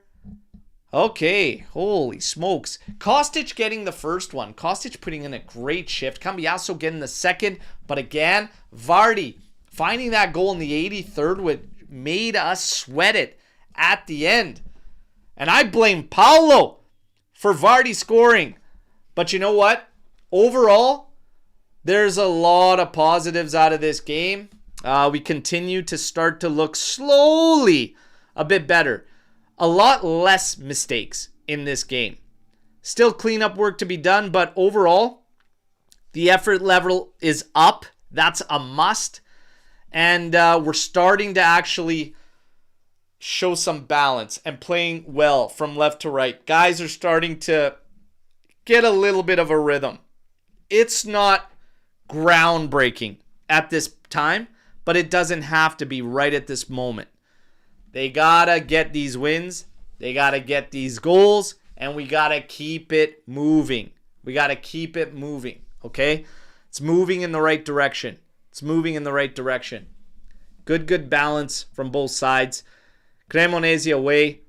Okay, holy smokes. Kostic getting the first one. Kostic putting in a great shift. Cambiasso getting the second. But again, Vardy finding that goal in the 83rd, which made us sweat it at the end. And I blame Paulo for Vardy scoring. But you know what? Overall, there's a lot of positives out of this game. We continue to start to look slowly a bit better. A lot less mistakes in this game. Still cleanup work to be done, but overall, the effort level is up. That's a must. And we're starting to actually show some balance and playing well from left to right. Guys are starting to get a little bit of a rhythm. It's not groundbreaking at this time, but it doesn't have to be right at this moment. They gotta get these wins, they gotta get these goals, and we gotta keep it moving. We gotta keep it moving, okay? It's moving in the right direction. It's moving in the right direction. Good balance from both sides. Cremonese away.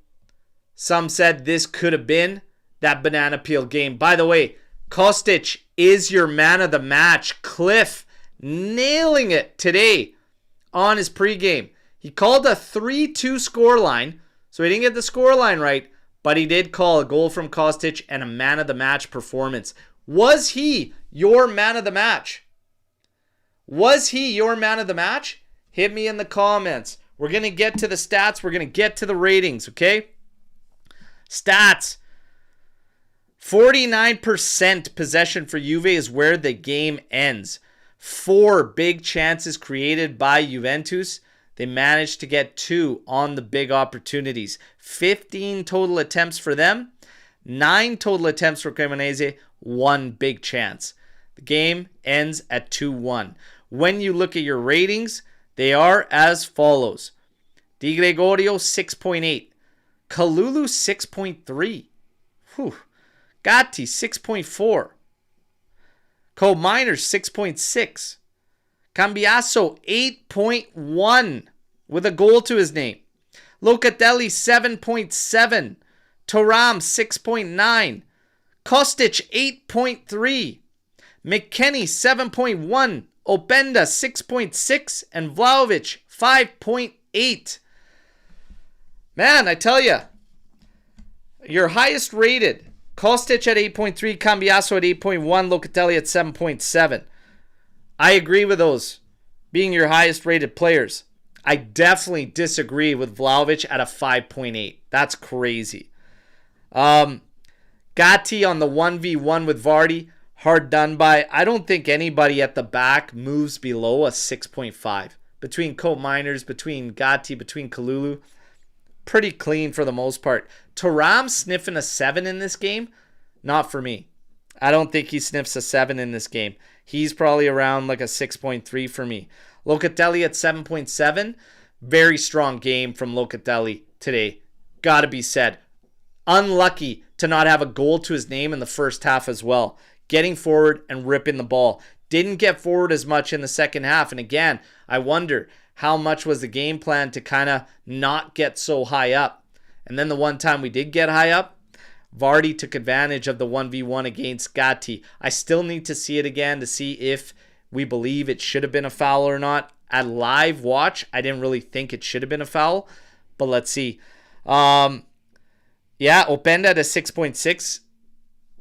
Some said this could have been that banana peel game. By the way, Kostic is your man of the match. Cliff nailing it today on his pregame. He called a 3-2 scoreline, so he didn't get the scoreline right, but he did call a goal from Kostic and a man of the match performance. Was he your man of the match? Was he your man of the match? Hit me in the comments. We're going to get to the stats. We're going to get to the ratings, okay? Stats. 49% possession for Juve is where the game ends. 4 big chances created by Juventus. They managed to get 2 on the big opportunities. 15 total attempts for them. 9 total attempts for Cremonese. 1 big chance. The game ends at 2-1. When you look at your ratings, they are as follows. Di Gregorio, 6.8. Kalulu, 6.3. Whew. Gatti, 6.4. Cope Miners, 6.6. Cambiasso, 8.1 with a goal to his name. Locatelli, 7.7. Thuram, 6.9. Kostic, 8.3. McKennie, 7.1. Openda, 6.6. And Vlahovic, 5.8. Man, I tell you, your highest rated, Kostic at 8.3, Cambiasso at 8.1, Locatelli at 7.7. I agree with those being your highest rated players. I definitely disagree with Vlahovic at a 5.8. That's crazy. Gatti on the 1v1 with Vardy, hard done by. I don't think anybody at the back moves below a 6.5. Between Cope Miners, between Gatti, between Kalulu, pretty clean for the most part. Thuram sniffing a 7 in this game? Not for me. I don't think he sniffs a 7 in this game. He's probably around like a 6.3 for me. Locatelli at 7.7. Very strong game from Locatelli today. Gotta be said. Unlucky to not have a goal to his name in the first half as well. Getting forward and ripping the ball. Didn't get forward as much in the second half. And again, I wonder how much was the game plan to kind of not get so high up. And then the one time we did get high up, Vardy took advantage of the 1v1 against Gatti. I still need to see it again to see if we believe it should have been a foul or not. At live watch, I didn't really think it should have been a foul, but let's see. Yeah, Openda at a 6.6.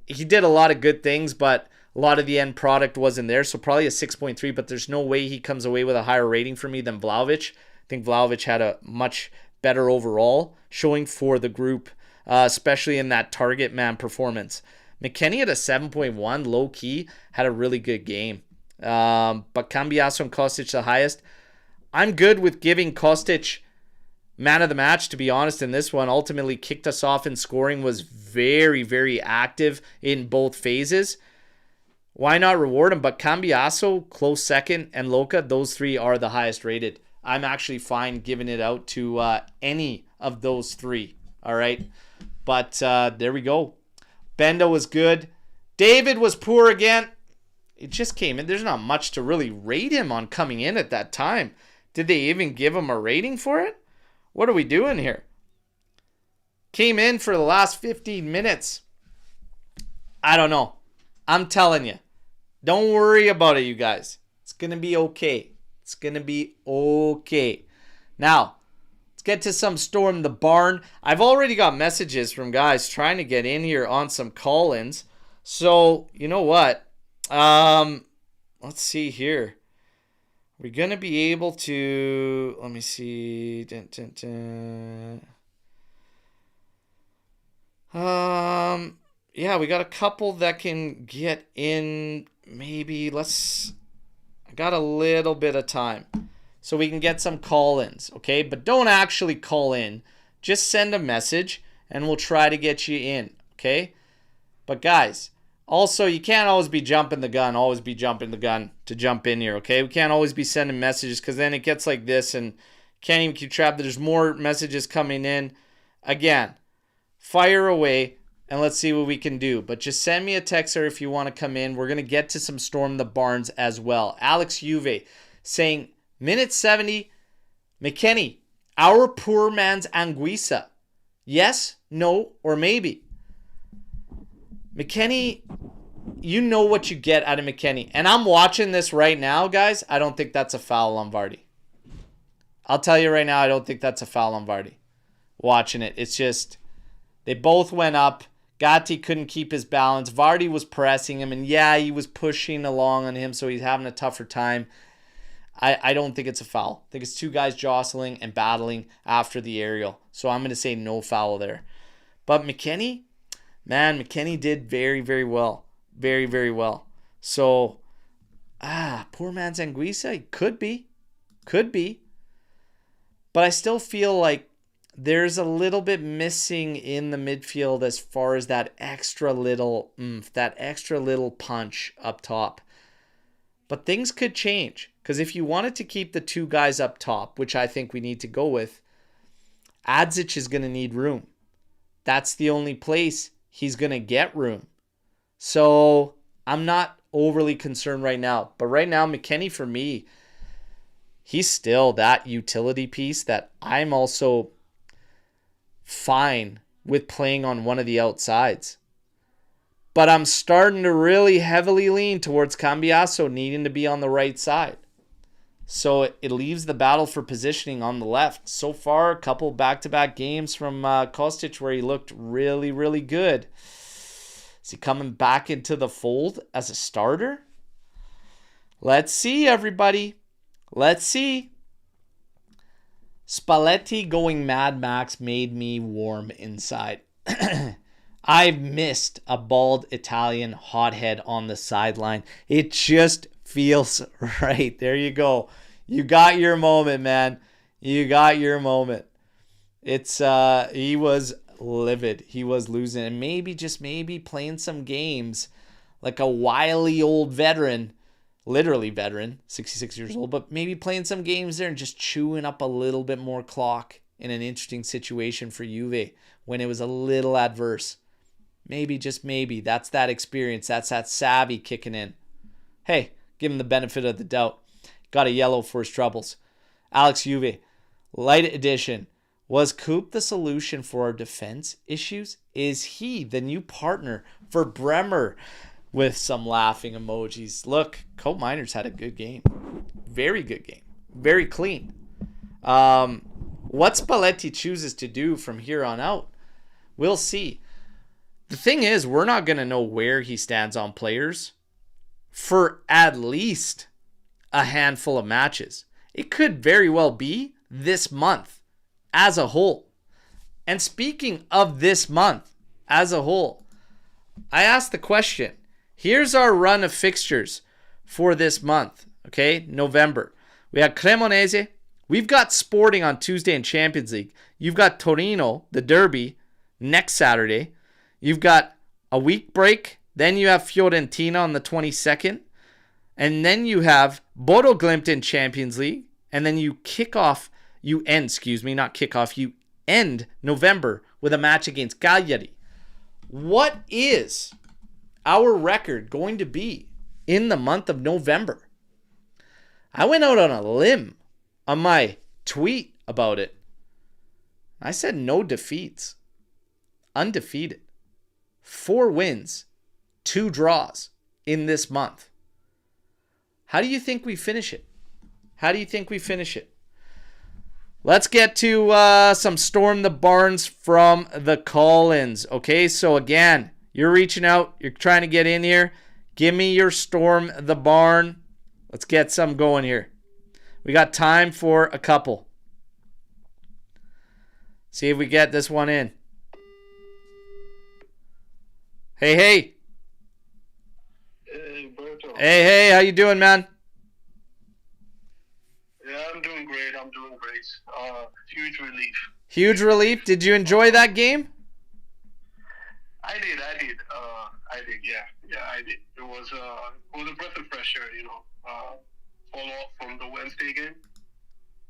He did a lot of good things, but a lot of the end product wasn't there, so probably a 6.3, but there's no way he comes away with a higher rating for me than Vlahovic. I think Vlahovic had a much better overall showing for the group especially in that target man performance. McKennie at a 7.1, low key, had a really good game. But Cambiasso and Kostic the highest. I'm good with giving Kostic man of the match, to be honest, in this one. Ultimately kicked us off in scoring, was very, very active in both phases. Why not reward him? But Cambiasso, close second, and Loca, those three are the highest rated. I'm actually fine giving it out to any of those three. All right. But there we go. Bendo was good. David was poor again. It just came in. There's not much to really rate him on coming in at that time. Did they even give him a rating for it? What are we doing here? Came in for the last 15 minutes. I don't know. I'm telling you. Don't worry about it, you guys. It's going to be okay. It's going to be okay. Now, let's get to some Storm the Barn. I've already got messages from guys trying to get in here on some call-ins. So, you know what? Let's see here. We're going to be able to... Let me see. Yeah, we got a couple that can get in. Maybe I got a little bit of time. So we can get some call-ins, okay? But don't actually call in. Just send a message and we'll try to get you in, okay? But guys, also, you can't always be jumping the gun to jump in here, okay? We can't always be sending messages because then it gets like this and can't even keep track. There's more messages coming in. Again, fire away and let's see what we can do. But just send me a text or if you want to come in. We're going to get to some Storm the Barns as well. Alex Juve saying, minute 70, McKennie, our poor man's Anguissa. Yes, no, or maybe. McKennie, you know what you get out of McKennie. And I'm watching this right now, guys. I don't think that's a foul on Vardy. I'll tell you right now, I don't think that's a foul on Vardy. Watching it. It's just, they both went up. Gatti couldn't keep his balance. Vardy was pressing him. And yeah, he was pushing along on him, so he's having a tougher time. I don't think it's a foul. I think it's two guys jostling and battling after the aerial. So I'm going to say no foul there. But McKennie, man, McKennie did very, very well. Very, very well. So, poor man's Anguissa. Could be. Could be. But I still feel like there's a little bit missing in the midfield as far as that extra little punch up top. But things could change. Because if you wanted to keep the two guys up top, which I think we need to go with, Adzic is going to need room. That's the only place he's going to get room. So I'm not overly concerned right now. But right now, McKennie, for me, he's still that utility piece that I'm also fine with playing on one of the outsides. But I'm starting to really heavily lean towards Cambiasso needing to be on the right side. So it leaves the battle for positioning on the left. So far, a couple back-to-back games from Kostic where he looked really, really good. Is he coming back into the fold as a starter? Let's see, everybody. Let's see. Spalletti going Mad Max made me warm inside. I've missed a bald Italian hothead on the sideline. It just feels right. There you go. You got your moment, man. You got your moment. It's he was livid. He was losing. And maybe, just maybe, playing some games like a wily old veteran, literally veteran, 66 years old, but maybe playing some games there and just chewing up a little bit more clock in an interesting situation for Juve when it was a little adverse. Maybe, just maybe, that's that experience. That's that savvy kicking in. Hey, give him the benefit of the doubt. Got a yellow for his troubles. Alex Juve, light edition. Was Coop the solution for our defense issues? Is he the new partner for Bremer? With some laughing emojis. Look, Cope Miners had a good game. Very good game. Very clean. What Spalletti chooses to do from here on out, we'll see. The thing is, we're not going to know where he stands on players for at least a handful of matches. It could very well be this month as a whole. And speaking of this month as a whole, I asked the question. Here's our run of fixtures for this month, okay? November. We have Cremonese. We've got Sporting on Tuesday in Champions League. You've got Torino, the Derby, next Saturday. You've got a week break. Then you have Fiorentina on the 22nd. And then you have Bodo Glimt in Champions League. And then you end November with a match against Cagliari. What is our record going to be in the month of November? I went out on a limb on my tweet about it. I said no defeats. Undefeated. 4 wins, 2 draws in this month. How do you think we finish it? Let's get to some Storm the Barns from the call-ins. Okay, so again, you're reaching out. You're trying to get in here. Give me your Storm the Barn. Let's get some going here. We got time for a couple. See if we get this one in. Hey. Hey, Berto. Hey, how you doing, man? Yeah, I'm doing great. Huge relief. Huge relief? Did you enjoy that game? I did. Yeah, I did. It was a breath of fresh air, follow up from the Wednesday game.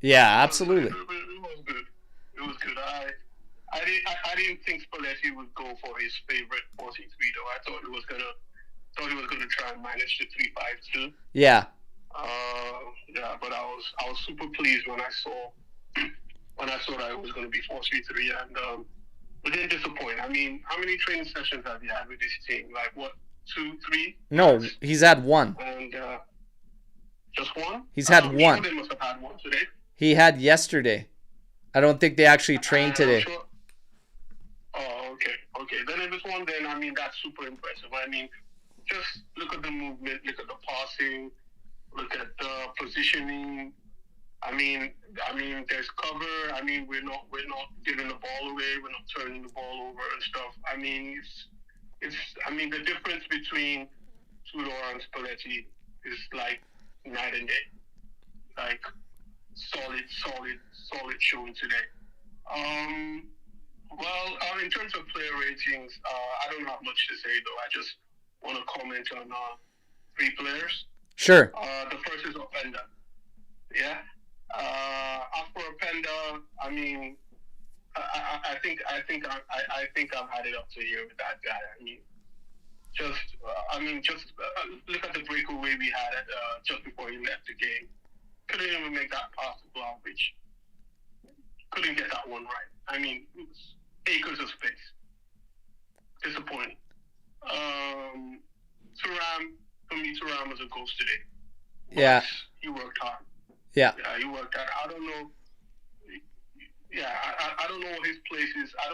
Yeah, absolutely. It was good. I didn't think Spalletti would go for his favorite 4-3-3 though. I thought he was gonna try and manage the 3-5-2. Yeah. Yeah, but I was super pleased when I saw that it was going to be 4-3-3, and it didn't disappoint. I mean, how many training sessions have you had with this team? Like what, 2, 3? No, he's had 1. And just 1? He's had 1. Sure they must have had 1 today. He had yesterday. I don't think they actually trained today. Sure. Oh, okay. Then if it's 1, then I mean that's super impressive. I mean, just look at the movement, look at the passing. Look at the positioning. I mean, there's cover. I mean, we're not giving the ball away. We're not turning the ball over and stuff. I mean, the difference between Tudor and Spalletti is like night and day. Like solid showing today. Well, in terms of player ratings, I don't have much to say though. I just want to comment on 3 players. Sure. The first is Openda. Yeah. After Openda, I mean, I think I've had it up to here with that guy. I mean, just look at the breakaway we had just before he left the game. Couldn't even make that pass to Vlahovic. Couldn't get that one right. I mean, it was acres of space. Disappointing. Turam was a ghost today. Yeah. He worked hard. Yeah, he worked hard. I don't know. Yeah, I don't know what his place is. I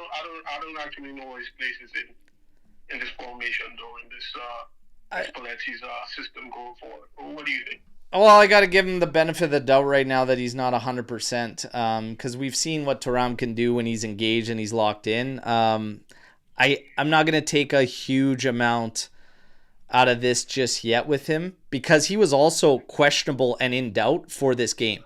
don't actually know what his place is in this formation though, in this Spalletti's system going forward. What do you think? Well, I got to give him the benefit of the doubt right now that he's not 100%, because we've seen what Thuram can do when he's engaged and he's locked in. I'm not going to take a huge amount out of this just yet with him, because he was also questionable and in doubt for this game.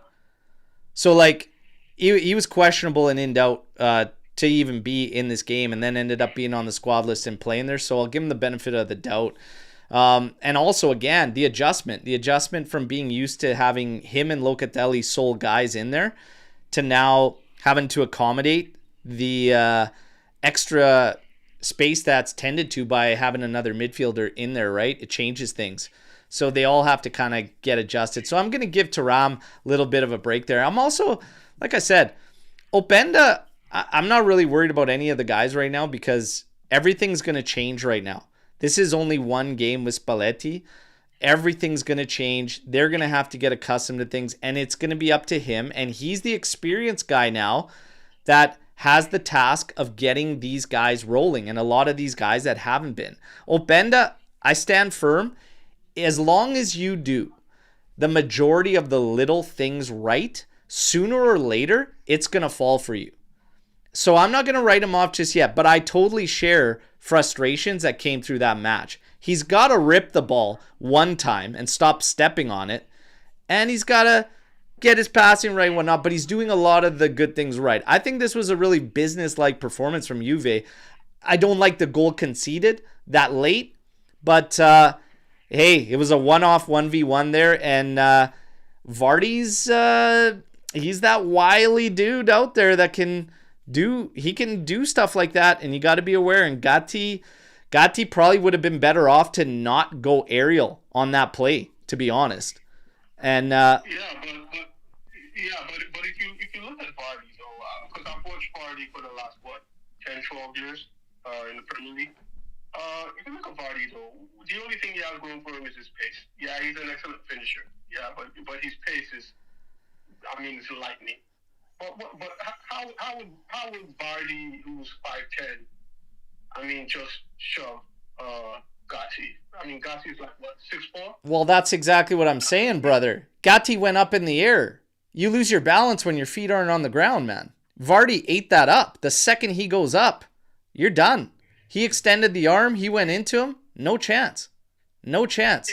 So, like, he was questionable and in doubt to even be in this game, and then ended up being on the squad list and playing there. So I'll give him the benefit of the doubt. And also, again, the adjustment from being used to having him and Locatelli sole guys in there to now having to accommodate the extra space that's tended to by having another midfielder in there, right? It changes things. So they all have to kind of get adjusted. So I'm going to give Thuram a little bit of a break there. I'm also, like I said, Openda, I'm not really worried about any of the guys right now, because everything's going to change right now. This is only one game with Spalletti. Everything's going to change. They're going to have to get accustomed to things, and it's going to be up to him. And he's the experienced guy now that has the task of getting these guys rolling, and a lot of these guys that haven't been. Openda, I stand firm. As long as you do the majority of the little things right, sooner or later, it's going to fall for you. So I'm not going to write him off just yet, but I totally share frustrations that came through that match. He's got to rip the ball one time and stop stepping on it, and he's got to get his passing right and whatnot, but he's doing a lot of the good things right. I think this was a really business-like performance from Juve. I don't like the goal conceded that late, but hey, it was a one-off 1v1 there, and Vardy's he's that wily dude out there that can do stuff like that, and you got to be aware. And Gatti probably would have been better off to not go aerial on that play, to be honest. And but if you look at Vardy though, because I've watched Vardy for the last 10-12 years in the Premier League. If you look at Vardy though, the only thing he has going for him is his pace. Yeah, he's an excellent finisher. Yeah, but his pace is, it's lightning. But how would Vardy, who's 5'10", just shove Gatti? Gatti's like what, 6'4"? Well, that's exactly what I'm saying, brother. Gatti went up in the air. You lose your balance when your feet aren't on the ground, man. Vardy ate that up. The second he goes up, you're done. He extended the arm. He went into him. No chance. No chance.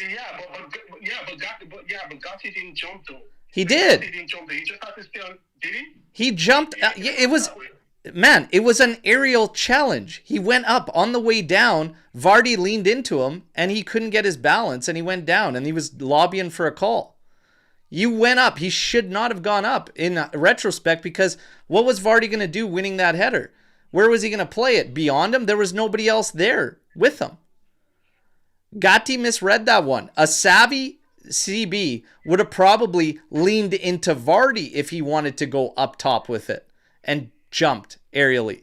But Gatti didn't jump though. He did. He didn't jump though. He just had to stay on. Did he? He jumped. It was an aerial challenge. He went up on the way down. Vardy leaned into him, and he couldn't get his balance, and he went down, and he was lobbying for a call. You went up. He should not have gone up in retrospect, because what was Vardy going to do winning that header? Where was he going to play it? Beyond him? There was nobody else there with him. Gatti misread that one. A savvy CB would have probably leaned into Vardy if he wanted to go up top with it and jumped aerially.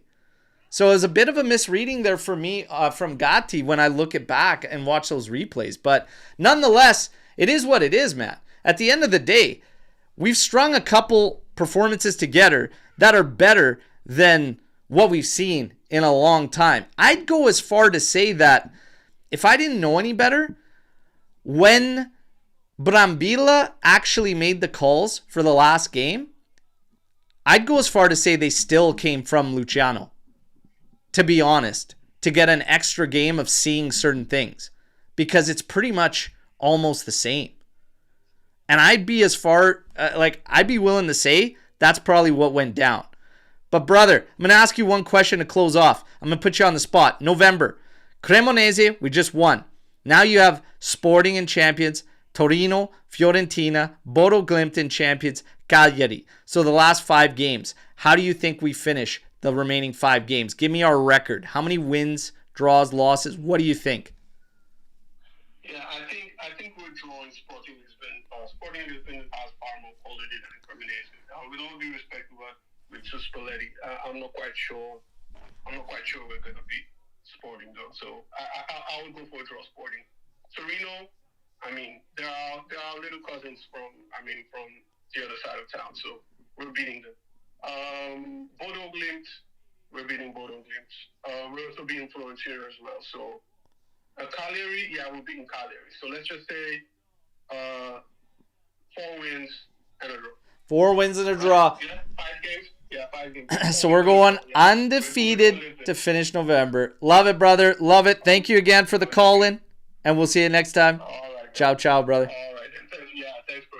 So it was a bit of a misreading there for me from Gatti when I look it back and watch those replays. But nonetheless, it is what it is, man. At the end of the day, we've strung a couple performances together that are better than what we've seen in a long time. I'd go as far to say that if I didn't know any better, when Brambilla actually made the calls for the last game, I'd go as far to say they still came from Luciano, to be honest, to get an extra game of seeing certain things, because it's pretty much almost the same. And I'd be as far, I'd be willing to say that's probably what went down. But brother, I'm going to ask you one question to close off. I'm going to put you on the spot. November. Cremonese, we just won. Now you have Sporting in champions, Torino, Fiorentina, Bodo Glimt in champions, Cagliari. So the last 5 games. How do you think we finish the remaining 5 games? Give me our record. How many wins, draws, losses? What do you think? Yeah, I think we're drawing Sporting has been as far more quality than Cremonese. With all due respect to what with Spalletti, I'm not quite sure we're going to beat Sporting though. So I would go for a draw Sporting. Torino, there are little cousins from the other side of town, so we're beating them. Bodo Glimt, we're beating Bodo Glimt. We're also beating Fiorentina as well. So Cagliari, we're beating Cagliari. So let's just say 4 wins and a draw. 4 wins and a draw. 5 games. Yeah, 5 games. So we're going undefeated to finish November. Love it, brother. Love it. Thank you again for the call in, and we'll see you next time. All right. Ciao, ciao, brother. All right. Thanks for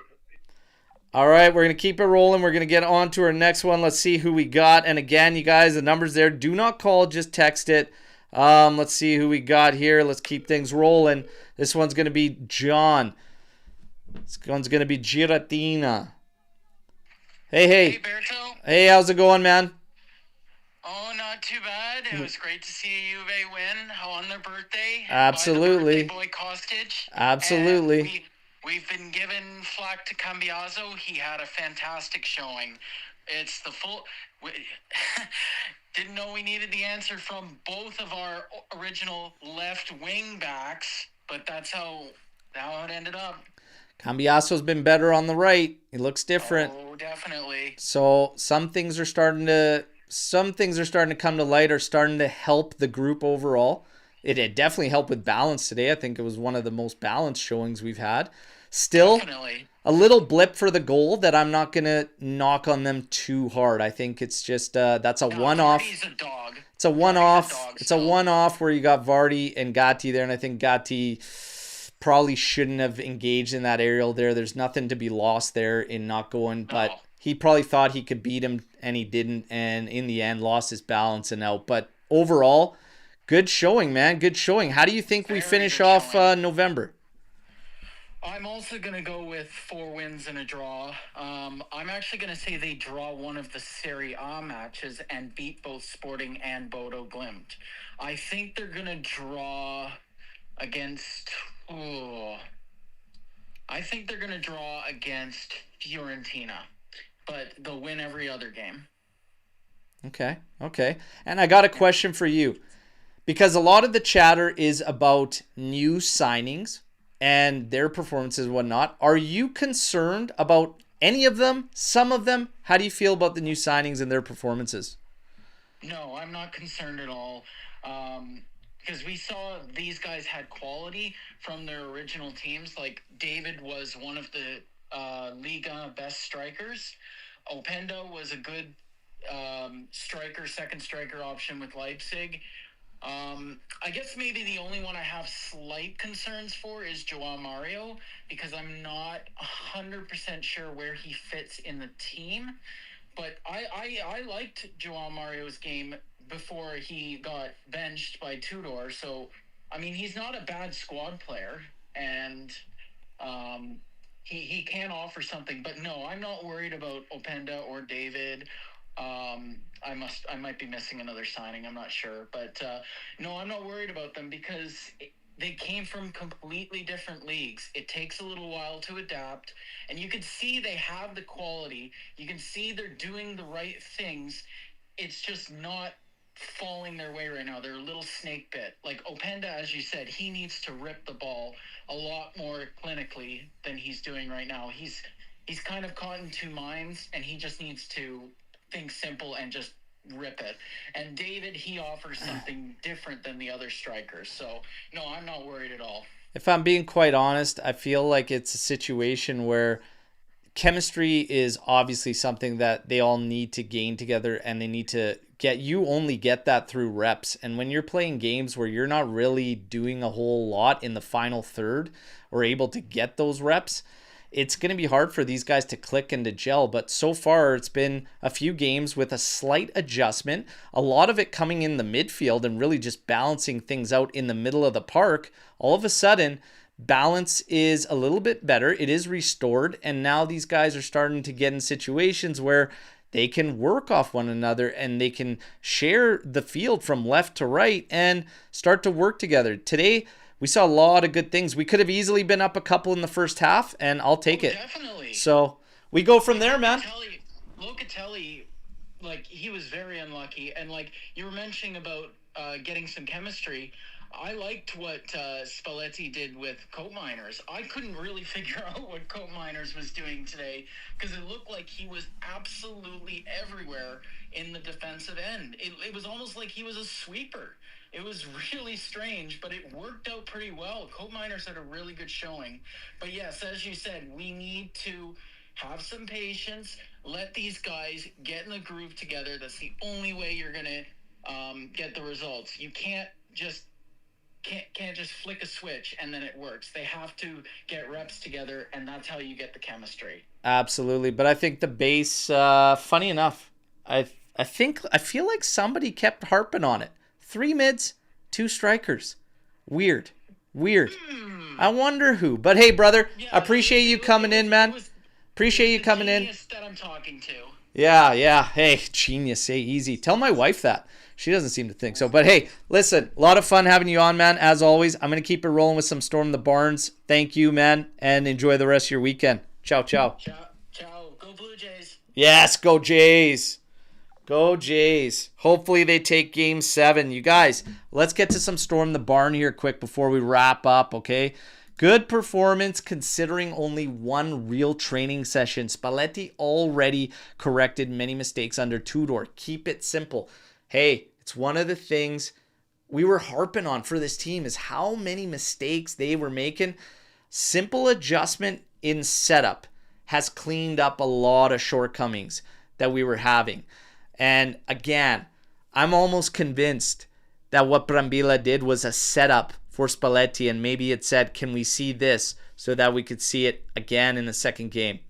All right, we're going to keep it rolling. We're going to get on to our next one. Let's see who we got. And again, you guys, the number's there. Do not call, just text it. Let's see who we got here. Let's keep things rolling. This one's going to be John. This one's going to be Giratina. Hey. Hey, Berto. Hey, how's it going, man? Oh, not too bad. It was great to see Juve win on their birthday. Absolutely. By the birthday boy Kostic. Absolutely. And we've been given flack to Cambiaso. He had a fantastic showing. It's the full... Didn't know we needed the answer from both of our original left wing backs, but that's how it ended up. Cambiaso's been better on the right. He looks different. Oh, definitely. So some things are starting to come to light, are starting to help the group overall. It definitely helped with balance today. I think it was one of the most balanced showings we've had. Still, definitely. a little blip for the goal that I'm not going to knock on them too hard. I think it's just that's a one-off. Vardy's a dog. It's a one-off. Dog, it's a one-off where you got Vardy and Gatti there, and I think Gatti probably shouldn't have engaged in that aerial there. There's nothing to be lost there in not going, but he probably thought he could beat him, and he didn't, and in the end lost his balance and out. But overall, good showing, man. Good showing. How do you think we finish off November? I'm also going to go with 4 wins and a draw. I'm actually going to say they draw one of the Serie A matches and beat both Sporting and Bodo Glimt. I think they're going to draw against... I think they're going to draw against Fiorentina, but they'll win every other game. Okay. And I got a question for you, because a lot of the chatter is about new signings and their performances and whatnot. Are you concerned about any of them? Some of them? How do you feel about the new signings and their performances? No, I'm not concerned at all. Because we saw these guys had quality from their original teams. Like, David was one of the Liga best strikers. Openda was a good second striker option with Leipzig. I guess maybe the only one I have slight concerns for is Joao Mario, because I'm not 100% sure where he fits in the team. But I liked Joao Mario's game before he got benched by Tudor. So, I mean, he's not a bad squad player, and he can offer something. But no, I'm not worried about Openda or David. I might be missing another signing. I'm not sure, but no, I'm not worried about them, because they came from completely different leagues. It takes a little while to adapt, and you can see they have the quality. You can see they're doing the right things. It's just not falling their way right now. They're a little snake bit. Like Openda, as you said, he needs to rip the ball a lot more clinically than he's doing right now. He's kind of caught in two minds, and he just needs to think simple and just rip it. And David, he offers something different than the other strikers. So, no, I'm not worried at all. If I'm being quite honest, I feel like it's a situation where chemistry is obviously something that they all need to gain together, and they need to get, you only get that through reps. And when you're playing games where you're not really doing a whole lot in the final third or able to get those reps, it's going to be hard for these guys to click and to gel. But so far, it's been a few games with a slight adjustment, a lot of it coming in the midfield and really just balancing things out in the middle of the park. All of a sudden, balance is a little bit better. It is restored, and now these guys are starting to get in situations where they can work off one another, and they can share the field from left to right and start to work together. Today, we saw a lot of good things. We could have easily been up a couple in the first half, and I'll take it. Definitely. So we go from there, man. Locatelli, like, he was very unlucky. And, like, you were mentioning about getting some chemistry. I liked what Spalletti did with Coat Miners. I couldn't really figure out what Coat Miners was doing today, because it looked like he was absolutely everywhere in the defensive end. It was almost like he was a sweeper. It was really strange, but it worked out pretty well. Coat Miners had a really good showing. But yes, as you said, we need to have some patience, let these guys get in the groove together. That's the only way you're going to get the results. You can't just flick a switch and then it works. They have to get reps together, and that's how you get the chemistry. Absolutely. But I think the base, funny enough, I feel like somebody kept harping on it. 3 mids, 2 strikers. Weird. I wonder who. But hey, brother, appreciate you coming in, man. Appreciate you coming in. That I'm talking to. Yeah. Hey, genius. Hey, easy. Tell my wife that. She doesn't seem to think so. But hey, listen, a lot of fun having you on, man. As always, I'm going to keep it rolling with some Storm the Barns. Thank you, man, and enjoy the rest of your weekend. Ciao. Ciao. Go Blue Jays. Yes, go Jays. Go Jays. Hopefully they take Game 7. You guys, let's get to some Storm the Barn here quick before we wrap up, okay? Good performance considering only one real training session. Spalletti already corrected many mistakes under Tudor. Keep it simple. Hey, it's one of the things we were harping on for this team is how many mistakes they were making. Simple adjustment in setup. has cleaned up a lot of shortcomings that we were having. And again, I'm almost convinced that what Brambilla did was a setup for Spalletti, and maybe it said, can we see this so that we could see it again in the second game?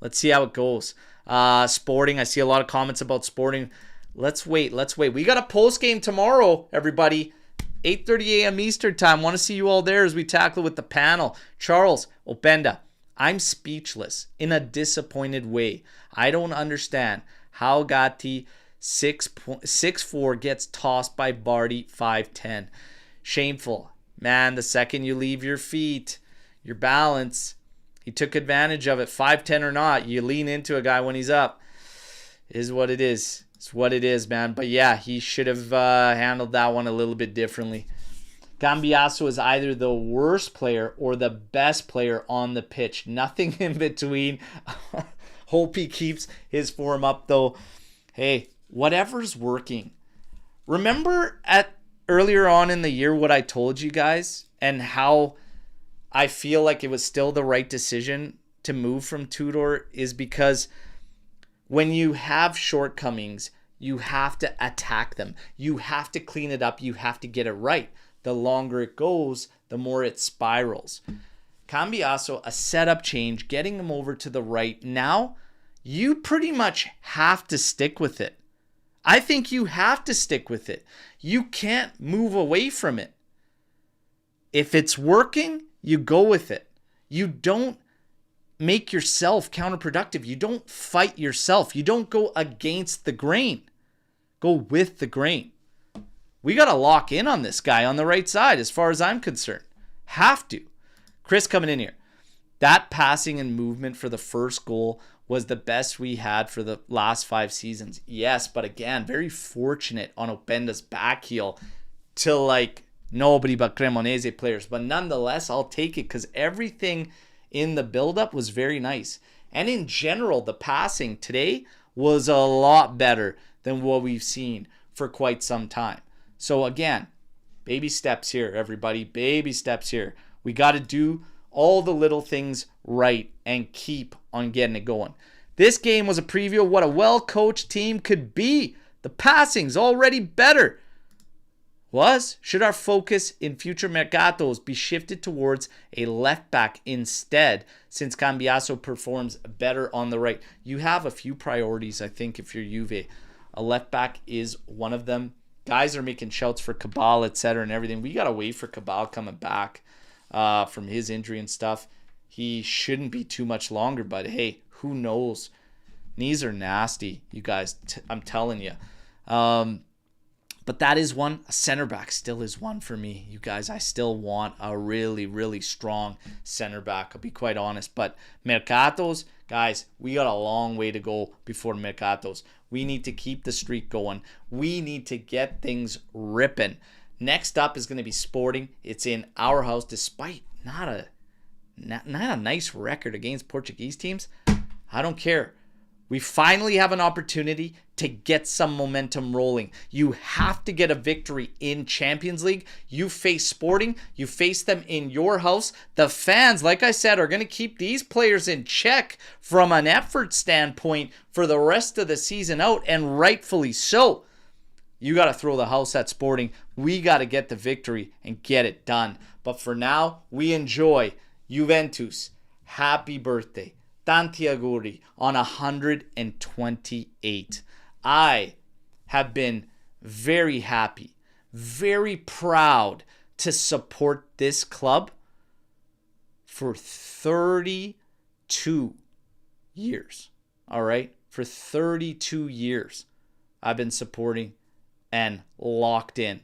Let's see how it goes. Sporting, I see a lot of comments about Sporting. Let's wait. We got a post game tomorrow, everybody. 8:30 a.m. Eastern time. Want to see you all there as we tackle with the panel. Charles Openda, I'm speechless in a disappointed way. I don't understand how Gatti 6'4" gets tossed by Barty 5'10". Shameful. Man, the second you leave your feet, your balance, he took advantage of it. 5'10" or not, you lean into a guy when he's up. It is what it is. It's what it is, man. But yeah, he should have handled that one a little bit differently. Cambiasso is either the worst player or the best player on the pitch. Nothing in between. Hope he keeps his form up, though. Hey, whatever's working. Remember earlier on in the year what I told you guys and how I feel like it was still the right decision to move from Tudor is because when you have shortcomings, you have to attack them. You have to clean it up. You have to get it right. The longer it goes, the more it spirals. Cambiasso, a setup change, getting him over to the right. Now, you pretty much have to stick with it. I think you have to stick with it. You can't move away from it. If it's working, you go with it. You don't make yourself counterproductive. You don't fight yourself. You don't go against the grain. Go with the grain. We got to lock in on this guy on the right side as far as I'm concerned. Have to. Chris coming in here. That passing and movement for the first goal was the best we had for the last 5 seasons. Yes, but again, very fortunate on Openda's back heel to like nobody but Cremonese players. But nonetheless, I'll take it because everything in the build-up was very nice. And in general, the passing today was a lot better than what we've seen for quite some time. So again, baby steps here, everybody. Baby steps here. We got to do all the little things right and keep on getting it going. This game was a preview of what a well-coached team could be. The passing's already better. Should our focus in future mercatos be shifted towards a left back instead, since Cambiasso performs better on the right? You have a few priorities, I think, if you're Juve. A left back is one of them. Guys are making shouts for Cabal, etc. and everything. We got to wait for Cabal coming back from his injury and stuff. He shouldn't be too much longer, but hey, who knows? Knees are nasty, you guys. I'm telling you. But that is one. A center back still is one for me. You guys, I still want a really, really strong center back. I'll be quite honest. But Mercatos, guys, we got a long way to go before Mercatos. We need to keep the streak going. We need to get things ripping. Next up is going to be Sporting. It's in our house, despite not a nice record against Portuguese teams. I don't care. We finally have an opportunity to get some momentum rolling. You have to get a victory in Champions League. You face Sporting. You face them in your house. The fans, like I said, are going to keep these players in check from an effort standpoint for the rest of the season out, and rightfully so. You got to throw the house at Sporting. We got to get the victory and get it done. But for now, we enjoy Juventus. Happy birthday. Tanti auguri on 128. I have been very happy, very proud to support this club for 32 years. All right? For 32 years, I've been supporting and locked in.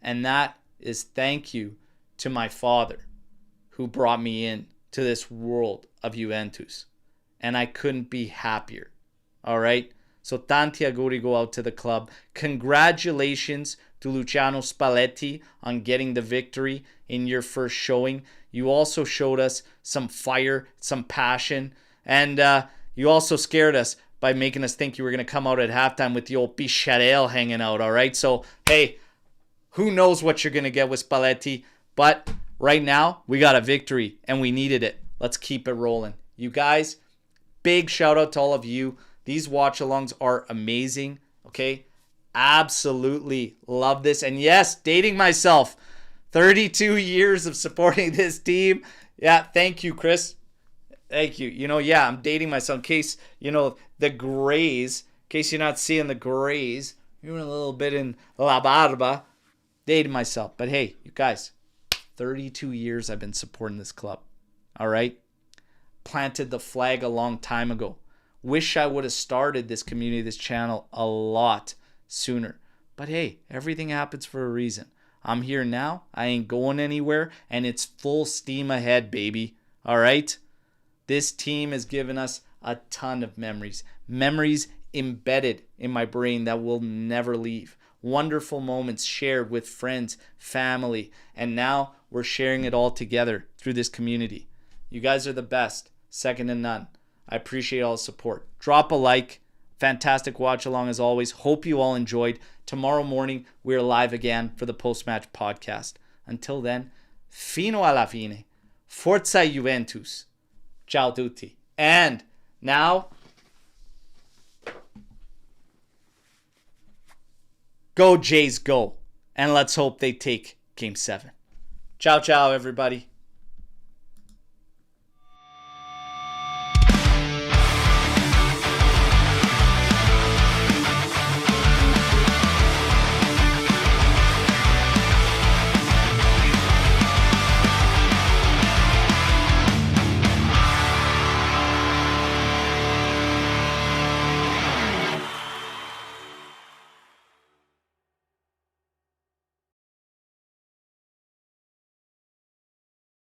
And that is thank you to my father who brought me in to this world of Juventus. And I couldn't be happier. All right? So tanti auguri go out to the club. Congratulations to Luciano Spalletti on getting the victory in your first showing. You also showed us some fire, some passion. And you also scared us by making us think you were going to come out at halftime with the old Bicharel hanging out. All right? So, hey, who knows what you're going to get with Spalletti. But right now, we got a victory and we needed it. Let's keep it rolling. You guys, Big shout out to all of you. These watch-alongs are amazing, okay? Absolutely love this. And yes, dating myself. 32 years of supporting this team. Yeah, thank you, Chris. Thank you. Yeah, I'm dating myself. In case, the grays, in case you're not seeing the grays, you're a little bit in La Barba. Dating myself. But hey, you guys, 32 years I've been supporting this club. All right? Planted the flag a long time ago. Wish I would have started this community, this channel a lot sooner. But hey, everything happens for a reason. I'm here now. I ain't going anywhere. And it's full steam ahead, baby. All right? This team has given us a ton of memories. Memories embedded in my brain that will never leave. Wonderful moments shared with friends, family. And now we're sharing it all together through this community. You guys are the best. Second to none. I appreciate all the support. Drop a like. Fantastic watch along as always. Hope you all enjoyed. Tomorrow morning, we're live again for the post-match podcast. Until then, fino alla fine. Forza Juventus. Ciao tutti. And now, go Jays go. And let's hope they take Game 7. Ciao, ciao, everybody.